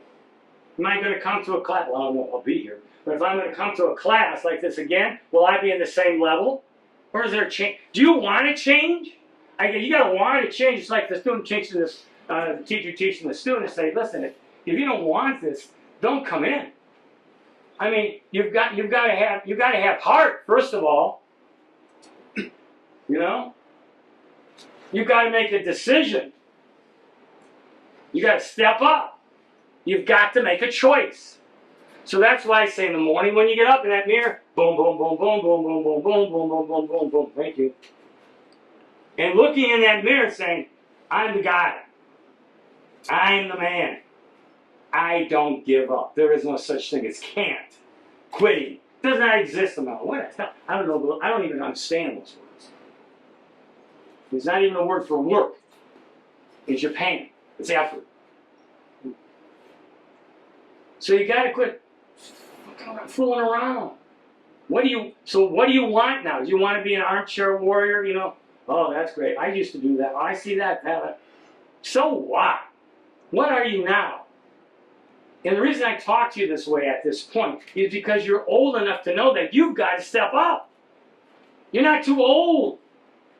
Am I going to come to a class? Well, I don't know if I'll be here. But if I'm going to come to a class like this again, will I be in the same level? Or is there a change? Do you want to change? You got to want to change. It's like the student teaching this, the teacher teaching the student, say, listen, if you don't want this, don't come in. I mean, you've got to have heart, first of all. You know? You got to make a decision. You got to step up. You've got to make a choice. So that's why I say in the morning when you get up in that mirror, boom, boom, boom, boom, boom, boom, boom, boom, boom, boom, boom, boom, boom. Thank you. And looking in that mirror saying, I'm the guy. I'm the man. I don't give up. There is no such thing as can't. Quitting. Does not exist in my life. I don't know. I don't even understand those words. It's not even a word for work. In Japan, it's effort. So you got to quit fooling around. What do you want now? Do you want to be an armchair warrior? You know, oh, that's great. I used to do that. Oh, I see that. So what? What are you now? And the reason I talk to you this way at this point is because you're old enough to know that you've got to step up. You're not too old.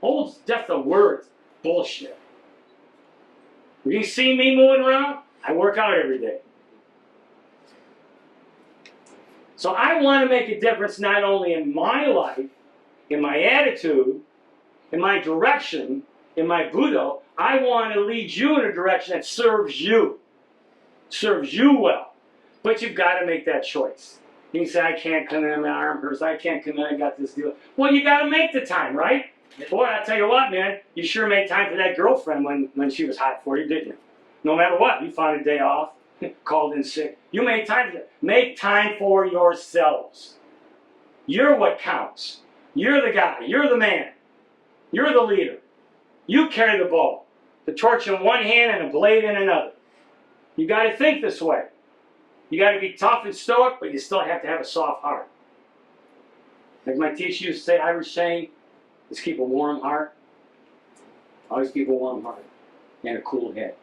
Old's just a word. Bullshit. You see me moving around? I work out every day. So I want to make a difference not only in my life, in my attitude, in my direction, in my Buddha. I want to lead you in a direction that serves you. Serves you well. But you've got to make that choice. You can say, I can't come in, my arm hurts, I can't come in, I got this deal. Well, you got to make the time, right? Boy, I tell you what, man, you sure made time for that girlfriend when she was hot for you, didn't you? No matter what, you found a day off, called in sick. You made time for that. Make time for yourselves. You're what counts. You're the guy. You're the man. You're the leader. You carry the ball. The torch in one hand and a blade in another. You got to think this way. You got to be tough and stoic, but you still have to have a soft heart. Like my teacher used to say, Irish saying, is keep a warm heart. Always keep a warm heart and a cool head.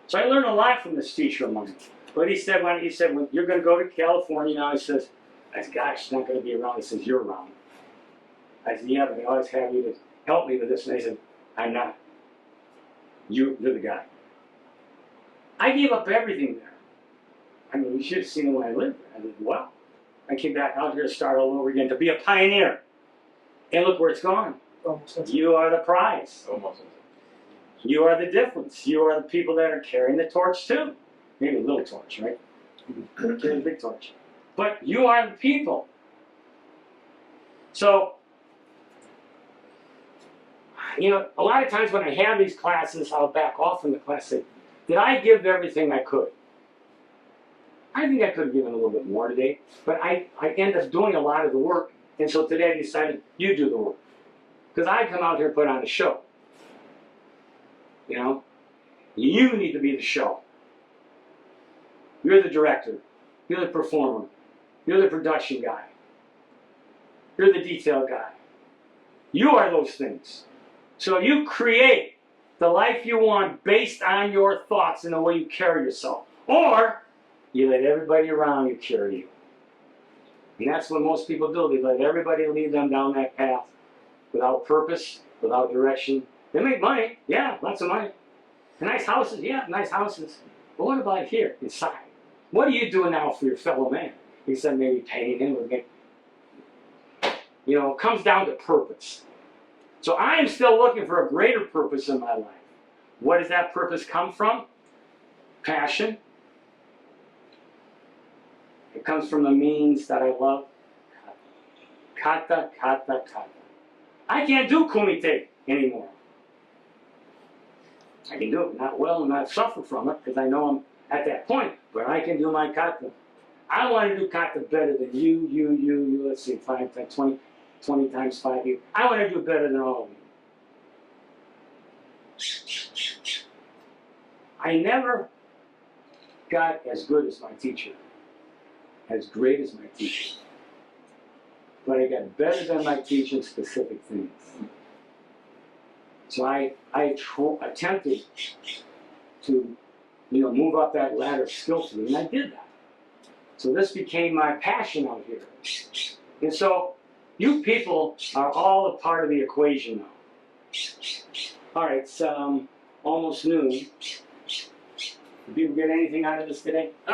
So I learned a lot from this teacher of mine. But he said when you're going to go to California now, he says, I said, gosh, she's not going to be around. He says, you're around. I said, yeah, but they always have you to help me with this. And they said, I'm not. You're the guy. I gave up everything there. I mean, you should have seen it when I lived there. I said, wow. I came back out here to start all over again, to be a pioneer. And look where it's gone. You are the prize. You are the difference. You are the people that are carrying the torch too. Maybe a little torch, right? Carrying a big torch. But you are the people. So, you know, a lot of times when I have these classes, I'll back off from the class and say, did I give everything I could? I think I could have given a little bit more today, but I end up doing a lot of the work, and so today I decided, you do the work. Because I come out here and put on a show. You know? You need to be the show. You're the director. You're the performer. You're the production guy. You're the detail guy. You are those things. So you create the life you want based on your thoughts and the way you carry yourself. Or you let everybody around you carry you. And that's what most people do. They let everybody lead them down that path without purpose, without direction. They make money. Yeah, lots of money. Nice houses. Yeah, nice houses. But what about here, inside? What are you doing now for your fellow man? He said maybe paying him or maybe, you know, it comes down to purpose. So I am still looking for a greater purpose in my life. What does that purpose come from? Passion. It comes from the means that I love. Kata, kata, kata. I can't do kumite anymore. I can do it not well and not suffer from it because I know I'm at that point, but I can do my kata. I want to do kata better than you. Let's see, 5 times 20 times 5 you. I want to do better than all of you. I never got as good as my teacher, as great as my teacher, but I got better than my teacher in specific things. So I attempted to, move up that ladder skillfully, and I did that. So this became my passion out here. And so you people are all a part of the equation now. All right, it's almost noon. Did people get anything out of this today? Oh,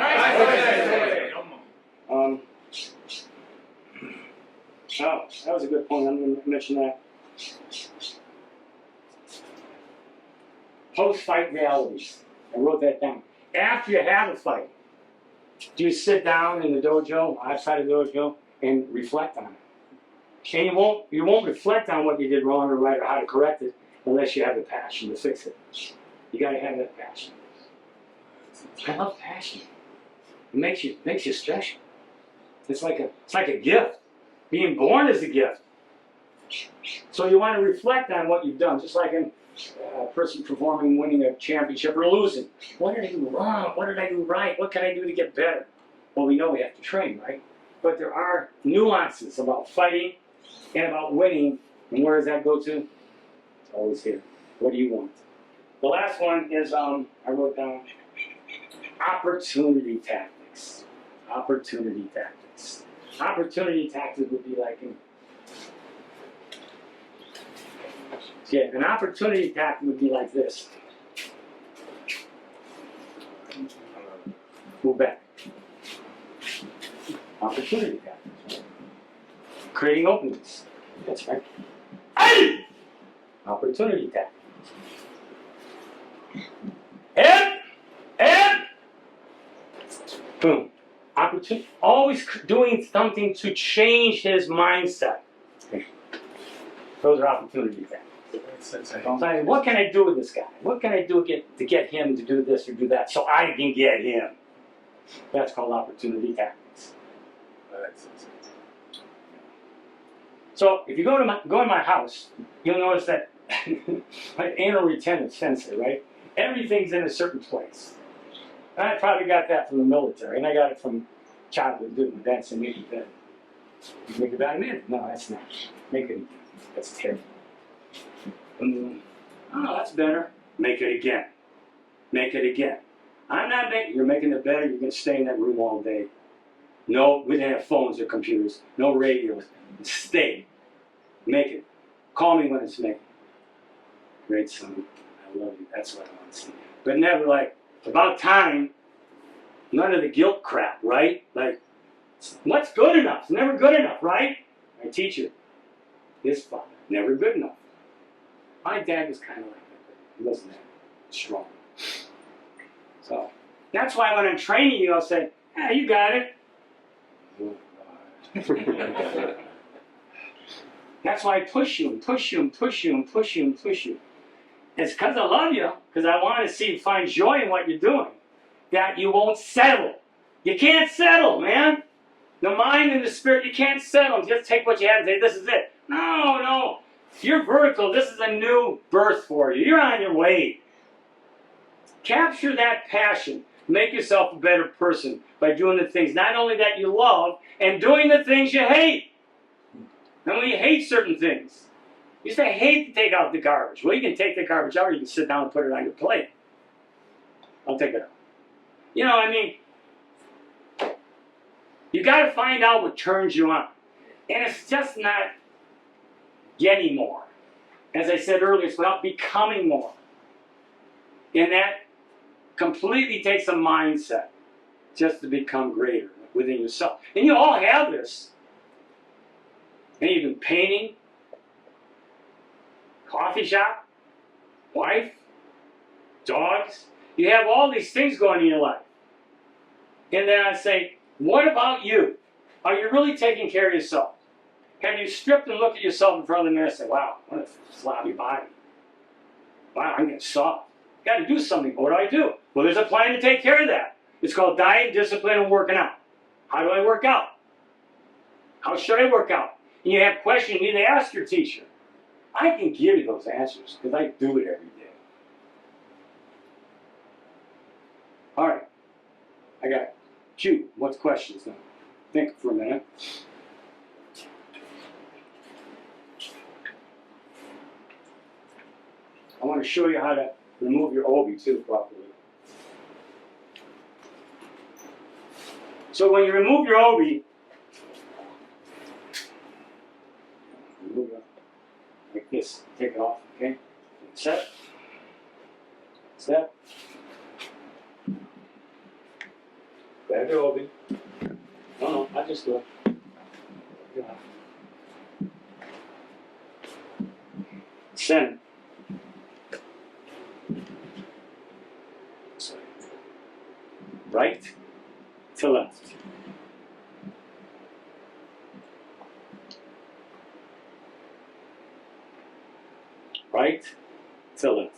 that was a good point. I'm going to mention that. Post-fight realities. I wrote that down. After you have a fight, do you sit down in the dojo, outside of the dojo, and reflect on it? And you won't reflect on what you did wrong or right or how to correct it unless you have the passion to fix it. You got to have that passion. I love passion. It makes you special. It's like a gift. Being born is a gift. So you want to reflect on what you've done, just like a person performing, winning a championship or losing. What did I do wrong? What did I do right? What can I do to get better? Well, we know we have to train, right? But there are nuances about fighting and about winning. And where does that go to? It's always here. What do you want? The last one is, I wrote down opportunity tactics. Opportunity tactics. Opportunity tactics would be like an opportunity tactic would be like this. Move back. Opportunity tactics. Creating openings. That's right. Hey! Opportunity tactics. And boom. Opportunity. Always doing something to change his mindset. Those are opportunity tactics. What can I do with this guy? What can I do to get him to do this or do that so I can get him? That's called opportunity tactics. So if you go in my house, you'll notice that my anal retentive sensor, right? Everything's in a certain place. And I probably got that from the military, and I got it from childhood doing my dad said, make it better. You make it better, man? No, that's not. Make it again. That's terrible. Oh, that's better. Make it again. Make it again. I'm not making. You're making it better. You're going to stay in that room all day. No, we didn't have phones or computers. No radios. Stay. Make it. Call me when it's made. Great son. I love you. That's what I want to see. But never like, about time. None of the guilt crap, right? Like, what's good enough? It's never good enough, right? My teacher, his father, never good enough. My dad was kind of like that, but he wasn't that strong. So, that's why when I'm training you, I'll say, yeah, you got it. That's why I push you and push you and push you and push you and push you. It's because I love you, because I want to see you find joy in what you're doing, that you won't settle. You can't settle, man. The mind and the spirit, you can't settle. Just take what you have and say, this is it. No. You're vertical. This is a new birth for you. You're on your way. Capture that passion. Make yourself a better person by doing the things, not only that you love, and doing the things you hate. And when you hate certain things, you say, I hate to take out the garbage. Well, you can take the garbage out, or you can sit down and put it on your plate. I'll take it out. You know, I mean, you got to find out what turns you on. And it's just not getting more. As I said earlier, it's about becoming more. And that completely takes a mindset just to become greater within yourself. And you all have this. And even painting, coffee shop, wife, dogs. You have all these things going in your life. And then I say, what about you? Are you really taking care of yourself? Have you stripped and looked at yourself in front of the mirror and said, wow, what a sloppy body. Wow, I'm getting soft. Got to do something. What do? Well, there's a plan to take care of that. It's called diet, discipline, and working out. How do I work out? How should I work out? And you have questions, you need to ask your teacher. I can give you those answers because I do it every day. All right. I got Q. What's questions now? Think for a minute. I want to show you how to remove your obi too properly. So when you remove your obi, remove it like this. Take it off, okay? Set. Set. Grab your obi. No, I just do it. Yeah. Send. Right to left. Right to left.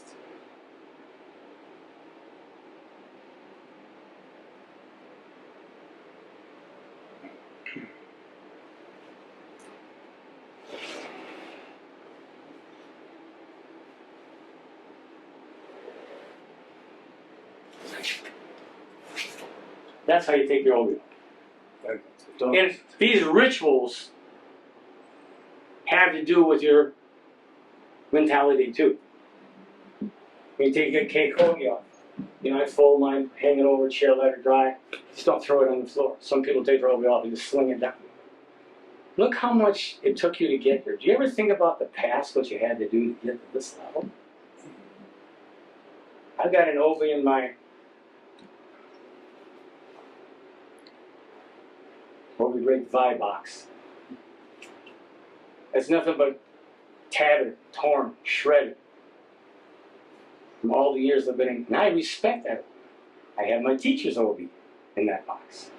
That's how you take your obi. And these rituals have to do with your mentality too. When you take your cake obi off, I fold mine, hang it over a chair, let it dry. Just don't throw it on the floor. Some people take their obi off and just sling it down. Look how much it took you to get here. Do you ever think about the past, what you had to do to get to this level? I've got an obi in my obi great vibe box. It's nothing but tattered, torn, shredded from all the years I've been in. And I respect that. I have my teacher's obi in that box,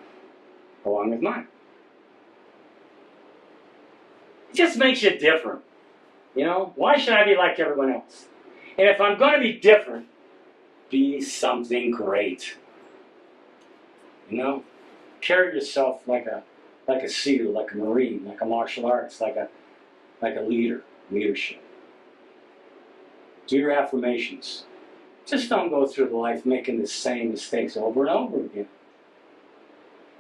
along with mine. It just makes you different. Why should I be like everyone else? And if I'm going to be different, be something great. Carry yourself like a SEAL, like a Marine, like a martial arts, like a leadership. Do your affirmations. Just don't go through life making the same mistakes over and over again.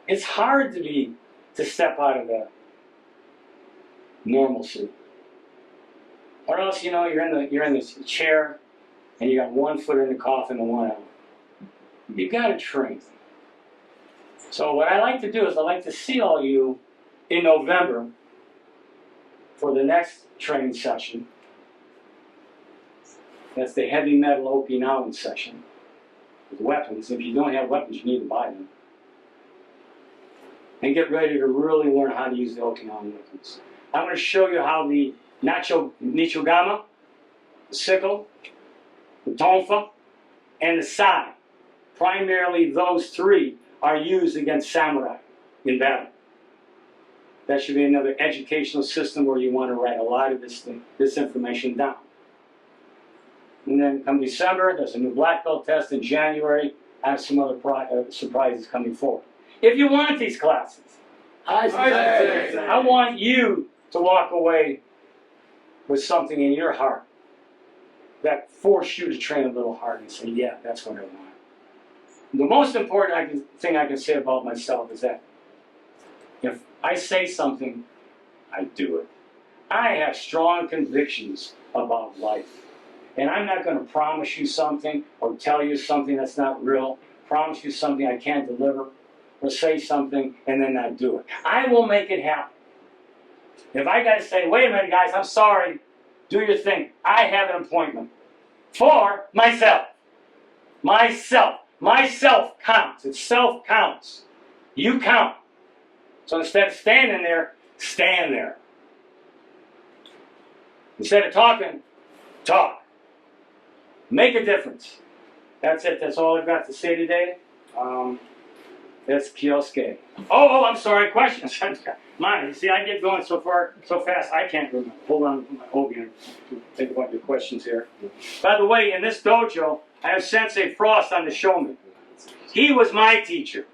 It's hard to step out of the normalcy. Or else, you're in this chair and you got one foot in the coffin and one out. You got to train. So what I like to do is I like to see all you in November for the next training session. That's the heavy metal Okinawan session with weapons. If you don't have weapons, you need to buy them. And get ready to really learn how to use the Okinawan weapons. I'm going to show you how the Nichogama, the sickle, the tonfa, and the sai, primarily those three, are used against samurai in battle. That should be another educational system where you want to write a lot of this information down. And then come December, there's a new black belt test. In January, I have some other surprises coming forward. If you want these classes, I want you to walk away with something in your heart that forced you to train a little harder and say, yeah, that's what I want. The most important thing I can say about myself is that if I say something, I do it. I have strong convictions about life. And I'm not going to promise you something or tell you something that's not real, promise you something I can't deliver, or say something and then not do it. I will make it happen. If I got to say, wait a minute, guys, I'm sorry, do your thing. I have an appointment for myself. Myself. Myself counts. It self counts. You count. So instead of standing there, stand there. Instead of talking, talk. Make a difference. That's it. That's all I've got to say today. That's Kioske. Oh, I'm sorry. Questions? Mine. You see, I get going so fast, I can't remember. Hold on, my obi and think about your questions here. By the way, in this dojo, I have Sensei Frost on the show. He was my teacher.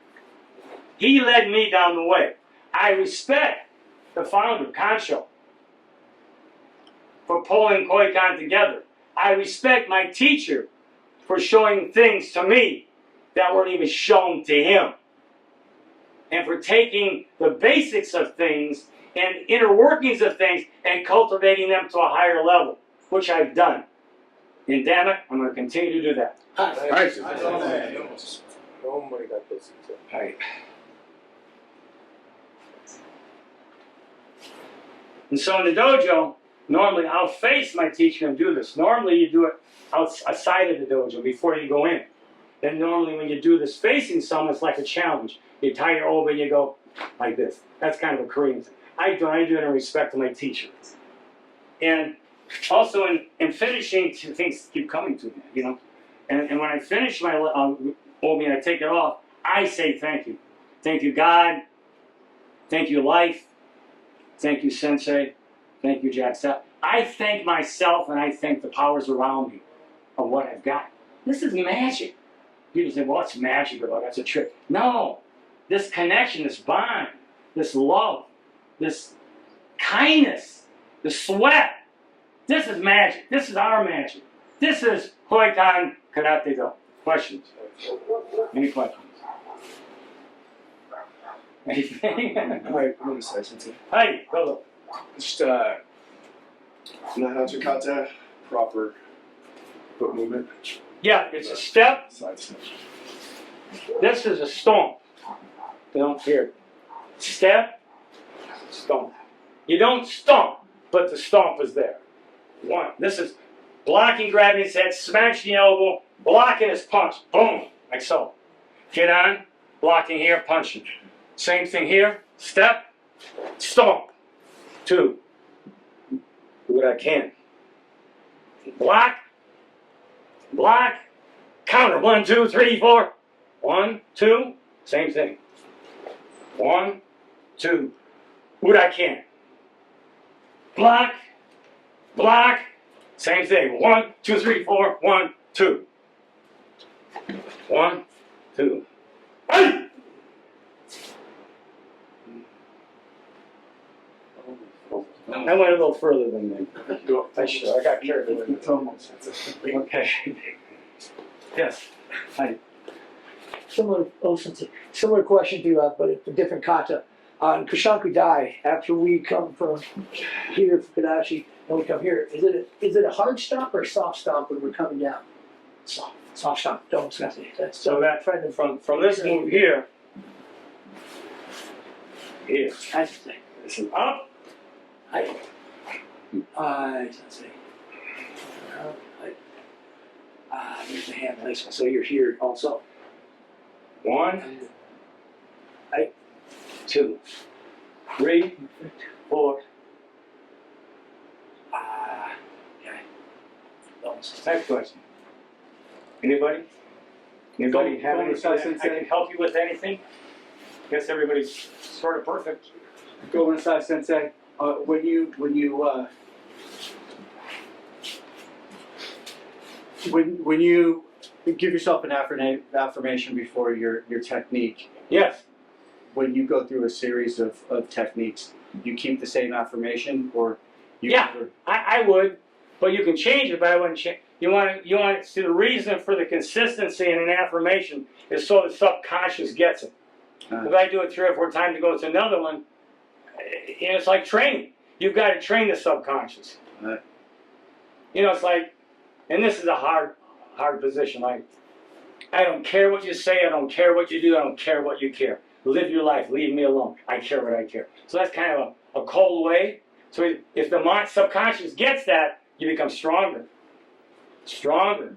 He led me down the way. I respect the founder, Kancho, for pulling Koikan together. I respect my teacher for showing things to me that weren't even shown to him. And for taking the basics of things and inner workings of things and cultivating them to a higher level, which I've done. And damn it, I'm going to continue to do that. Right. And so in the dojo, normally I'll face my teacher and do this. Normally you do it outside of the dojo before you go in. Then normally when you do this facing someone, it's like a challenge. You tie your obi and you go like this. That's kind of a Korean thing. I do it in respect to my teacher. And also in finishing, things keep coming to me, And when I finish my obi and I take it off, I say thank you. Thank you, God. Thank you, life. Thank you, Sensei. Thank you, Jack Sabat. I thank myself and I thank the powers around me of what I've got. This is magic. People say, well, what's magic about? That's a trick. No. This connection, this bond, this love, this kindness, the sweat. This is magic. This is our magic. This is Hoikan Karate Do. Questions? Any questions? Anything? Hi, I'm gonna say something. Hey, go. Just Nahaja kata, proper foot movement, Yeah, it's a step. side step. This is a stomp. You don't hear. Step, stomp. You don't stomp, but the stomp is there. One. This is blocking, grabbing his head, smashing the elbow, blocking his punch. Boom, like so. Get on, blocking here, punching. Same thing here. Step, stomp. 2. Do what I can. Block, block, counter. 1, 2, 3, 4. 1, 2. Same thing. 1, 2. What I can. Block, block. Same thing. 1, 2, 3, 4. 1, 2. 1, 2. Hey! I went a little further than that. I got carried away. It's almost. Okay. Yes. Hi. Similar question to you, but it's a different kata. On Kushanku Dai, after we come from here for Kadashi, and we come here, is it a hard stomp or a soft stomp when we're coming down? Soft stomp. Don't discuss it. That's So that from this move here, here, That's the thing. this is up. Let's see. There's the hand placement. So you're here also. 1, 2, 3, 4. Okay. Almost. Next question. Anybody? Anybody have Go, anything? I can help you with anything? Guess everybody's sort of perfect. Go inside, Sensei. When you give yourself an affirmation before your technique, Yes. when you go through a series of techniques, you keep the same affirmation, or you Yeah. I would, but you can change it, but I wouldn't change. You want to see the reason for the consistency in an affirmation is so the subconscious gets it. If I do it 3 or 4 times to go to another one, it's like training. You've got to train the subconscious. Right. It's like, and this is a hard position. Like, I don't care what you say. I don't care what you do. I don't care what you care. Live your life. Leave me alone. I care what I care. So that's kind of a cold way. So if the subconscious gets that, you become stronger. Stronger.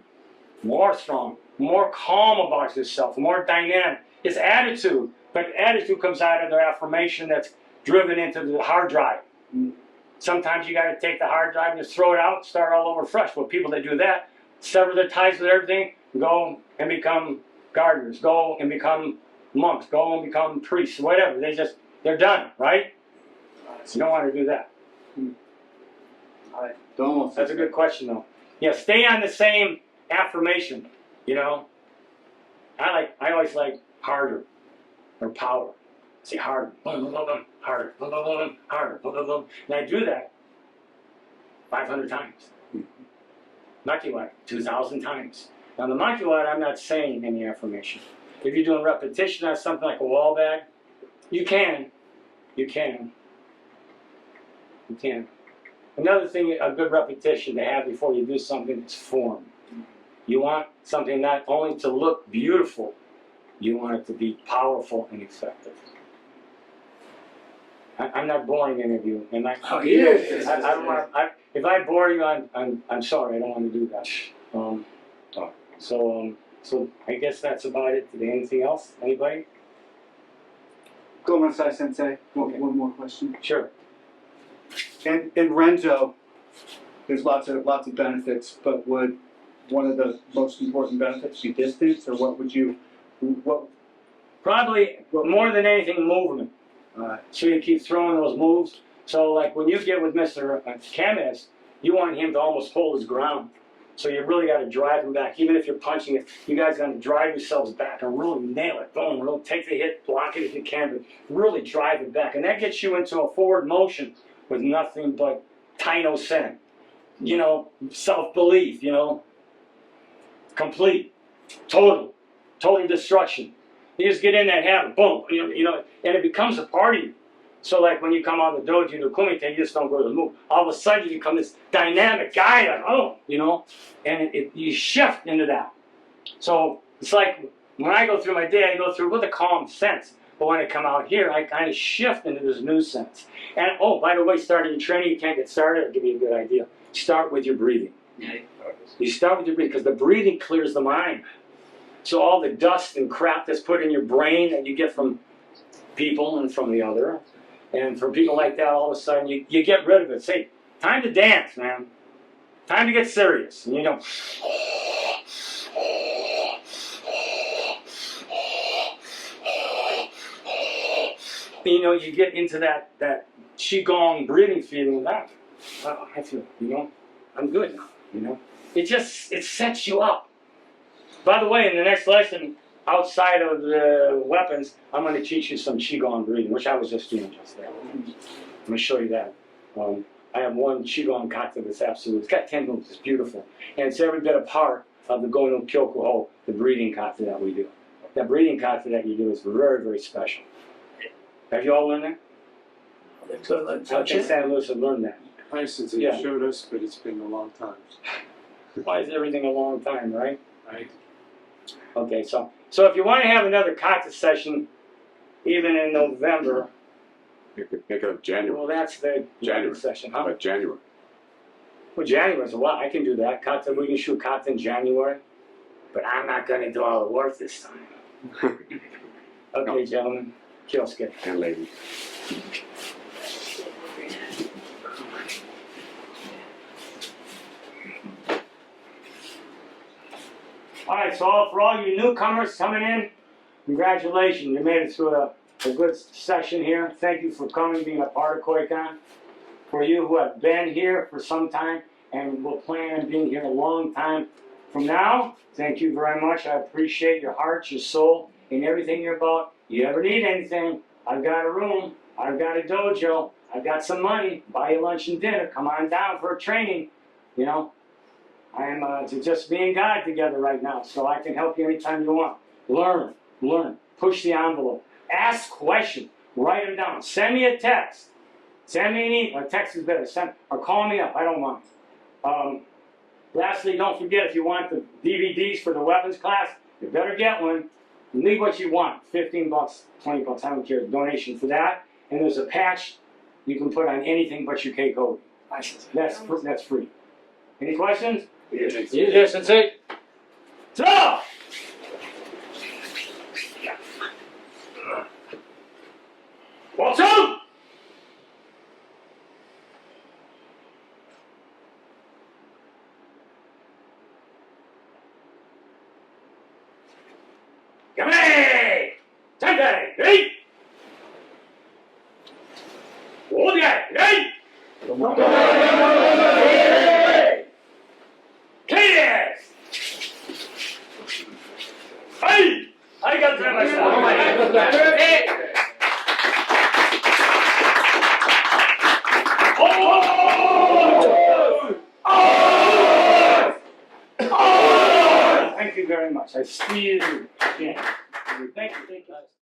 More strong. More calm about yourself. More dynamic. It's attitude. But attitude comes out of the affirmation that's driven into the hard drive. Sometimes you got to take the hard drive and just throw it out, start all over fresh. Well, people that do that, sever their ties with everything, go and become gardeners, go and become monks, go and become priests, whatever. They're done, right? You don't want to do that. That's a good question, though. Yeah, stay on the same affirmation. I always like harder or power. Say harder, harder, harder, and I do that 500 times. Makiwara, 2,000 times. Now the Makiwara, I'm not saying any affirmation. If you're doing repetition on something like a wall bag, you can. Another thing, a good repetition to have before you do something is form. You want something not only to look beautiful, you want it to be powerful and effective. I'm not boring any of you, and I don't want. If I bore you, I'm sorry. I don't want to do that. So I guess that's about it today. Anything else? Anybody? Go inside, Sensei. One more question. Sure. In Renzo, there's lots of benefits, but would one of the most important benefits be distance, or what Probably more than anything, movement. So you keep throwing those moves. So like when you get with Mr. Kamis, you want him to almost hold his ground. So you really got to drive him back. Even if you're punching it, you guys got to drive yourselves back and really nail it. Boom, really take the hit, block it if you can, but really drive it back. And that gets you into a forward motion with nothing but Taino Sen. You know, self-belief, you know, complete, total destruction. You just get in that habit, boom, you know, and it becomes a party. So like when you come out of the dojo to Kumite, you just don't go to the move. All of a sudden you become this dynamic guy, like, oh, you know, and you shift into that. So it's like when I go through my day, I go through with a calm sense. But when I come out here, I kind of shift into this new sense. And oh, by the way, starting your training, you can't get started. I'll give you a good idea. Start with your breathing. You start with your breathing because the breathing clears the mind. So all the dust and crap that's put in your brain that you get from people and from the other, and from people like that, all of a sudden you get rid of it. Say, time to dance, man. Time to get serious. And you go, you know, you get into that qigong breathing feeling. That, oh, I feel, you know, I'm good now. You know, it sets you up. By the way, in the next lesson, outside of the weapons, I'm going to teach you some qigong breathing, which I was just doing just there. I'm going to show you that. I have one qigong kata that's absolute. It's got 10 moves. It's beautiful, and it's every bit a part of the Gono Kyokuho, the breathing kata that we do. That breathing kata that you do is very, very special. Have you all learned that? I think San Luis have learned that. Hi, since you Yeah. showed us, but it's been a long time. Why is everything a long time, right? Right. Okay, so if you want to have another kata session, even in November, You could pick up January. well, that's the January. session. How Huh? about January? Well, January, so what? I can do that. Kata, we can shoot kata in January, but I'm not going to do all the work this time. Okay, gentlemen, kioske. And ladies. All right, so for all you newcomers coming in, congratulations. You made it through a good session here. Thank you for coming, being a part of Koikan. For you who have been here for some time and will plan on being here a long time from now, thank you very much. I appreciate your heart, your soul, and everything you're about. You ever need anything, I've got a room, I've got a dojo, I've got some money, buy you lunch and dinner, come on down for a training, you know. I am just me and God together right now, so I can help you anytime you want. Learn, push the envelope, ask questions, write them down, send me a text, send me an email, a text is better, or call me up, I don't mind. Lastly, don't forget, if you want the DVDs for the weapons class, you better get one. Leave what you want, 15 bucks, 20 bucks, I don't care, donation for that. And there's a patch you can put on anything but your K-code. That's free. Any questions? Yes, Sensei. So! What's up? Come here! Sensei! Hey! Hold it! Hey! Kids! Hey! I got to myself. Hey! Thank you very much. I see you again. Thank you.